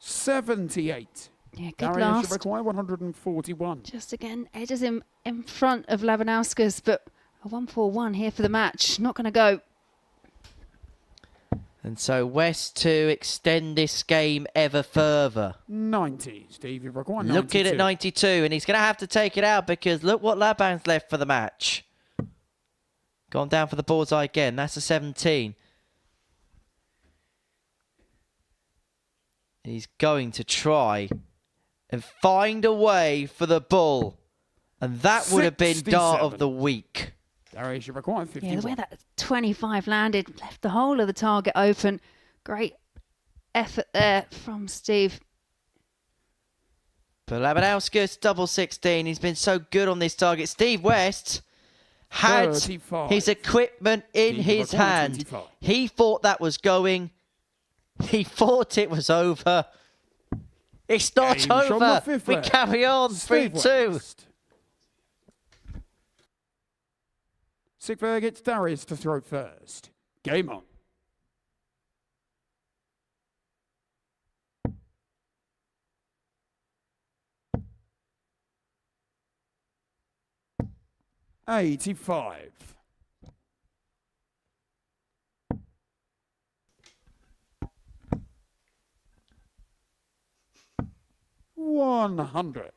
$78. Yeah, good Darius, last. you require 141. Just again, edges him in front of Labanauskas, but a 1-4-1 here for the match. Not going to go. And so West to extend this game ever further. 90. Steve, you require 92. Looking at 92, and he's going to have to take it out because look what Laban's left for the match. Gone down for the bullseye again. That's a 17. He's going to try and find a way for the bull. And that would have been dart of the week. Darius, you require 51. Yeah, the way that 25 landed, left the whole of the target open. Great effort there from Steve. But Labanauskas, double 16. He's been so good on this target. Steve West had 35. his equipment in Steve, his require hand. 25. He thought that was going. He thought it was over. It's not Game shot on the over. fifth We leg. carry on. Steve 3-2. West. Sixth leg, it's Darius to throw first. Game on. $85. $100.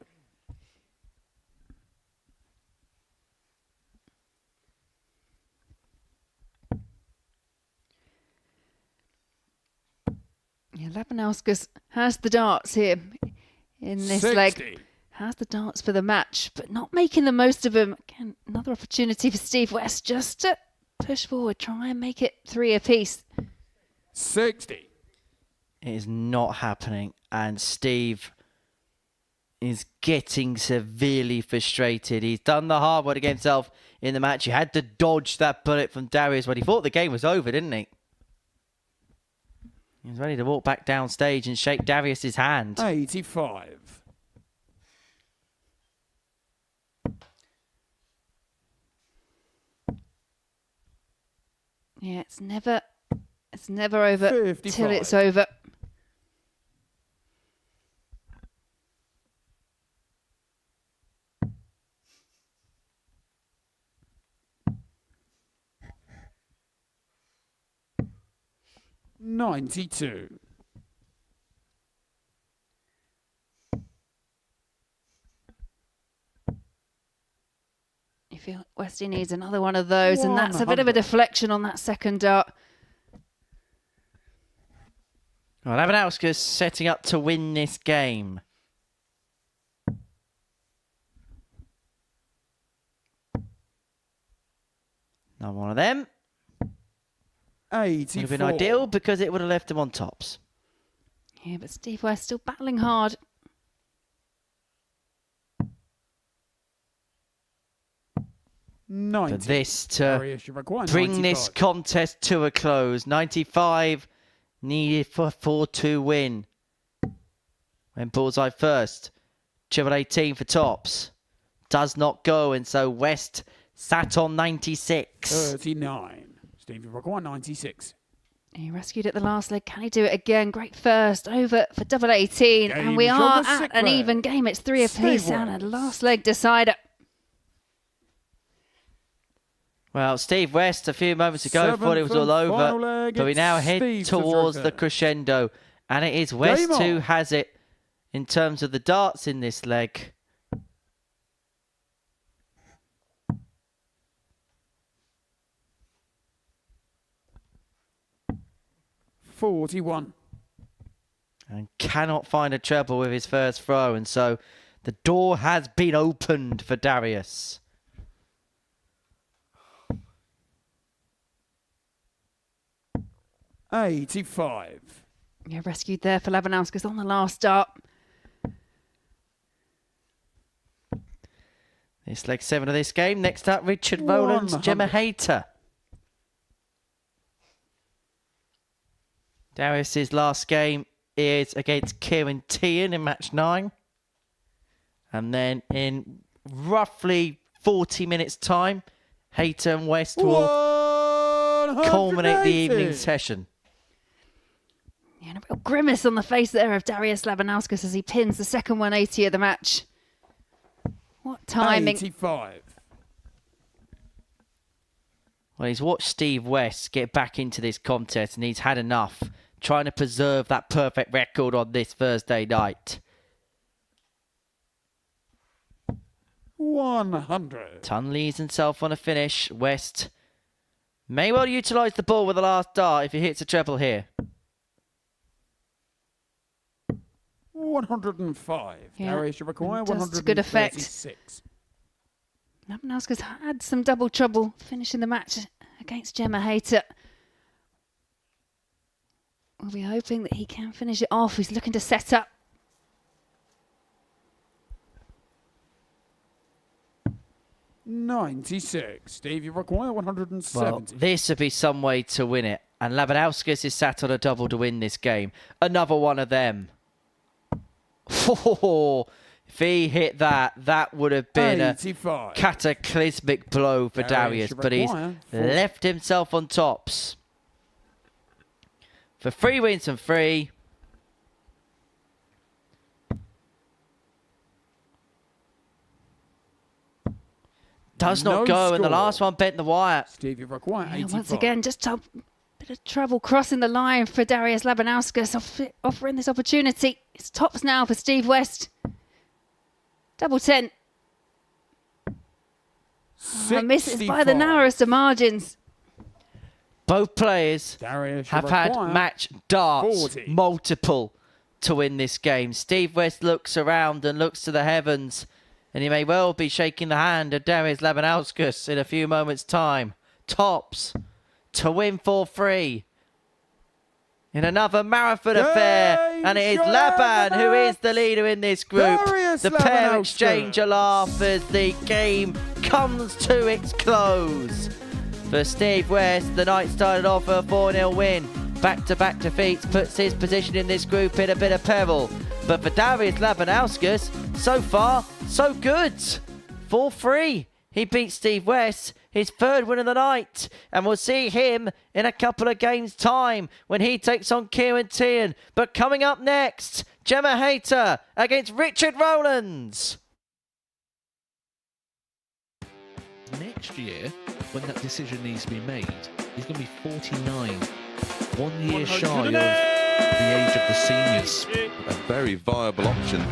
Yeah, Labanauskas has the darts here in this 60. leg. Has the darts for the match, but not making the most of them. Again, another opportunity for Steve West just to push forward, try and make it 3 apiece. 60. It is not happening, and Steve is getting severely frustrated. He's done the hard work against himself in the match. He had to dodge that bullet from Darius when he thought the game was over, didn't he? He was ready to walk back downstage and shake Darius's hand. 85. Yeah, it's never over 55. till it's over. $92. You feel Westy needs another one of those, and that's a bit of a deflection on that second dart. Well, Labanauskas setting up to win this game. Not one of them. 84. Would have been ideal because it would have left him on tops. Yeah, but Steve West still battling hard. For this to Darius, you require bring 95. this contest to a close. 95 needed for 4-2 win. When bullseye first. Triple 18 for tops. Does not go, and so West sat on 96. 39. Steve, you require 96. He rescued at the last leg. Can he do it again? Great first over for double 18. Game And we is on are the at sixth an leg. even game. It's 3 apiece Steve and a West. last leg decider. Well, Steve West, a few moments ago, thought it was all Seventh and final over. leg, But we it's now head Steve to towards throw the first. crescendo. And it is West Game who on. has it in terms of the darts in this leg. $41. And cannot find a treble with his first throw. And so the door has been opened for Darius. $85. Yeah, rescued there for Labanauskas on the last dart. This leg 7 of this game. Next up, Richard Rowlands, 100. Gemma Hayter. Darius's last game is against Kieran Teehan in match 9. And then in roughly 40 minutes' time, Hayter and West will culminate the evening session. Yeah, and a real grimace on the face there of Darius Labanauskas as he pins the second 180 of the match. What timing. 85. Well, he's watched Steve West get back into this contest and he's had enough, trying to preserve that perfect record on this Thursday night. 100. Tun leaves himself on a finish. West may well utilise the ball with the last dart if he hits a treble here. 105. Yeah, Darius, you require does good effect. 136. Labanauskas had some double trouble finishing the match against Gemma Hayter. We'll be hoping that he can finish it off. He's looking to set up. $96. Steve, you require 170. Well, this would be some way to win it. And Labanauskas is sat on a double to win this game. Another one of them. Oh, if he hit that, that would have been 85. a cataclysmic blow for Darius. But he's left himself on tops. For 3 wins and 3. Does not go, and the last one bent the wire. Steve, you require 85. Once again, just a bit of trouble crossing the line for Darius Labanauskas, offering this opportunity. It's tops now for Steve West. Double 10. Misses by the narrowest of margins. Both players Darius have had match darts, multiple, to win this game. Steve West looks around and looks to the heavens, and he may well be shaking the hand of Darius Labanauskas in a few moments' time. Tops to win 4-3 in another marathon affair, and it is Laban who is the leader in this group. The pair exchange a laugh as the game comes to its close. For Steve West, the night started off a 4-0 win. Back-to-back defeats puts his position in this group in a bit of peril. But for Darius Labanauskas, so far, so good. 4-3. He beat Steve West, his third win of the night. And we'll see him in a couple of games' time when he takes on Kieran Teehan. But coming up next, Gemma Hayter against Richard Rowlands. Next year, when that decision needs to be made, he's going to be 49. 1 year shy of the age of the seniors. A very viable option.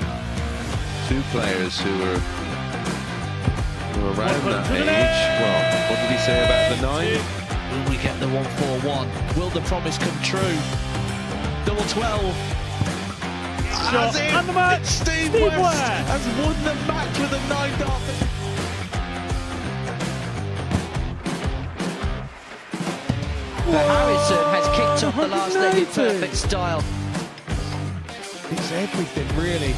Two players who are around that age. Well, what did he say about the 9? Will we get the 1-4-1? Will the promise come true? Double 12. Shot and the match. Steve West has won the match with a 9-dart. But Harrison has kicked off the last leg in perfect style. It's everything, really.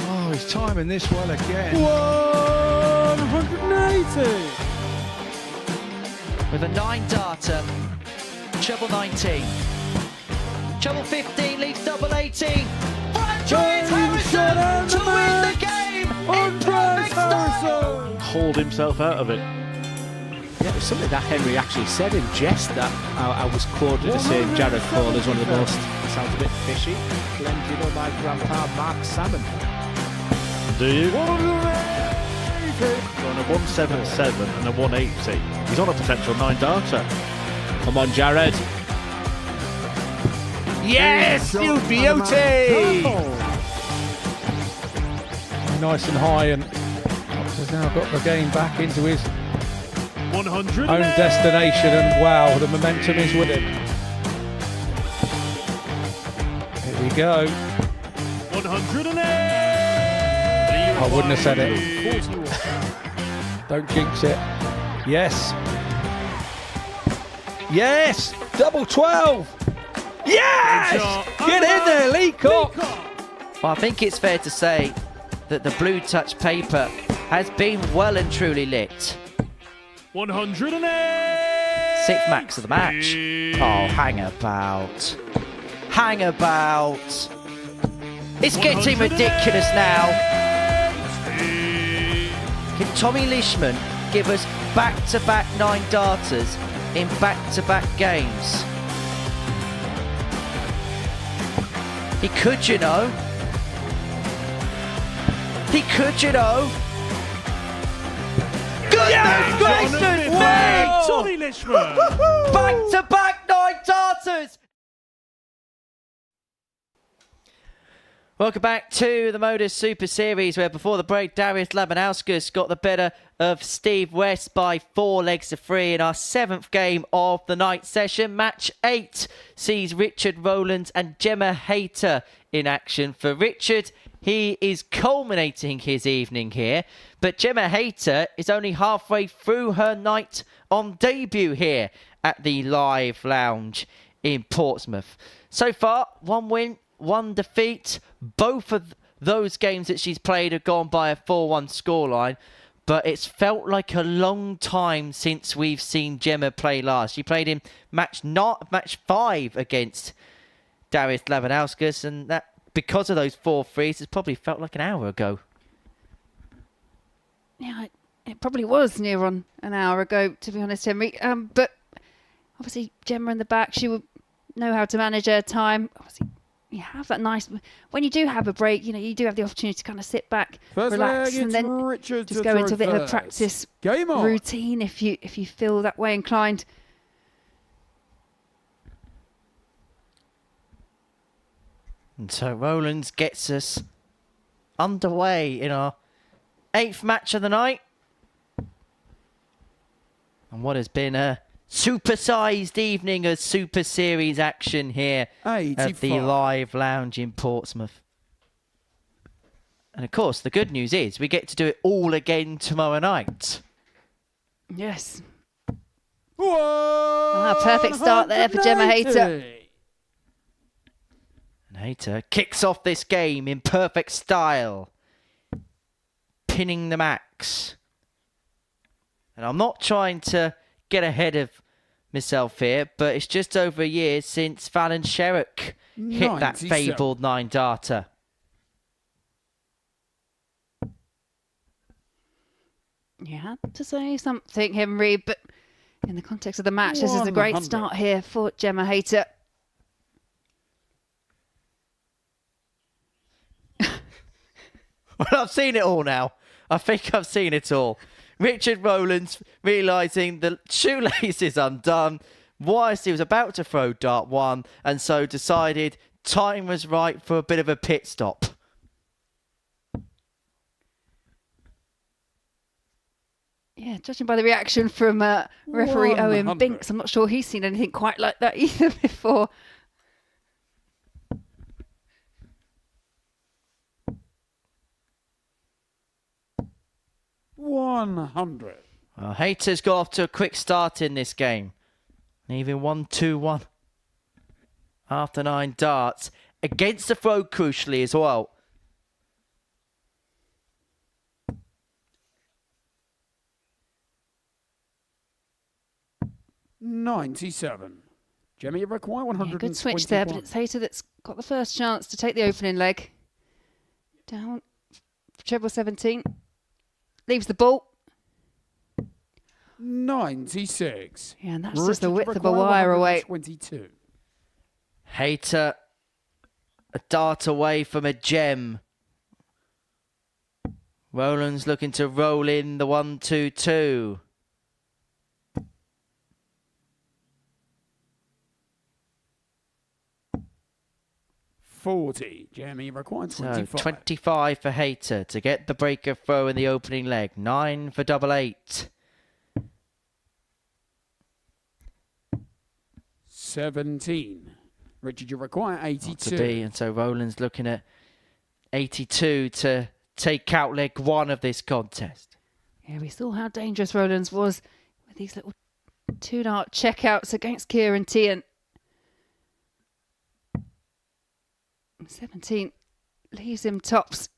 Oh, he's timing this well again. 180. With a 9-darter, treble 19. Treble 15 leaves double 18. Franchise Harrison to win the game in perfect style. Hauled himself out of it. Yeah, it was something that Henry actually said in jest that I was quoted as saying Jared Cole is one of the most, sounds a bit fishy, blend, you know, my grandpa Mark Salmon. Do you? On a 177 and a 180. He's on a potential 9-darter. Come on, Jared. Yes, you beauty! Nice and high, and has now got the game back into his 100 own destination, and wow, the momentum is with him. Here we go. 108. I wouldn't have said it. Don't jinx it. Yes. Yes! Double 12! Yes! Get in there, Lee Cock! Well, I think it's fair to say that the blue touch paper has been well and truly lit. 108. 6th max of the match. Oh, hang about. Hang about. It's getting ridiculous now. Can Tommy Leishman give us back-to-back 9-darters in back-to-back games? He could, you know. He could, you know. Goodness gracious! Wait! Tommy Leishman. Back-to-back 9-darters! Welcome back to the Modus Super Series, where before the break, Darius Labanauskas got the better of Steve West by 4 legs to 3 in our 7th game of the night session. Match 8 sees Richard Rowlands and Gemma Hayter in action. For Richard, he is culminating his evening here, but Gemma Hayter is only halfway through her night on debut here at the Live Lounge in Portsmouth. So far, 1 win, 1 defeat. Both of those games that she's played have gone by a 4-1 scoreline, but it's felt like a long time since we've seen Gemma play last. She played in match 5 against Darius Labanauskas, and that, because of those 4 threes, it's probably felt like an hour ago. Yeah, it probably was near on an hour ago, to be honest, Henry. But obviously, Gemma in the back, she will know how to manage her time. Obviously, you have that nice, when you do have a break, you know, you do have the opportunity to kind of sit back, relax, and then just go into a bit of a practice routine if you feel that way inclined. And so Rowlands gets us underway in our 8th match of the night. And what has been a supersized evening of Super Series action here at the Live Lounge in Portsmouth. And of course, the good news is we get to do it all again tomorrow night. Yes. Perfect start there for Gemma Hayter. And Hayter kicks off this game in perfect style, pinning the max. And I'm not trying to get ahead of myself here, but it's just over a year since Fallon Sherrock hit that fabled 9-darter. You had to say something, Henry, but in the context of the match, this is a great start here for Gemma Hayter. Well, I've seen it all now. I think I've seen it all. Richard Rowlands realising the shoelace is undone whilst he was about to throw dart 1, and so decided time was right for a bit of a pit stop. Yeah, judging by the reaction from referee Owen Binks, I'm not sure he's seen anything quite like that either before. $100. Well, Hayter's got off to a quick start in this game. Even 1-2-1 after 9 darts. Against the throw, crucially, as well. $97. Gemma, you require 121. Yeah, good switch there, but it's Hayter that's got the first chance to take the opening leg. Down for treble 17. Leaves the ball. 96. Yeah, and that's just the width of a wire away. 22. Hayter a dart away from a gem. Rowlands looking to roll in the 1-2-2. $40. Jamie required 25. So 25 for Hayter to get the breaker throw in the opening leg. 9 for double 8. 17. Richard, you require 82. To be, and so Rowlands looking at 82 to take out leg 1 of this contest. Yeah, we saw how dangerous Rowlands was with these little 2-dart checkouts against Kieran Teehan. 17 leaves him tops.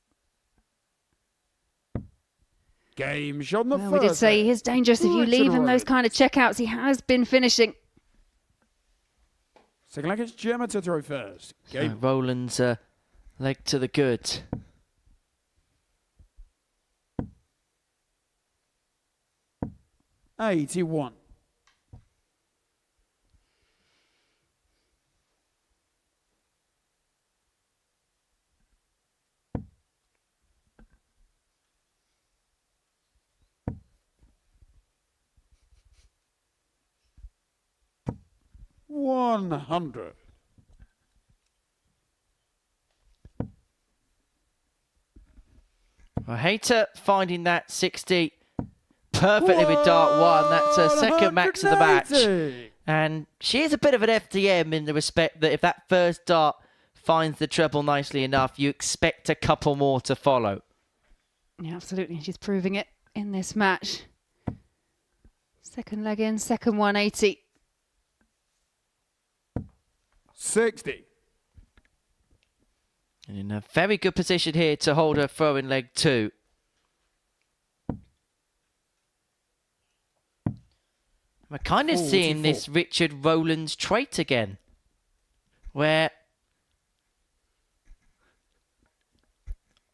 Game shot on the Well, first. we did say he is dangerous if you leave him those kind of checkouts. He has been finishing. Second leg, it's Gemma to throw first. Game. Rowlands leg to the good. $81. $100. Well, Hayter finding that 60 perfectly with dart 1. That's her second max of the match. And she is a bit of an FDM in the respect that if that first dart finds the treble nicely enough, you expect a couple more to follow. Yeah, absolutely. She's proving it in this match. Second leg in, second 180. 60. And in a very good position here to hold her throw in leg 2. We're kind of seeing this Richard Rowlands trait again, where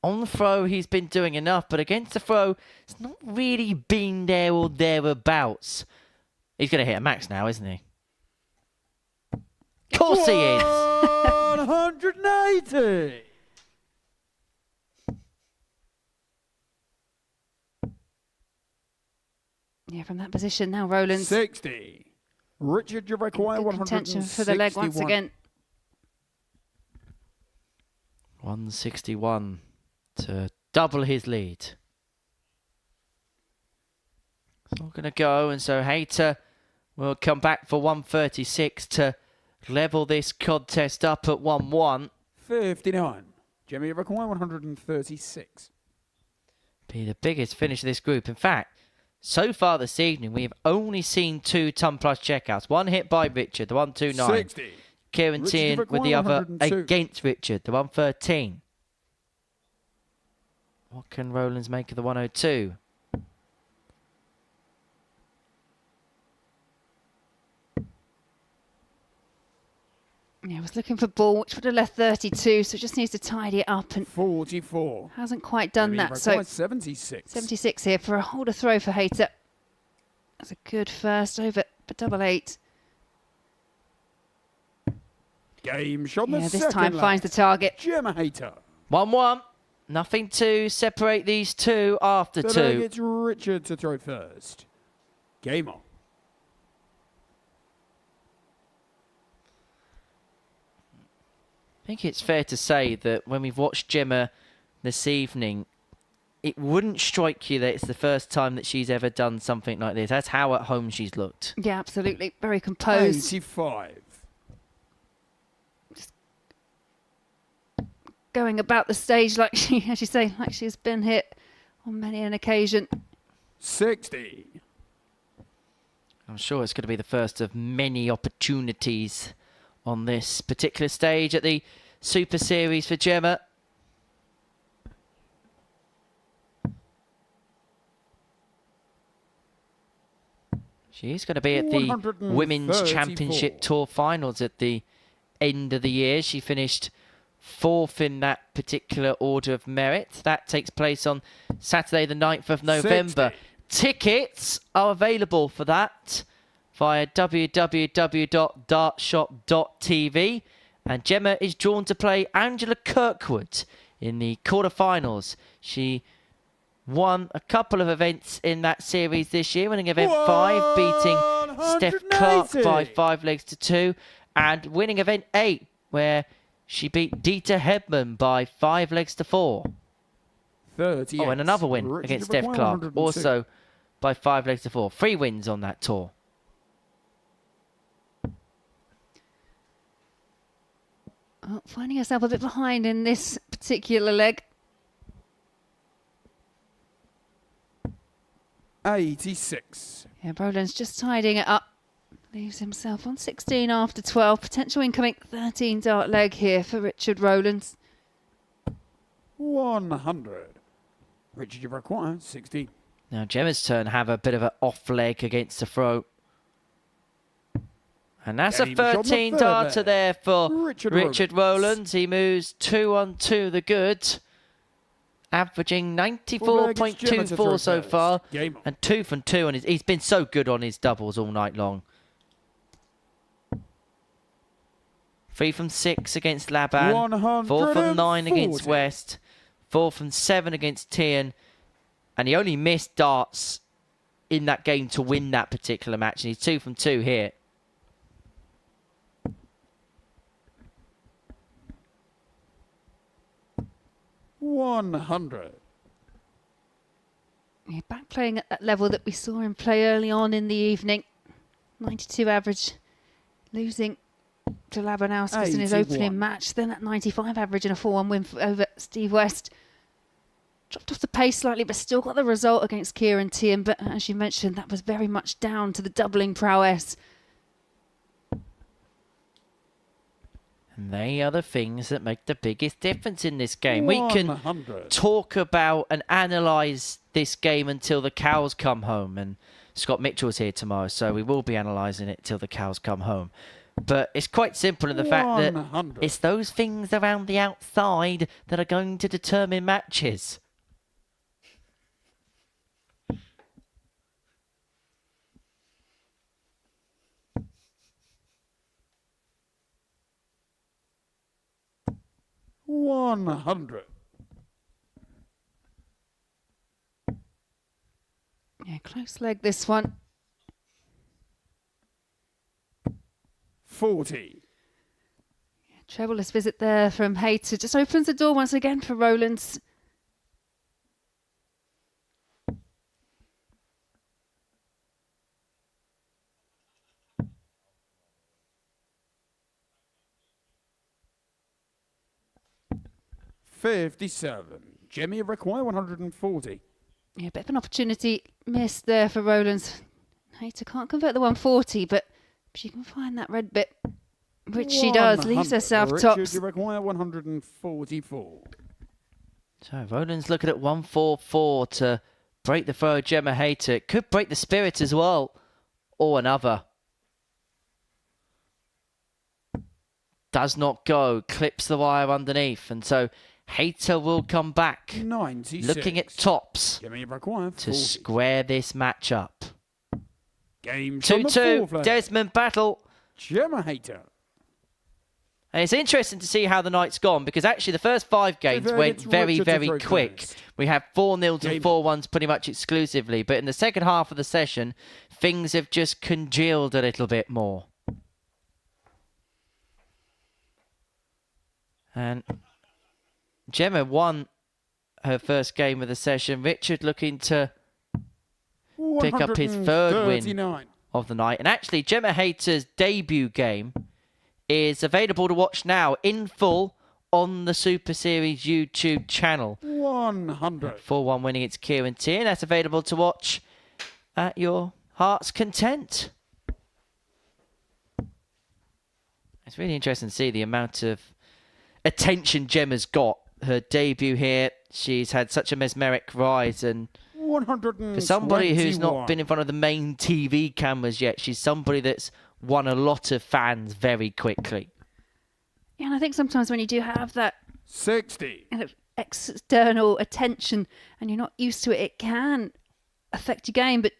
on the throw he's been doing enough, but against the throw it's not really been there or thereabouts. He's going to hit a max now, isn't he? Of course he is. 180. Yeah, from that position now, Rowlands. 60. Richard, you require 161. Contention for the leg once again. 161 to double his lead. It's not going to go, and so Hayter We'll come back for 136 to level this contest up at 1-1. 59. Gemma require 136. Be the biggest finish of this group. In fact, so far this evening, we have only seen 2 ton plus checkouts. One hit by Richard, the 129. 60. Kieran Teehan with the other 102. against Richard, the 113. What can Rowlands make of the 102? Yeah, I was looking for ball, which would have left 32, so just needs to tidy it up and 44. hasn't quite done Gemma that. So requires 76. 76 here for a holder throw for Hayter. That's a good first over for double 8. Game shot on the Yeah, this second time leg. finds the target. Gemma Hayter. 1-1. Nothing to separate these two after The 2. leg, it's Richard to throw first. Game on. I think it's fair to say that when we've watched Gemma this evening, it wouldn't strike you that it's the first time that she's ever done something like this. That's how at home she's looked. Yeah, absolutely. Very composed. 85. Going about the stage like she, as you say, like she's been hit on many an occasion. 60. I'm sure it's going to be the first of many opportunities on this particular stage at the Super Series for Gemma. She's going to be at the Women's Championship Tour Finals at the end of the year. She finished 4th in that particular order of merit. That takes place on Saturday the 9th of November. 60. Tickets are available for that via www.dartshop.tv. And Gemma is drawn to play Angela Kirkwood in the quarterfinals. She won a couple of events in that series this year, winning event 5, beating Steph Clark by 5 legs to 2, and winning event 8, where she beat Dieter Hedman by 5 legs to 4. 30. Oh, and another win against Steph Clark, also by 5 legs to 4. 3 wins on that tour. Oh, finding herself a bit behind in this particular leg. 86. Yeah, Rowlands just tidying it up. Leaves himself on 16 after 12. Potential incoming 13 dart leg here for Richard Rowlands. 100. Richard, you require 60. Now Gemma's turn have a bit of an off leg against the throat. And that's a 13 darter there for Richard Rowlands. He moves 2 on 2 the good. Averaging 94.24 so far. And 2 from 2 on his. He's been so good on his doubles all night long. 3 from 6 against Laban. 4 from 9 against West. 4 from 7 against Teehan. And he only missed darts in that game to win that particular match. And he's 2 from 2 here. $100. Yeah, back playing at that level that we saw him play early on in the evening. 92 average, losing to Labanauskas in his opening match. Then at 95 average and a 4-1 win over Steve West. Dropped off the pace slightly, but still got the result against Kieran Teehan. But as you mentioned, that was very much down to the doubling prowess. And they are the things that make the biggest difference in this game. We can talk about and analyse this game until the cows come home. And Scott Mitchell's here tomorrow, so we will be analysing it till the cows come home. But it's quite simple in the fact that it's those things around the outside that are going to determine matches. $100. Yeah, close leg this one. 40. Yeah, trebleless visit there from Hayter. Just opens the door once again for Rowlands. 57. Gemma require 140. Yeah, a bit of an opportunity missed there for Rowlands. Hayter can't convert the 140, but she can find that red bit, which she does. Leaves herself Richard, tops. you require 144. So Rowlands looking at 144 to break the throw of Gemma Hayter. It could break the spirit as well, or another. Does not go, clips the wire underneath, and so Hayter will come back, 96. looking at tops Gemma require 40. to square this match up. Game from the 2-2, fourth leg. Desmond battle. Gemma Hayter. And it's interesting to see how the night's gone, because actually the first 5 games went it's very, Richard to very throw quick. first. We have 4-0s and Game. 4-1s pretty much exclusively. But in the second half of the session, things have just congealed a little bit more. And Gemma won her first game of the session. Richard looking to pick up his third win 139. of the night. And actually, Gemma Hayter's debut game is available to watch now in full on the Super Series YouTube channel. 100. 4-1 winning against Kieran. Teehan. That's available to watch at your heart's content. It's really interesting to see the amount of attention Gemma's got. Her debut here, she's had such a mesmeric rise, and for somebody who's not been in front of the main TV cameras yet, she's somebody that's won a lot of fans very quickly. Yeah, and I think sometimes when you do have that 60. kind of external attention and you're not used to it, it can affect your game, but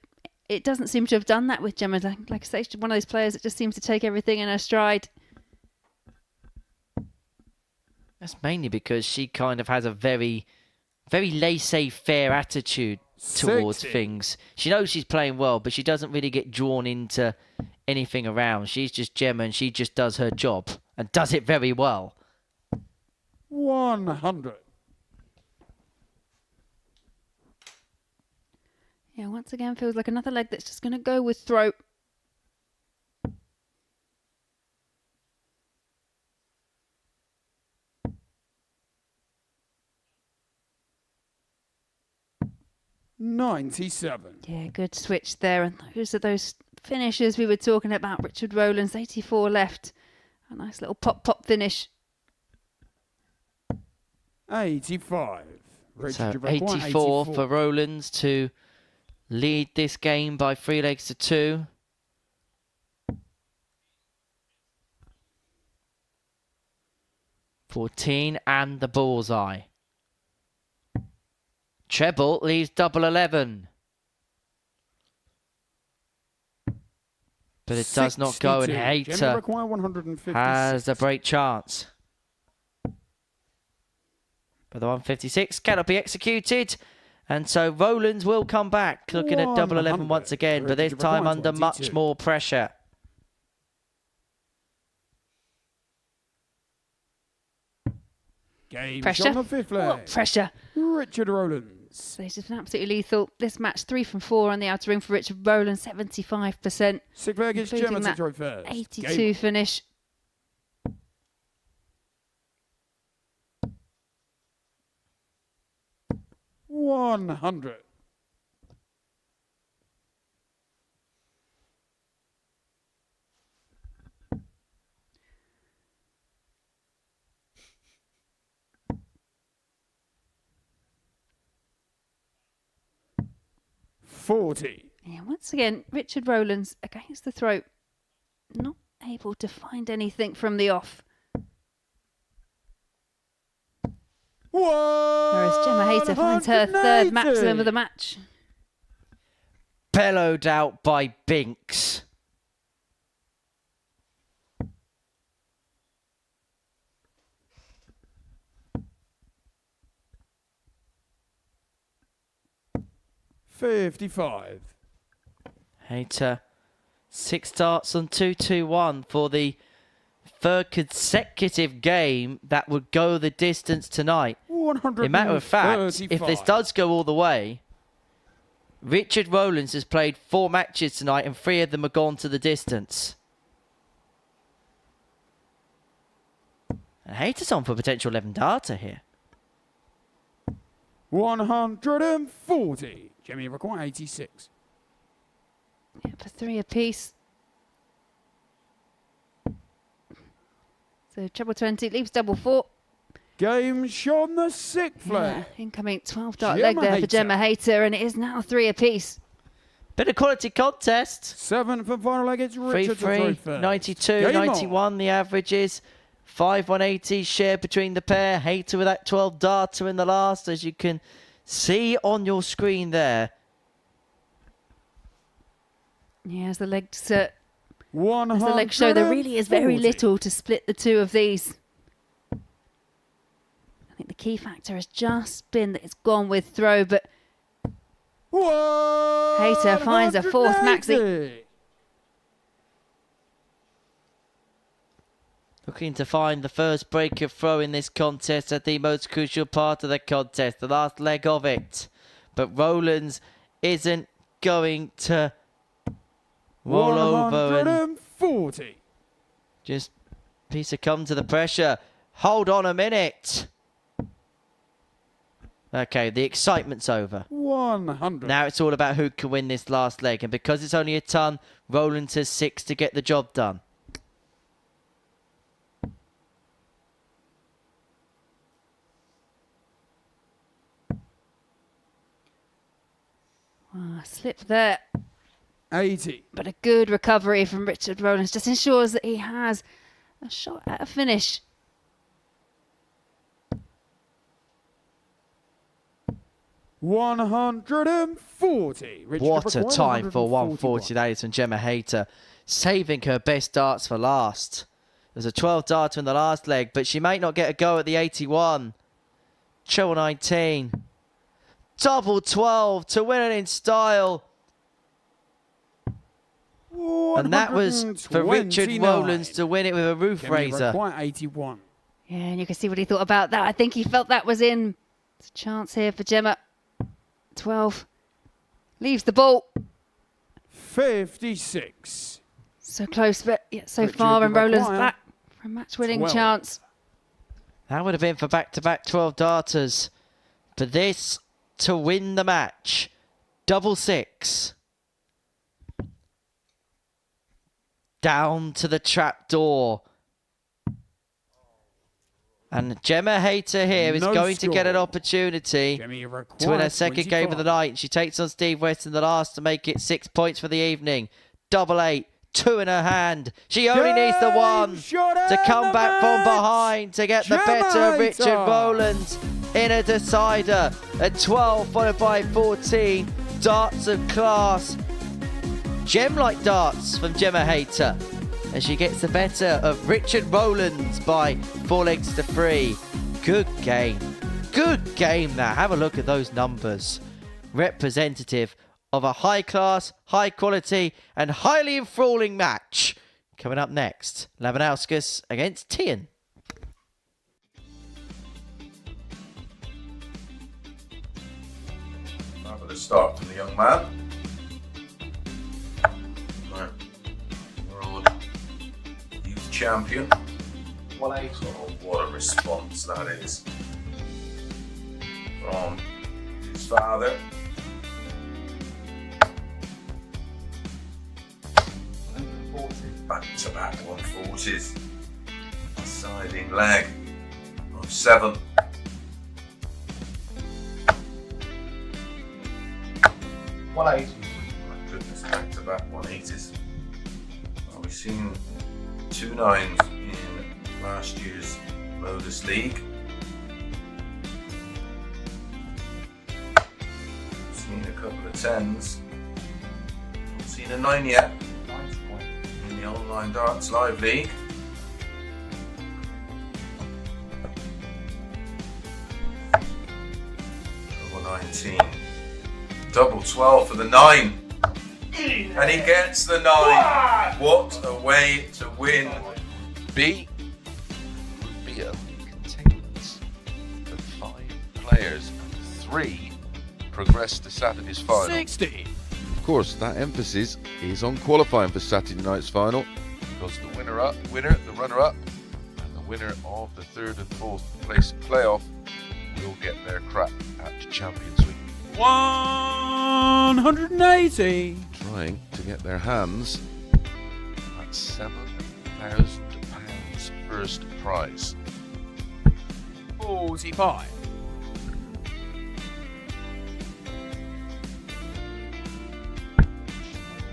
it doesn't seem to have done that with Gemma. Like I say, she's one of those players that just seems to take everything in her stride. That's mainly because she kind of has a very, very laissez-faire attitude towards 60. things. She knows she's playing well, but she doesn't really get drawn into anything around. She's just Gemma, and she just does her job and does it very well. 100. Yeah, once again, feels like another leg that's just going to go with throat. $97. Yeah, good switch there. And those are those finishes we were talking about. Richard Rowlands, 84 left. A nice little pop finish. 85. So Richard 84 for Rowlands to lead this game by 3 legs to 2. $14 and the bullseye. Treble leaves double 11. But it does not go, and 62. Hayter Gemma require 156. has a break chance. But the 156 cannot be executed. And so Rowlands will come back, looking at double 11 once again, but this time under much more pressure. Game Pressure. on the fifth leg. What pressure? Richard Rowlands. This has been absolutely lethal. This match 3 from 4 on the outer ring for Richard Rowlands, 75%. Sixth leg is including Gemma to that throw first. 82 Game. finish. $100. $40. Yeah, once again, Richard Rowlands against the throat. Not able to find anything from the off. Whereas Gemma Hayter finds her third maximum of the match. Bellowed out by Binks. $55. Hayter, 6 starts on 2-2-1 for the third consecutive game that would go the distance tonight. In matter of fact, if this does go all the way, Richard Rowlands has played 4 matches tonight and 3 of them have gone to the distance. And Hayter's on for potential 11 data here. 140. Gemma require 86. Yeah, for 3 apiece. So treble 20 leaves double 4. Game shot the 6th flag. Incoming 12 dart leg there for Gemma Hayter, and it is now 3 apiece. Bit of quality contest. 7 for final leg. It's Richard. 3-3, 92, 91 the averages. 5-180 shared between the pair. Hayter with that 12 darter in the last, as you can see on your screen there. Yeah, as the legs show, there really is very little to split the two of these. I think the key factor has just been that it's gone with throw, but Hayter finds a 4th maxi. Looking to find the first break of throw in this contest at the most crucial part of the contest, the last leg of it. But Rowlands isn't going to roll over and just succumb to the pressure. Hold on a minute. Okay, the excitement's over. 100. Now it's all about who can win this last leg. And because it's only a ton, Rowlands has 6 to get the job done. Slip there. 80. But a good recovery from Richard Rowlands just ensures that he has a shot at a finish. $140. What a time for 140 that is from Gemma Hayter, saving her best darts for last. There's a 12 darter in the last leg, but she might not get a go at the 81. Treble 19. Double 12 to win it in style. And that was for Richard Rowlands to win it with a roof raiser. 81. Yeah, and you can see what he thought about that. I think he felt that was in. There's a chance here for Gemma. 12. Leaves the ball. 56. So close, but yet so far, and Rowlands back for a match-winning chance. That would have been for back-to-back 12 darters. But this to win the match. Double 6. Down to the trap door. And Gemma Hayter here is going to get an opportunity to win her second game of the night. She takes on Steve West in the last to make it 6 points for the evening. Double 8, 2 in her hand. She only needs the 1 to come back from behind to get the better of Richard Rowlands in a decider. A 12 followed by 14. Darts of class. Gem-like darts from Gemma Hayter as she gets the better of Richard Rowlands by 4 legs to 3. Good game. Good game there. Have a look at those numbers. Representative of a high-class, high-quality and highly enthralling match. Coming up next, Labanauskas against Teehan. Fabulous start from the young man. World Youth Champion. What a response that is from his father. Back-to-back 140s. Siding leg of 7. My goodness, back-to-back 180s. Well, we've seen 2 9s in last year's Modus League. We've seen a couple of 10s. Not seen a 9 yet in the Online Darts Live League. Double 19. Double 12 for the 9. And he gets the 9. What a way to win. B would be a contains of 5 players. 3 progress to Saturday's final. 60. Of course, that emphasis is on qualifying for Saturday night's final, because the winner, the runner-up, and the winner of the 3rd and 4th place playoff will get their crap at Champions Week. 180. Trying to get their hands at £7,000 first prize. 45.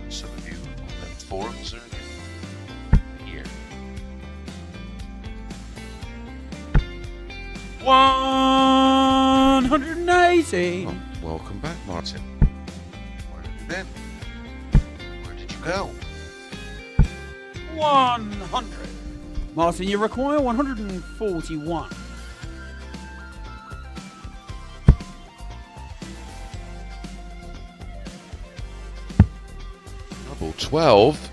Some of you on them forums are here. 180. Oh, welcome back, Martin. Where have you been? Where did you go? 100. Martin, you require 141. Double 12.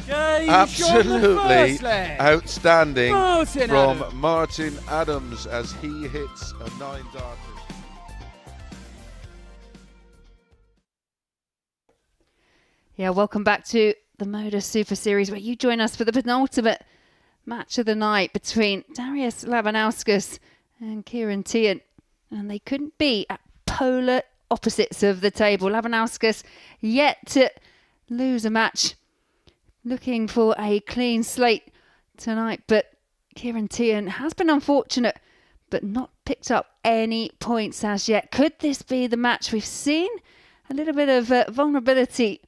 Gage Absolutely outstanding Martin from Adams. Martin Adams as he hits a 9-darter. Yeah, welcome back to the Modus Super Series, where you join us for the penultimate match of the night between Darius Labanauskas and Kieran Teehan. And they couldn't be at polar opposites of the table. Labanauskas yet to lose a match, looking for a clean slate tonight. But Kieran Teehan has been unfortunate, but not picked up any points as yet. Could this be the match? We've seen a little bit of vulnerability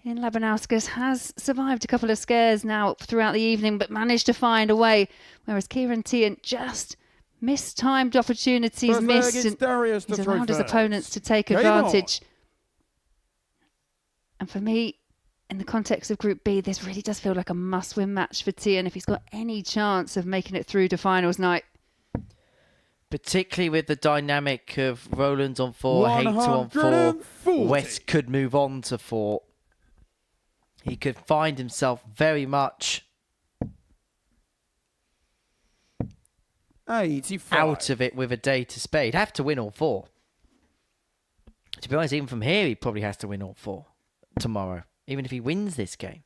in Labanauskas, has survived a couple of scares now throughout the evening, but managed to find a way, whereas Kieran Teehan just mistimed opportunities, missed, and he's allowed his opponents to take advantage. And for me, in the context of Group B, this really does feel like a must-win match for Teehan if he's got any chance of making it through to finals night. Particularly with the dynamic of Rowlands on 4, Hayter on 4, West could move on to 4. He could find himself very much 85. out of it with a day to spare. He'd have to win all 4. To be honest, even from here, he probably has to win all 4 tomorrow, even if he wins this game.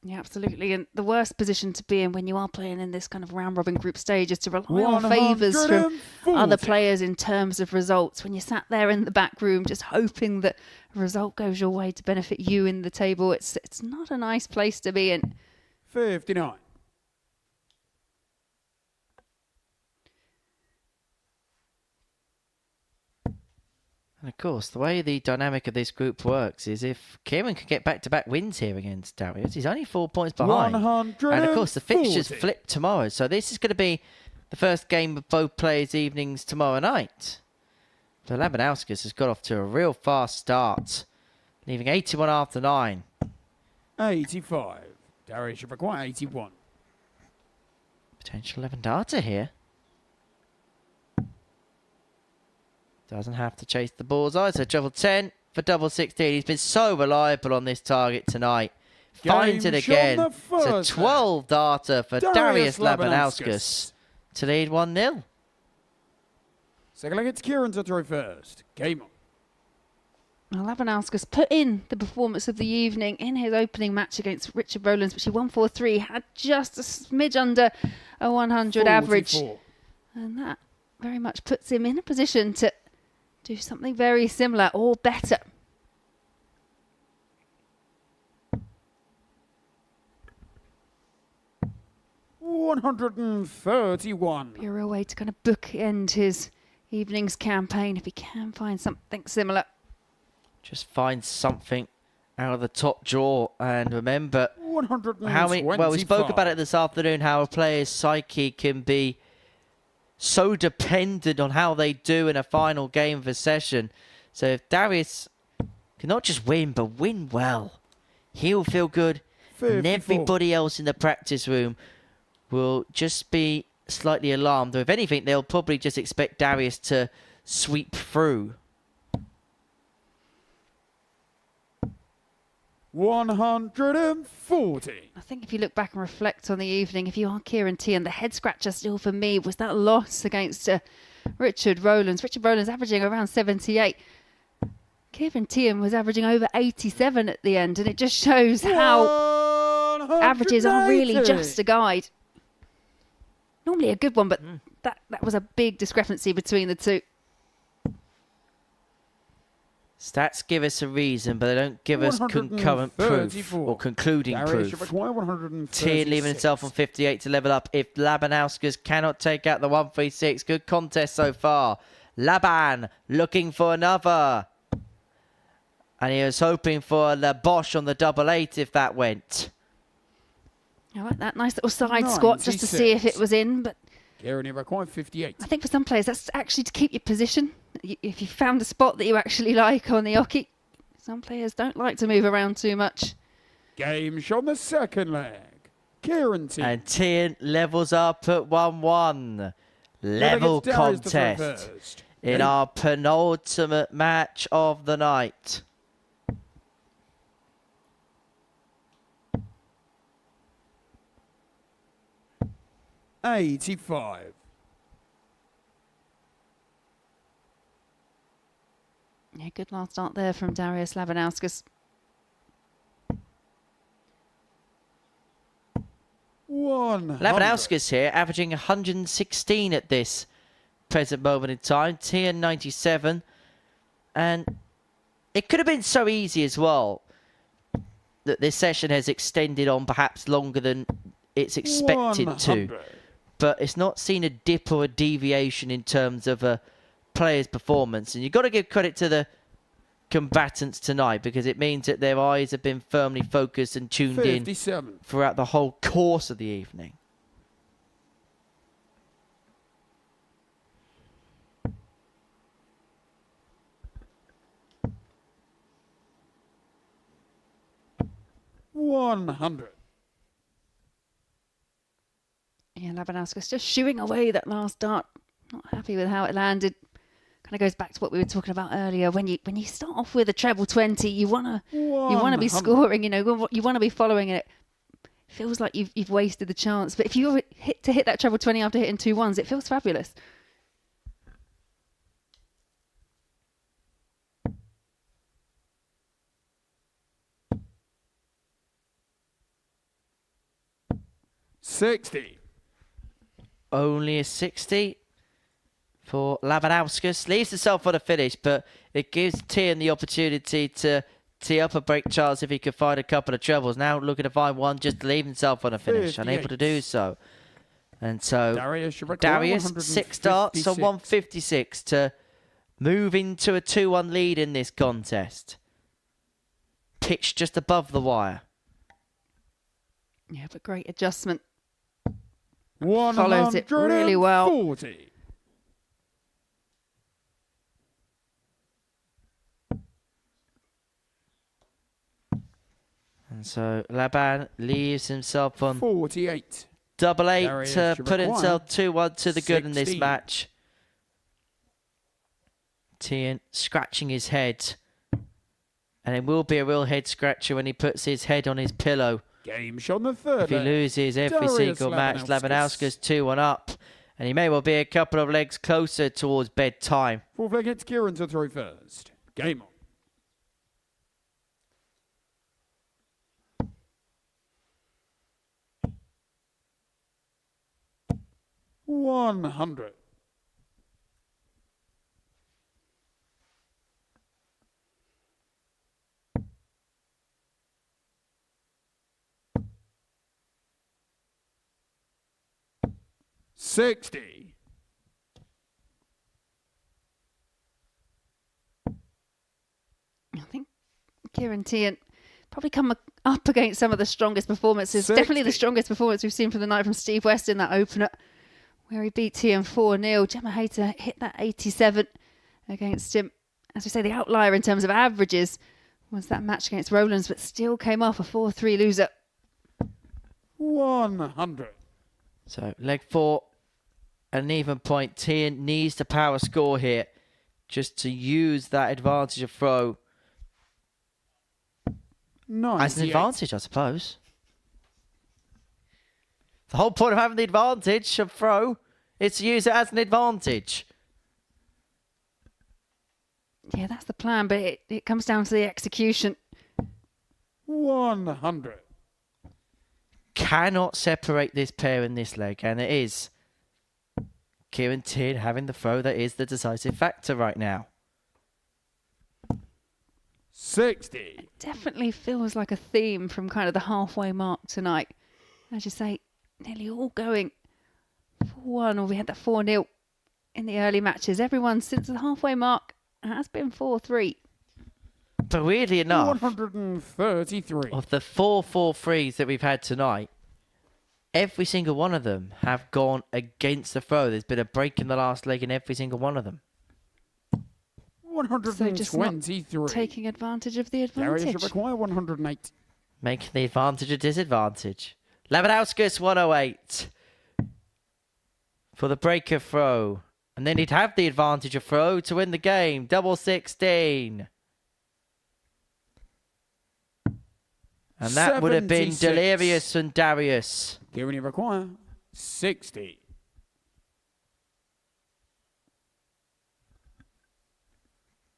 Yeah, absolutely. And the worst position to be in when you are playing in this kind of round-robin group stage is to rely on favours from other players in terms of results. When you're sat there in the back room just hoping that a result goes your way to benefit you in the table, it's not a nice place to be in. 59. And of course, the way the dynamic of this group works is if Kieran can get back-to-back wins here against Darius, he's only 4 points behind. And of course, the fixtures flip tomorrow. So this is going to be the first game of both players' evenings tomorrow night. So Labanauskas has got off to a real fast start, leaving 81 after 9. 85. Darius should require 81. Potential 11 darter here. Doesn't have to chase the bullseye, so double 10 for double 16. He's been so reliable on this target tonight. Finds it again. It's a 12 darter for Darius Labanauskas to lead 1-0. Second leg, it's Kieran to throw first. Game on. Well, Labanauskas put in the performance of the evening in his opening match against Richard Rowlands, which he won 4-3, had just a smidge under a 100 average. And that very much puts him in a position to do something very similar or better. $131. Be a real way to kind of bookend his evening's campaign if he can find something similar. Just find something out of the top drawer. And remember, we spoke about it this afternoon, how a player's psyche can be so dependent on how they do in a final game of a session. So if Darius can not just win, but win well, he'll feel good. 54. And everybody else in the practice room will just be slightly alarmed. Or if anything, they'll probably just expect Darius to sweep through. 140. I think if you look back and reflect on the evening, if you are Kieran Teehan, the head scratcher still for me was that loss against Richard Rowlands. Richard Rowlands averaging around 78. Kieran Teehan was averaging over 87 at the end, and it just shows how averages are really just a guide. Normally a good one, but that was a big discrepancy between the two. Stats give us a reason, but they don't give us concurrent proof or concluding Darius proof. require 136. Teehan leaving himself on 58 to level up. If Labanauskas cannot take out the 136, good contest so far. Laban looking for another. And he was hoping for the Bosch on the 888 if that went. I like that nice little side squat just to see if it was in, but Kieran required 58. I think for some players that's actually to keep your position. If you found a spot that you actually like on the oki, some players don't like to move around too much. Game shot on the second leg. Kieran team. And Teehan levels up at 1-1. Level contest in our penultimate match of the night. $85. Yeah, good last start there from Darius Labanauskas. Labanauskas here, averaging 116 at this present moment in time. Teehan 97. And it could have been so easy as well that this session has extended on perhaps longer than it's expected 100. to. But it's not seen a dip or a deviation in terms of a player's performance. And you've got to give credit to the combatants tonight, because it means that their eyes have been firmly focused and tuned 57. in throughout the whole course of the evening. $100. Yeah, Labanauskas just shooing away that last dart. Not happy with how it landed. Kind of goes back to what we were talking about earlier. When you start off with a treble 20, you wanna be scoring. You know, you want to be following it. Feels like you've wasted the chance. But if you hit that treble 20 after hitting 2 1s, it feels fabulous. $60. Only a 60 for Labanauskas. Leaves himself on a finish, but it gives Teehan the opportunity to tee up a break chance if he could find a couple of trebles. Now looking to find one just to leave himself on a finish. 58. Unable to do so. And so Darius 6 starts on 156 to move into a 2-1 lead in this contest. Pitched just above the wire. Yeah, but great adjustment. 140. Follows it really well. And so Laban leaves himself on 48. 888 to put himself 2-1 to the good in this 16. match. Teehan scratching his head. And it will be a real head scratcher when he puts his head on his pillow. Game shot on the third. If he loses every single match, Labanauskas 2-1 up. And he may well be a couple of legs closer towards bedtime. Fourth leg, it's Kieran to throw first. Game on. $100. $60. I think Kieran Teehan probably come up against some of the strongest performances. 60. Definitely the strongest performance we've seen from the night from Steve West in that opener, where he beat Teehan 4-0. Gemma Hayter hit that 87 against him. As we say, the outlier in terms of averages was that match against Rowlands, but still came off a 4-3 loser. 100. So leg 4, an even point. Teehan needs to power score here just to use that advantage of throw. 98. As an advantage, I suppose. The whole point of having the advantage of throw is to use it as an advantage. Yeah, that's the plan, but it comes down to the execution. 100. Cannot separate this pair in this leg, and it is Kieran Teehan having the throw that is the decisive factor right now. 60. Definitely feels like a theme from kind of the halfway mark tonight. As you say, nearly all going 4-1, or we had that 4-0 in the early matches. Everyone since the halfway mark has been 4-3. But weirdly enough, 133. of the 4-4-3s that we've had tonight, every single one of them have gone against the throw. There's been a break in the last leg in every single one of them. 123. So just not taking advantage of the advantage. Darius should require 108. Making the advantage a disadvantage. Labanauskas 108 for the breaker throw. And then he'd have the advantage of throw to win the game. Double 16. And that would have been 76. Delirious and Darius. Kieran, you require 60.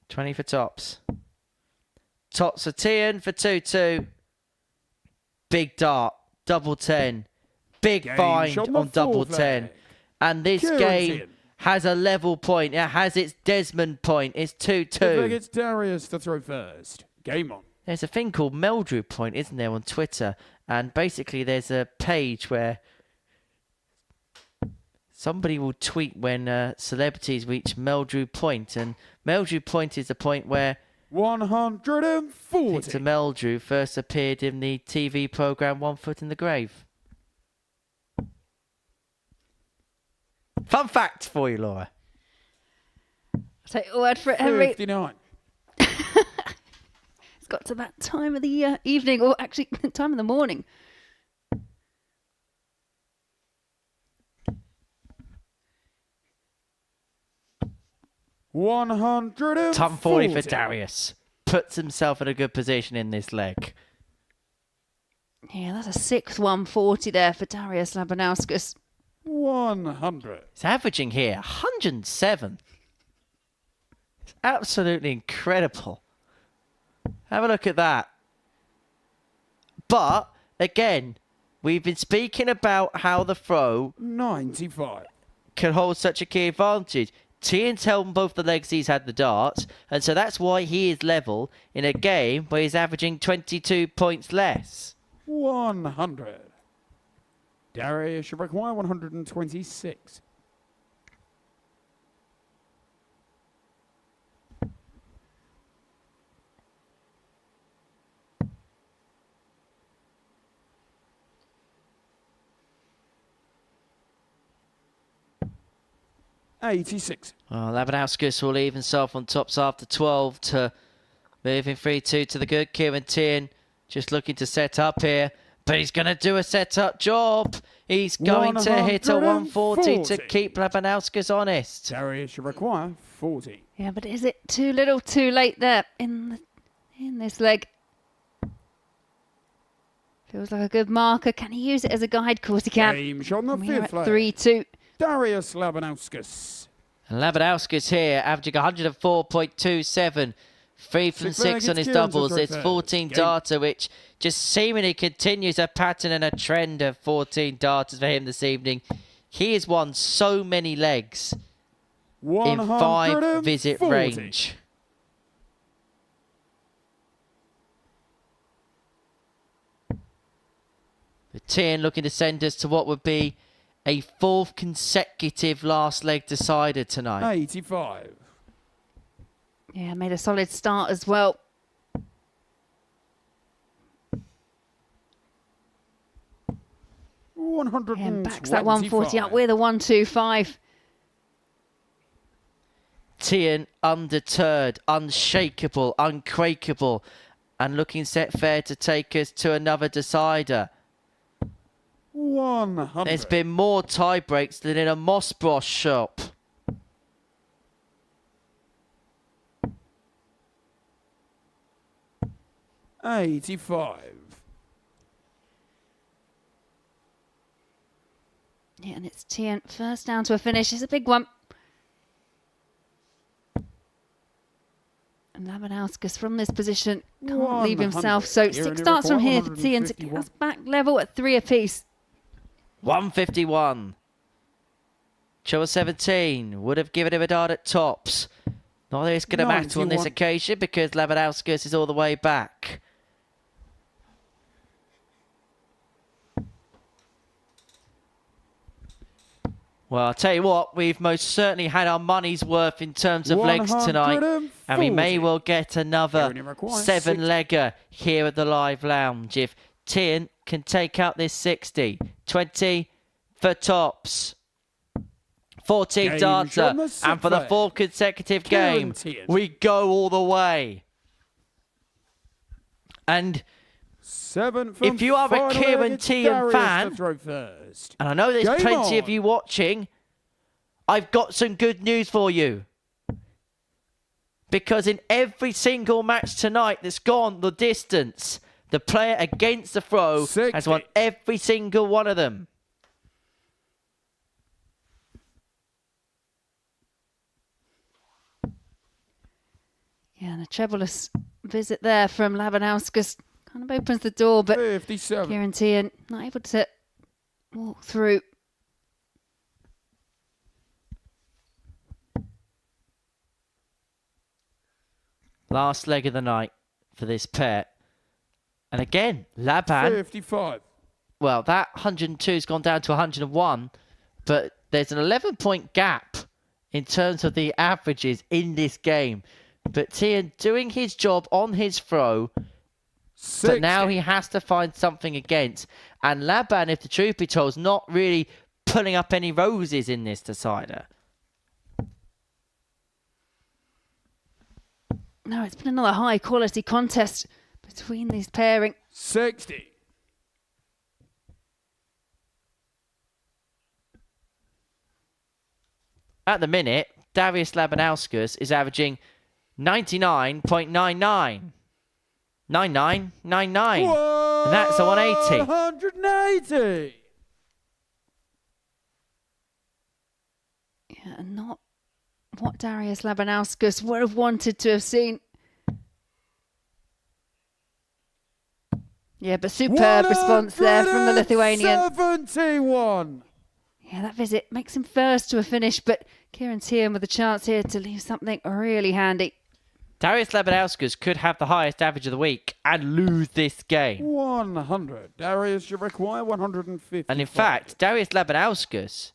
$20 for tops. Tops for Teehan for 2-2. Big dart. Double 10. Big Game find shot on the double fourth 10. leg. And this Kieran game Teehan. has a level point. It has its Desmond point. It's 2-2. It's Darius to throw first. Game on. There's a thing called Meldrew Point, isn't there, on Twitter? And basically there's a page where somebody will tweet when celebrities reach Meldrew Point. And Meldrew Point is the point where 140. Victor Meldrew first appeared in the TV programme One Foot in the Grave. Fun fact for you, Laura. Take a word for it, Henry. 59. It's got to that time of the evening, or actually time of the morning. Ton 40 for Darius. Puts himself in a good position in this leg. Yeah, that's a 6th 140 there for Darius Labanauskas. 100. He's averaging here 107. It's absolutely incredible. Have a look at that. But, again, we've been speaking about how the throw 95. can hold such a key advantage. Teehan's held both the legs he's had the darts, and so that's why he is level in a game where he's averaging 22 points less. 100. Darius should require 126. $86. Well, Labanauskas will leave himself on tops after 12 to moving 3-2 to the good. Kieran Teehan just looking to set up here, but he's going to do a set-up job. He's going to hit a 140 to keep Labanauskas honest. Darius should require 40. Yeah, but is it too little, too late there in this leg? Feels like a good marker. Can he use it as a guide? Of course he can. Game shot on the We're fifth at leg. 3-2. Darius Labanauskas. And Labanauskas here, averaging 104.27. 3 from 6 on his doubles. It's 14 darter, which just seemingly continues a pattern and a trend of 14 darters for him this evening. He has won so many legs in 5 visit range. The Teehan looking to send us to what would be a 4th consecutive last leg decider tonight. 85. Yeah, made a solid start as well. And backs that 140 up with a 125. Teehan undeterred, unshakable, unquakeable, and looking set fair to take us to another decider. 100. There's been more tie breaks than in a Moss Bros shop. $85. Yeah, and it's Teehan first down to a finish. It's a big one. And Labanauskas from this position can't leave himself. So 6 starts from here for Teehan to get us back level at 3 apiece. 151. Treble 17 would have given him a dart at tops. Not that it's going to matter on this 91. occasion because Labanauskas is all the way back. Well, I'll tell you what, we've most certainly had our money's worth in terms of legs tonight. And we may well get another 7-legger here at the Live Lounge if Teehan can take out this 60. 20 for tops. 14 darter. And for the 4th consecutive game, we go all the way. And if you are a Kieran Teehan fan, and I know there's plenty of you watching, I've got some good news for you. Because in every single match tonight that's gone the distance, the player against the throw has won every single one of them. Yeah, and a trebleless visit there from Labanauskas kind of opens the door, but 57. Kieran Teehan not able to walk through. Last leg of the night for this pair. And again, Laban. 55. Well, that 102 has gone down to 101, but there's an 11-point gap in terms of the averages in this game. But Teehan doing his job on his throw, but now he has to find something against. And Laban, if the truth be told, is not really pulling up any roses in this decider. No, it's been another high-quality contest between these pairing. 60. At the minute, Darius Labanauskas is averaging 99.99. 9999. And that's a 180. 180. Yeah, and not what Darius Labanauskas would have wanted to have seen. Yeah, but superb response there from the Lithuanian. 71. Yeah, that visit makes him first to a finish, but Kieran Teehan with a chance here to leave something really handy. Darius Labanauskas could have the highest average of the week and lose this game. 100. Darius, you require 150. And in fact, Darius Labanauskas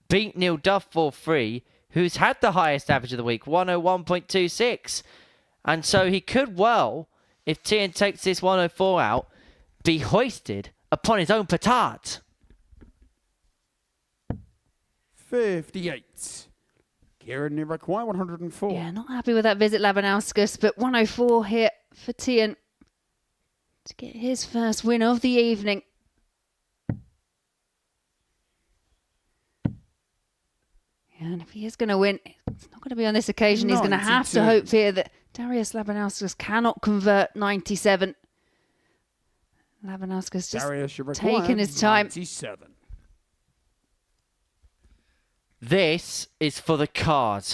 beat Neil Duff for 3, who's had the highest average of the week, 101.26. And so he could well, if Teehan takes this 104 out, be hoisted upon his own petard. 58. Kieran, you require 104. Yeah, not happy with that visit, Labanauskas, but 104 here for Teehan to get his first win of the evening. Yeah, and if he is going to win, it's not going to be on this occasion. He's going to have to hope here that Darius Labanauskas cannot convert 97. Labanauskas just taking his time. 97. This is for the card.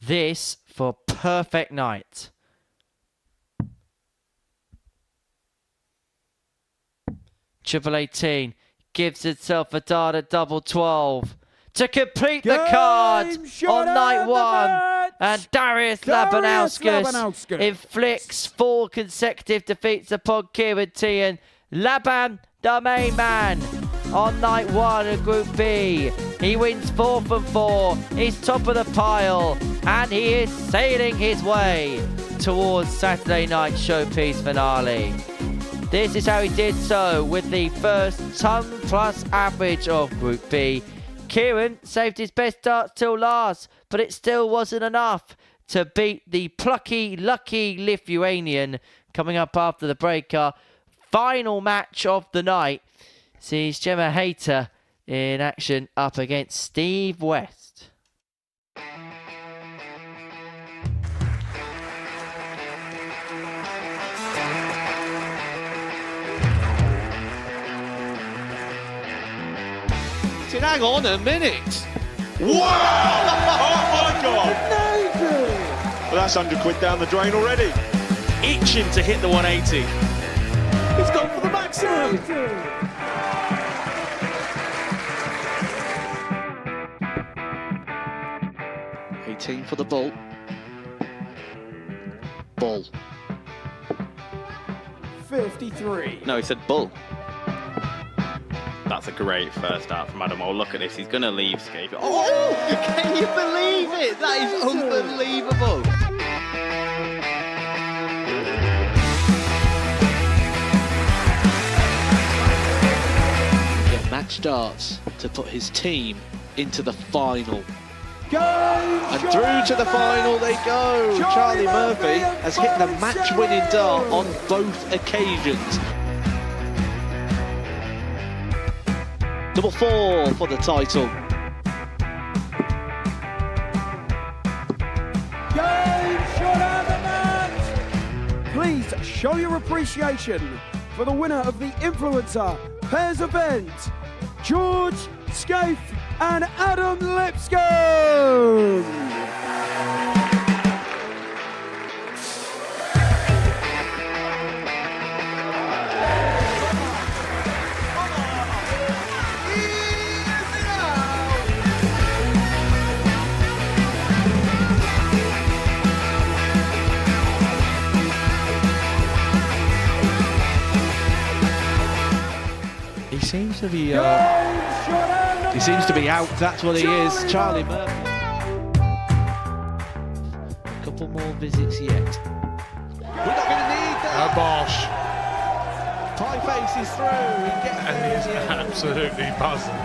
This for perfect night. Triple 18 gives itself a dart at double 12 to complete the card on night 1. And Darius Labanauskas inflicts 4 consecutive defeats upon Kieran Teehan. Laban, the main man, on night 1 of Group B. He wins 4 from 4. He's top of the pile. And he is sailing his way towards Saturday night's showpiece finale. This is how he did so with the first ton plus average of Group B. Kieran saved his best darts till last, but it still wasn't enough to beat the plucky, lucky Lithuanian. Coming up after the break, our final match of the night sees Gemma Hayter in action up against Steve West. Hang on a minute. Wow! Oh my God! Well, that's £100 down the drain already. Itching to hit the 180. He's gone for the maximum. 18 for the bull. Bull. 53. No, he said bull. That's a great first start from Adam. Oh, look at this. He's going to leave Ski. Oh, can you believe it? That is unbelievable. Yeah, match starts to put his team into the final. And through to the final they go. Charlie Murphy has hit the match-winning dart on both occasions. Double 4 for the title. Game shot out the match. Please show your appreciation for the winner of the Influencer Pairs event, George Scaife and Adam Lipscomb. He seems to be out, that's what he is. Charlie Murphy. A couple more visits yet. We're not going to need that. Bosh. Pie Face is through. And he's absolutely buzzing.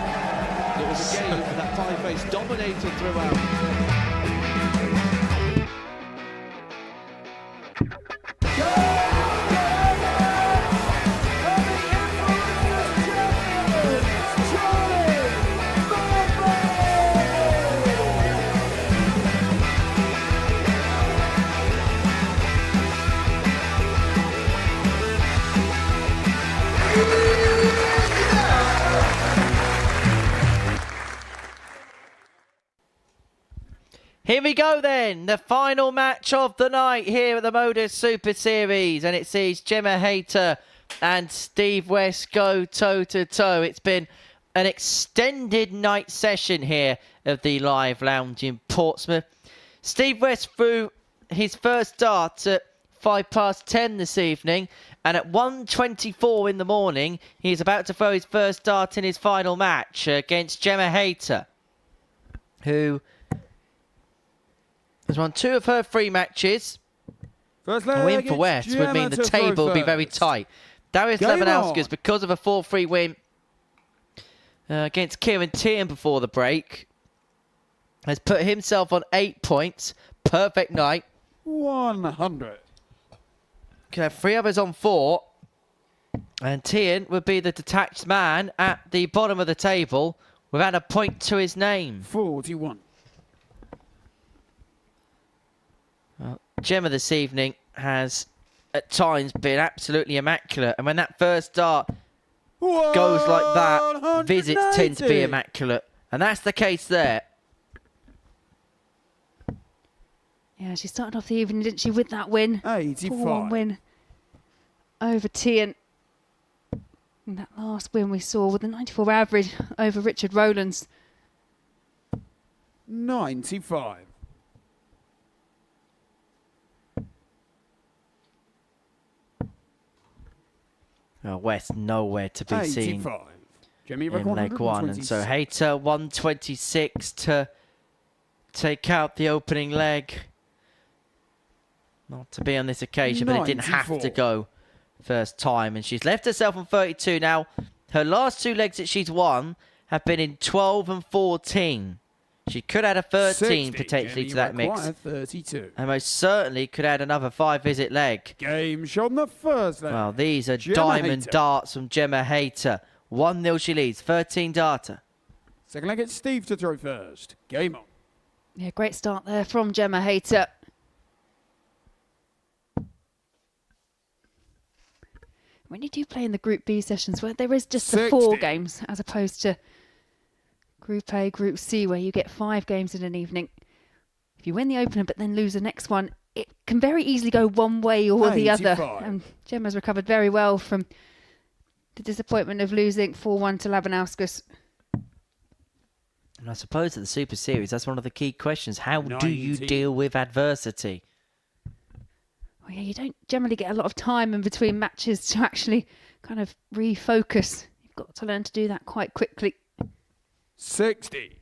It was a game that Pie Face dominated throughout. Here we go then, the final match of the night here at the Modus Super Series, and it sees Gemma Hayter and Steve West go toe-to-toe. It's been an extended night session here of the Live Lounge in Portsmouth. Steve West threw his first dart at 10:05 this evening, and at 1:24 in the morning, he's about to throw his first dart in his final match against Gemma Hayter, who has won 2 of her 3 matches. First a win for West would mean the table would be very tight. Darius Labanauskas, because of a 4-3 win against Kieran Teehan before the break, has put himself on 8 points. Perfect night. 100. Could have 3 others on 4. And Teehan would be the detached man at the bottom of the table without a point to his name. 41. Well, Gemma this evening has at times been absolutely immaculate. And when that first dart goes like that, visits tend to be immaculate. And that's the case there. Yeah, she started off the evening, didn't she, with that win? 85. 4-1 win over Teehan. And that last win we saw with the 94 average over Richard Rowlands. 95. West nowhere to be seen 85. Jimmy in leg 1. And so Hayter 126 to take out the opening leg. Not to be on this occasion, but it didn't have to go first time. And she's left herself on 32 now. Her last 2 legs that she's won have been in 12 and 14. She could add a 13 potentially to that mix. 32. And most certainly could add another 5-visit leg. Game shot on the first leg. Well, these are Gemma diamond Hayter. darts from Gemma Hayter. 1-0 she leads. 13 darter. Second leg, it's Steve to throw first. Game on. Yeah, great start there from Gemma Hayter. When you do play in the Group B sessions where there is just the 4 games as opposed to Group A, Group C where you get 5 games in an evening. If you win the opener but then lose the next one, it can very easily go one way or the other. And Gemma's recovered very well from the disappointment of losing 4-1 to Labanauskas. And I suppose at the Super Series, that's one of the key questions. How do you deal with adversity? Well, yeah, you don't generally get a lot of time in between matches to actually kind of refocus. You've got to learn to do that quite quickly. 60.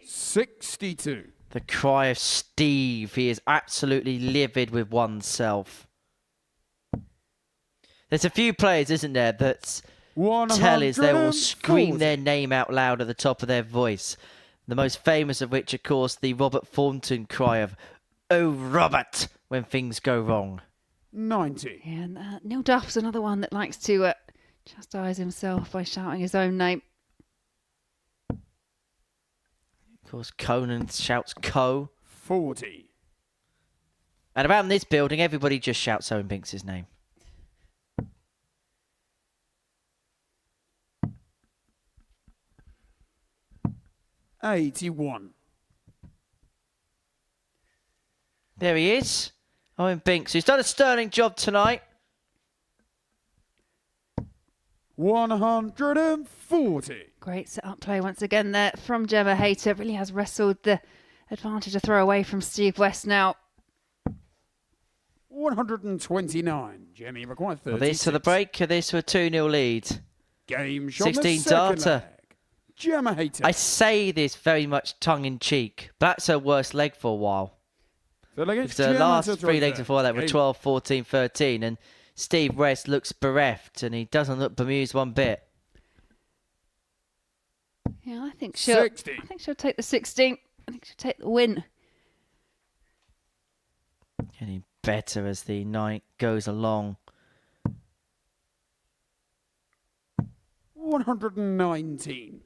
62. The cry of Steve. He is absolutely livid with oneself. There's a few players, isn't there, that tell us they will scream their name out loud at the top of their voice. The most famous of which, of course, the Robert Thornton cry of, "Oh, Robert," when things go wrong. 90. Yeah, and Neil Duff's another one that likes to chastise himself by shouting his own name. Of course, Conan shouts Co. 40. And around this building, everybody just shouts Owen Binks' name. $81. There he is. Owen Binks, who's done a sterling job tonight. 140. Great set-up play once again there from Gemma Hayter. Really has wrestled the advantage to throw away from Steve West now. 129. Jemmy requires 36. Well, this to the break, this for a 2-0 lead. Game shot 16 the second data. leg. Gemma Hayter. I say this very much tongue-in-cheek, but that's her worst leg for a while. Because the last 3 legs before that were 12, 14, 13, and Steve West looks bereft, and he doesn't look bemused one bit. Yeah, I think she'll take the 16. I think she'll take the win. Getting better as the night goes along. 119.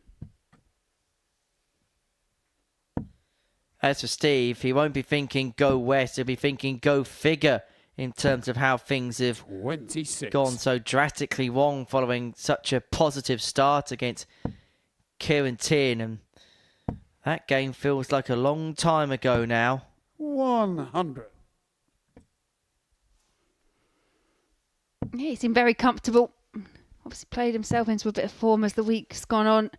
As for Steve, he won't be thinking go west, he'll be thinking go figure in terms of how things have 26. gone so drastically wrong following such a positive start against Kieran. And that game feels like a long time ago now. 100. Yeah, he seemed very comfortable. Obviously played himself into a bit of form as the week's gone on.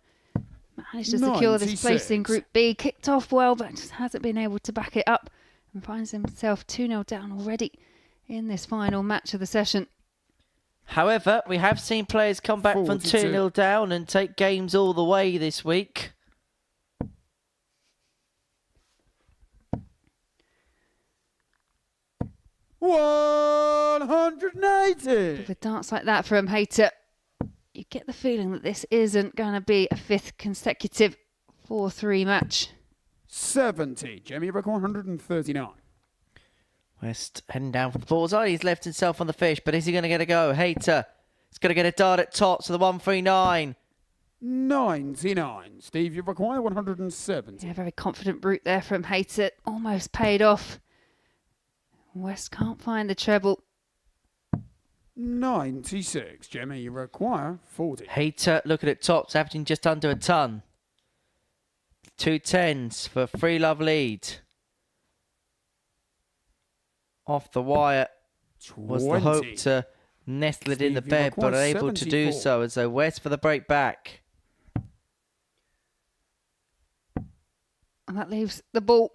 Managed to secure this place in Group B. Kicked off well, but just hasn't been able to back it up. And finds himself 2-0 down already in this final match of the session. However, we have seen players come back 42. from 2-0 down and take games all the way this week. $180. With darts like that from Hayter, you get the feeling that this isn't going to be a 5th consecutive 4-3 match. 70. Jemmy Brook 139. West heading down for the bullseye. He's left himself on the fish, but is he going to get a go? Hayter is going to get a dart at top, so the 139. 99. Steve, you require 170. Yeah, very confident route there from Hayter. Almost paid off. West can't find the treble. 96. Jemmy, you require 40. Hayter looking at tops, averaging just under a ton. 2 10s for a 3-love lead. Off the wire was the hope to nestle it in the bed, but unable to do so, as though West for the break back. And that leaves the ball.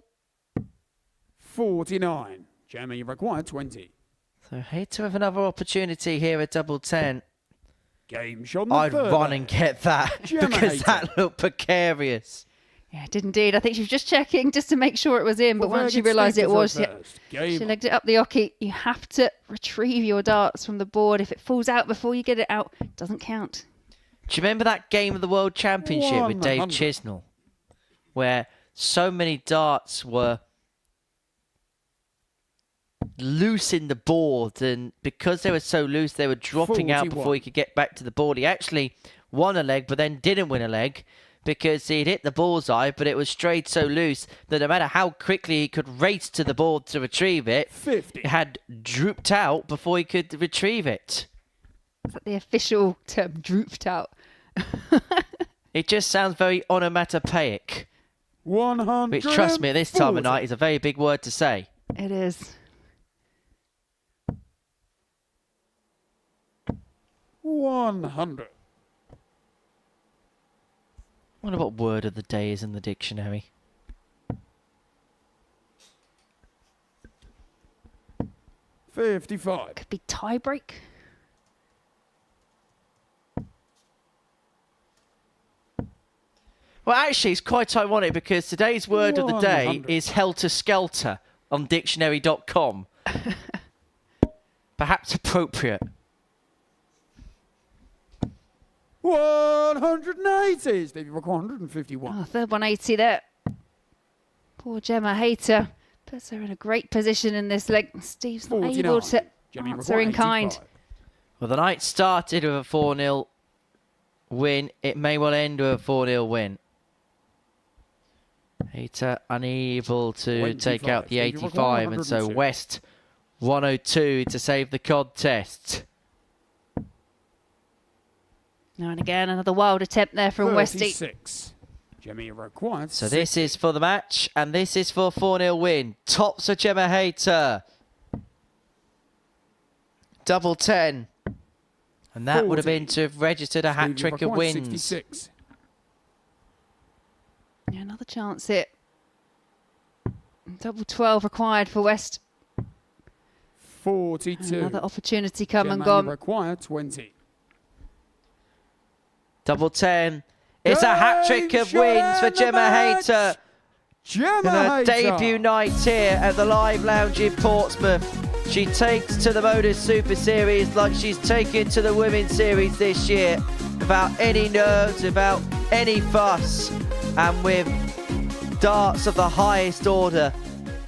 49. Jemmy, you require 20. So Hayter with another opportunity here at double 10. Game shot. I'd run and get that because that looked precarious. Yeah, it did indeed. I think she was just checking just to make sure it was in, but once she realised it was, she legged it up the oche. You have to retrieve your darts from the board. If it falls out before you get it out, it doesn't count. Do you remember that game of the World Championship with Dave Chisnell, where so many darts were loose in the board, and because they were so loose, they were dropping out before he could get back to the board? He actually won a leg, but then didn't win a leg, because he'd hit the bullseye, but it was strayed so loose that no matter how quickly he could race to the board to retrieve it, 50. It had drooped out before he could retrieve it. Is that the official term, drooped out? It just sounds very onomatopoeic. 100. Which, trust me, at this time of night is a very big word to say. It is. 100. Wonder what word of the day is in the dictionary. $55. Could be tiebreak. Well, actually, it's quite ironic because today's word of the day is helter-skelter on dictionary.com. Perhaps appropriate. 180. Stevie Rock 151. Oh, third 180 there. Poor Gemma Hayter puts her in a great position in this leg. Steve's not able to answer in kind. Well, the night started with a 4-0 win. It may well end with a 4-0 win. Hayter unable to take out the 85, and so West 102 to save the contest. Now and again, another wild attempt there from Westy. So this is for the match, and this is for a 4-0 win. Tops for Gemma Hayter. Double 10. And that would have been to have registered a hat-trick of wins. 66. Yeah, another chance here. Double 12 required for West. 42. Another opportunity come and gone. Required 20. Double 10. It's a hat-trick of wins for Gemma Hayter. Gemma in her Hayter. debut night here at the Live Lounge in Portsmouth. She takes to the Modus Super Series like she's taken to the Women's Series this year, without any nerves, without any fuss, and with darts of the highest order.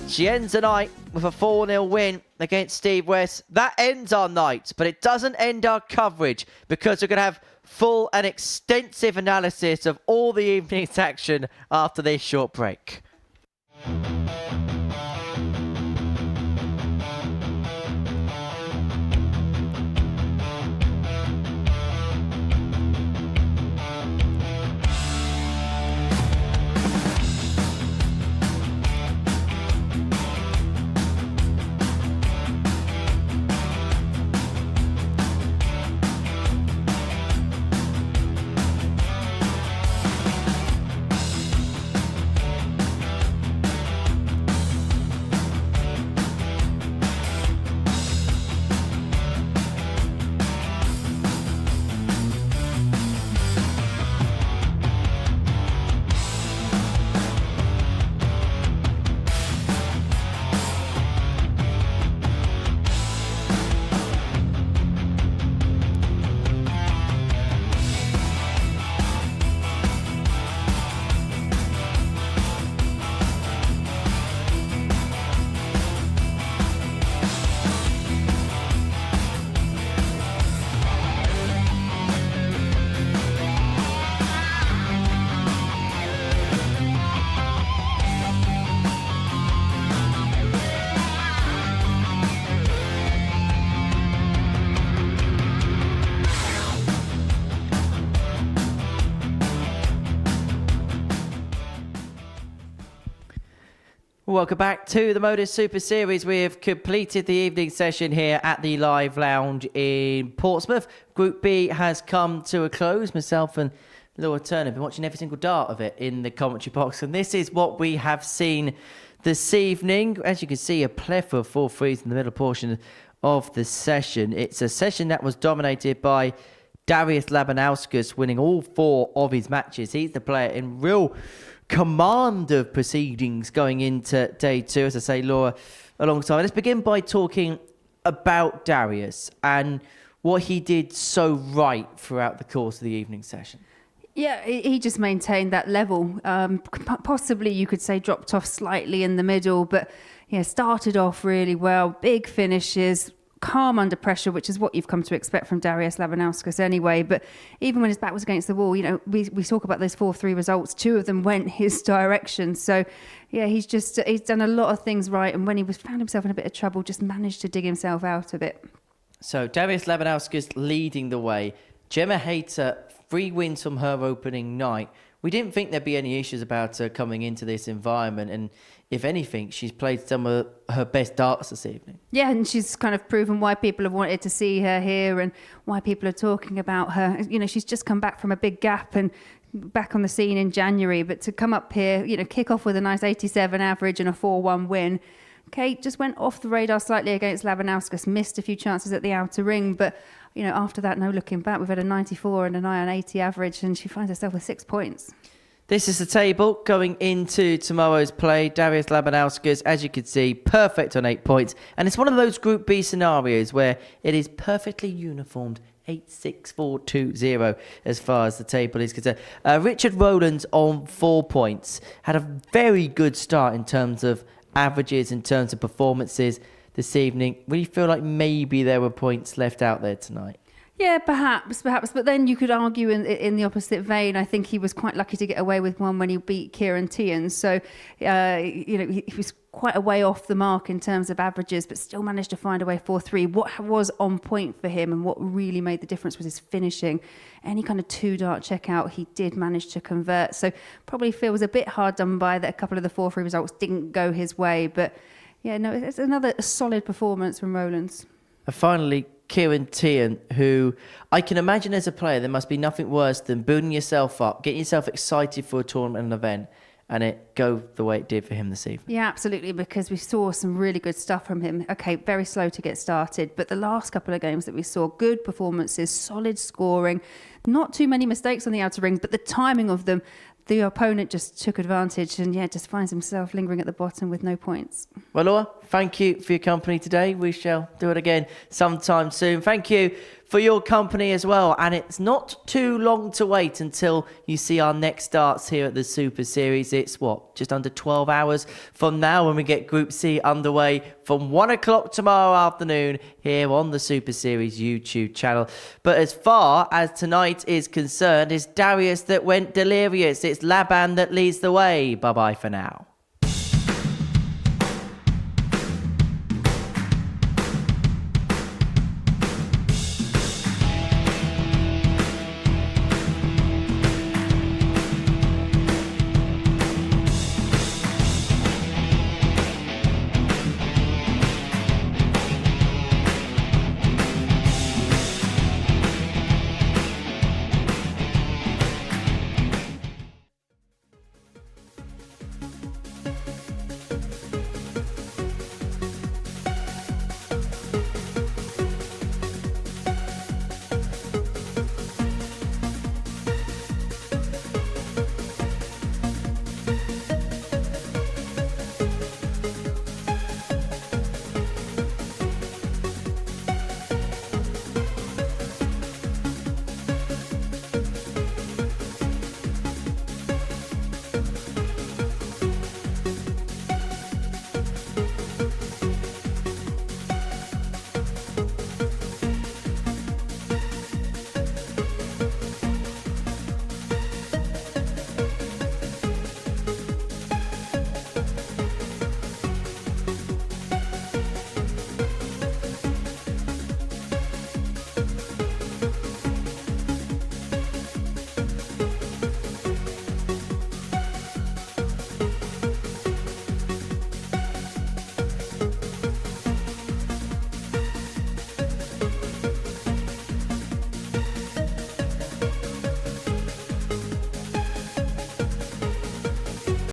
She ends the night with a 4-0 win against Steve West. That ends our night, but it doesn't end our coverage, because we're going to have full and extensive analysis of all the evening's action after this short break. Welcome back to the Modus Super Series. We have completed the evening session here at the Live Lounge in Portsmouth. Group B has come to a close. Myself and Laura Turner have been watching every single dart of it in the commentary box, and this is what we have seen this evening. As you can see, a plethora of 4-3s in the middle portion of the session. It's a session that was dominated by Darius Labanauskas, winning all 4 of his matches. He's the player in real command of proceedings going into day 2, as I say, Laura, alongside. Let's begin by talking about Darius and what he did so right throughout the course of the evening session. Yeah, he just maintained that level. Possibly, you could say, dropped off slightly in the middle, but yeah, started off really well. Big finishes, calm under pressure, which is what you've come to expect from Darius Labanauskas anyway. But even when his back was against the wall, you know, we talk about those 4-3 results. 2 of them went his direction. So yeah, he's done a lot of things right. And when he found himself in a bit of trouble, just managed to dig himself out of it. So Darius Labanauskas leading the way. Gemma Hayter, 3 wins from her opening night, we didn't think there'd be any issues about her coming into this environment. And if anything, she's played some of her best darts this evening. Yeah, and she's kind of proven why people have wanted to see her here and why people are talking about her. You know, she's just come back from a big gap and back on the scene in January. But to come up here, you know, kick off with a nice 87 average and a 4-1 win. Kate just went off the radar slightly against Labanauskas, missed a few chances at the outer ring, but you know, after that, no looking back. We've had a 94 and an nigh on 80 average, and she finds herself with 6 points. This is the table going into tomorrow's play. Darius Labanauskas, as you can see, perfect on 8 points. And it's one of those Group B scenarios where it is perfectly uniformed. 8-6-4-2-0 as far as the table is concerned. Richard Rowlands on 4 points. Had a very good start in terms of averages, in terms of performances this evening. Really feel like maybe there were points left out there tonight. Yeah, perhaps. But then you could argue in the opposite vein. I think he was quite lucky to get away with one when he beat Kieran Teehan. So, you know, he was quite a way off the mark in terms of averages, but still managed to find a way 4-3. What was on point for him and what really made the difference was his finishing. Any kind of 2-dart checkout, he did manage to convert. So probably feels a bit hard done by that a couple of the 4-3 results didn't go his way. But yeah, no, it's another solid performance from Rowlands. And finally, Kieran Teehan, who I can imagine as a player, there must be nothing worse than building yourself up, getting yourself excited for a tournament and an event, and it go the way it did for him this evening. Yeah, absolutely, because we saw some really good stuff from him. Okay, very slow to get started, but the last couple of games that we saw, good performances, solid scoring, not too many mistakes on the outer ring, but the timing of them, the opponent just took advantage and, yeah, just finds himself lingering at the bottom with no points. Well, Laura, thank you for your company today. We shall do it again sometime soon. Thank you for your company as well. And it's not too long to wait until you see our next starts here at the Super Series. It's, just under 12 hours from now when we get Group C underway from 1 o'clock tomorrow afternoon here on the Super Series YouTube channel. But as far as tonight is concerned, it's Darius that went delirious. It's Laban that leads the way. Bye-bye for now.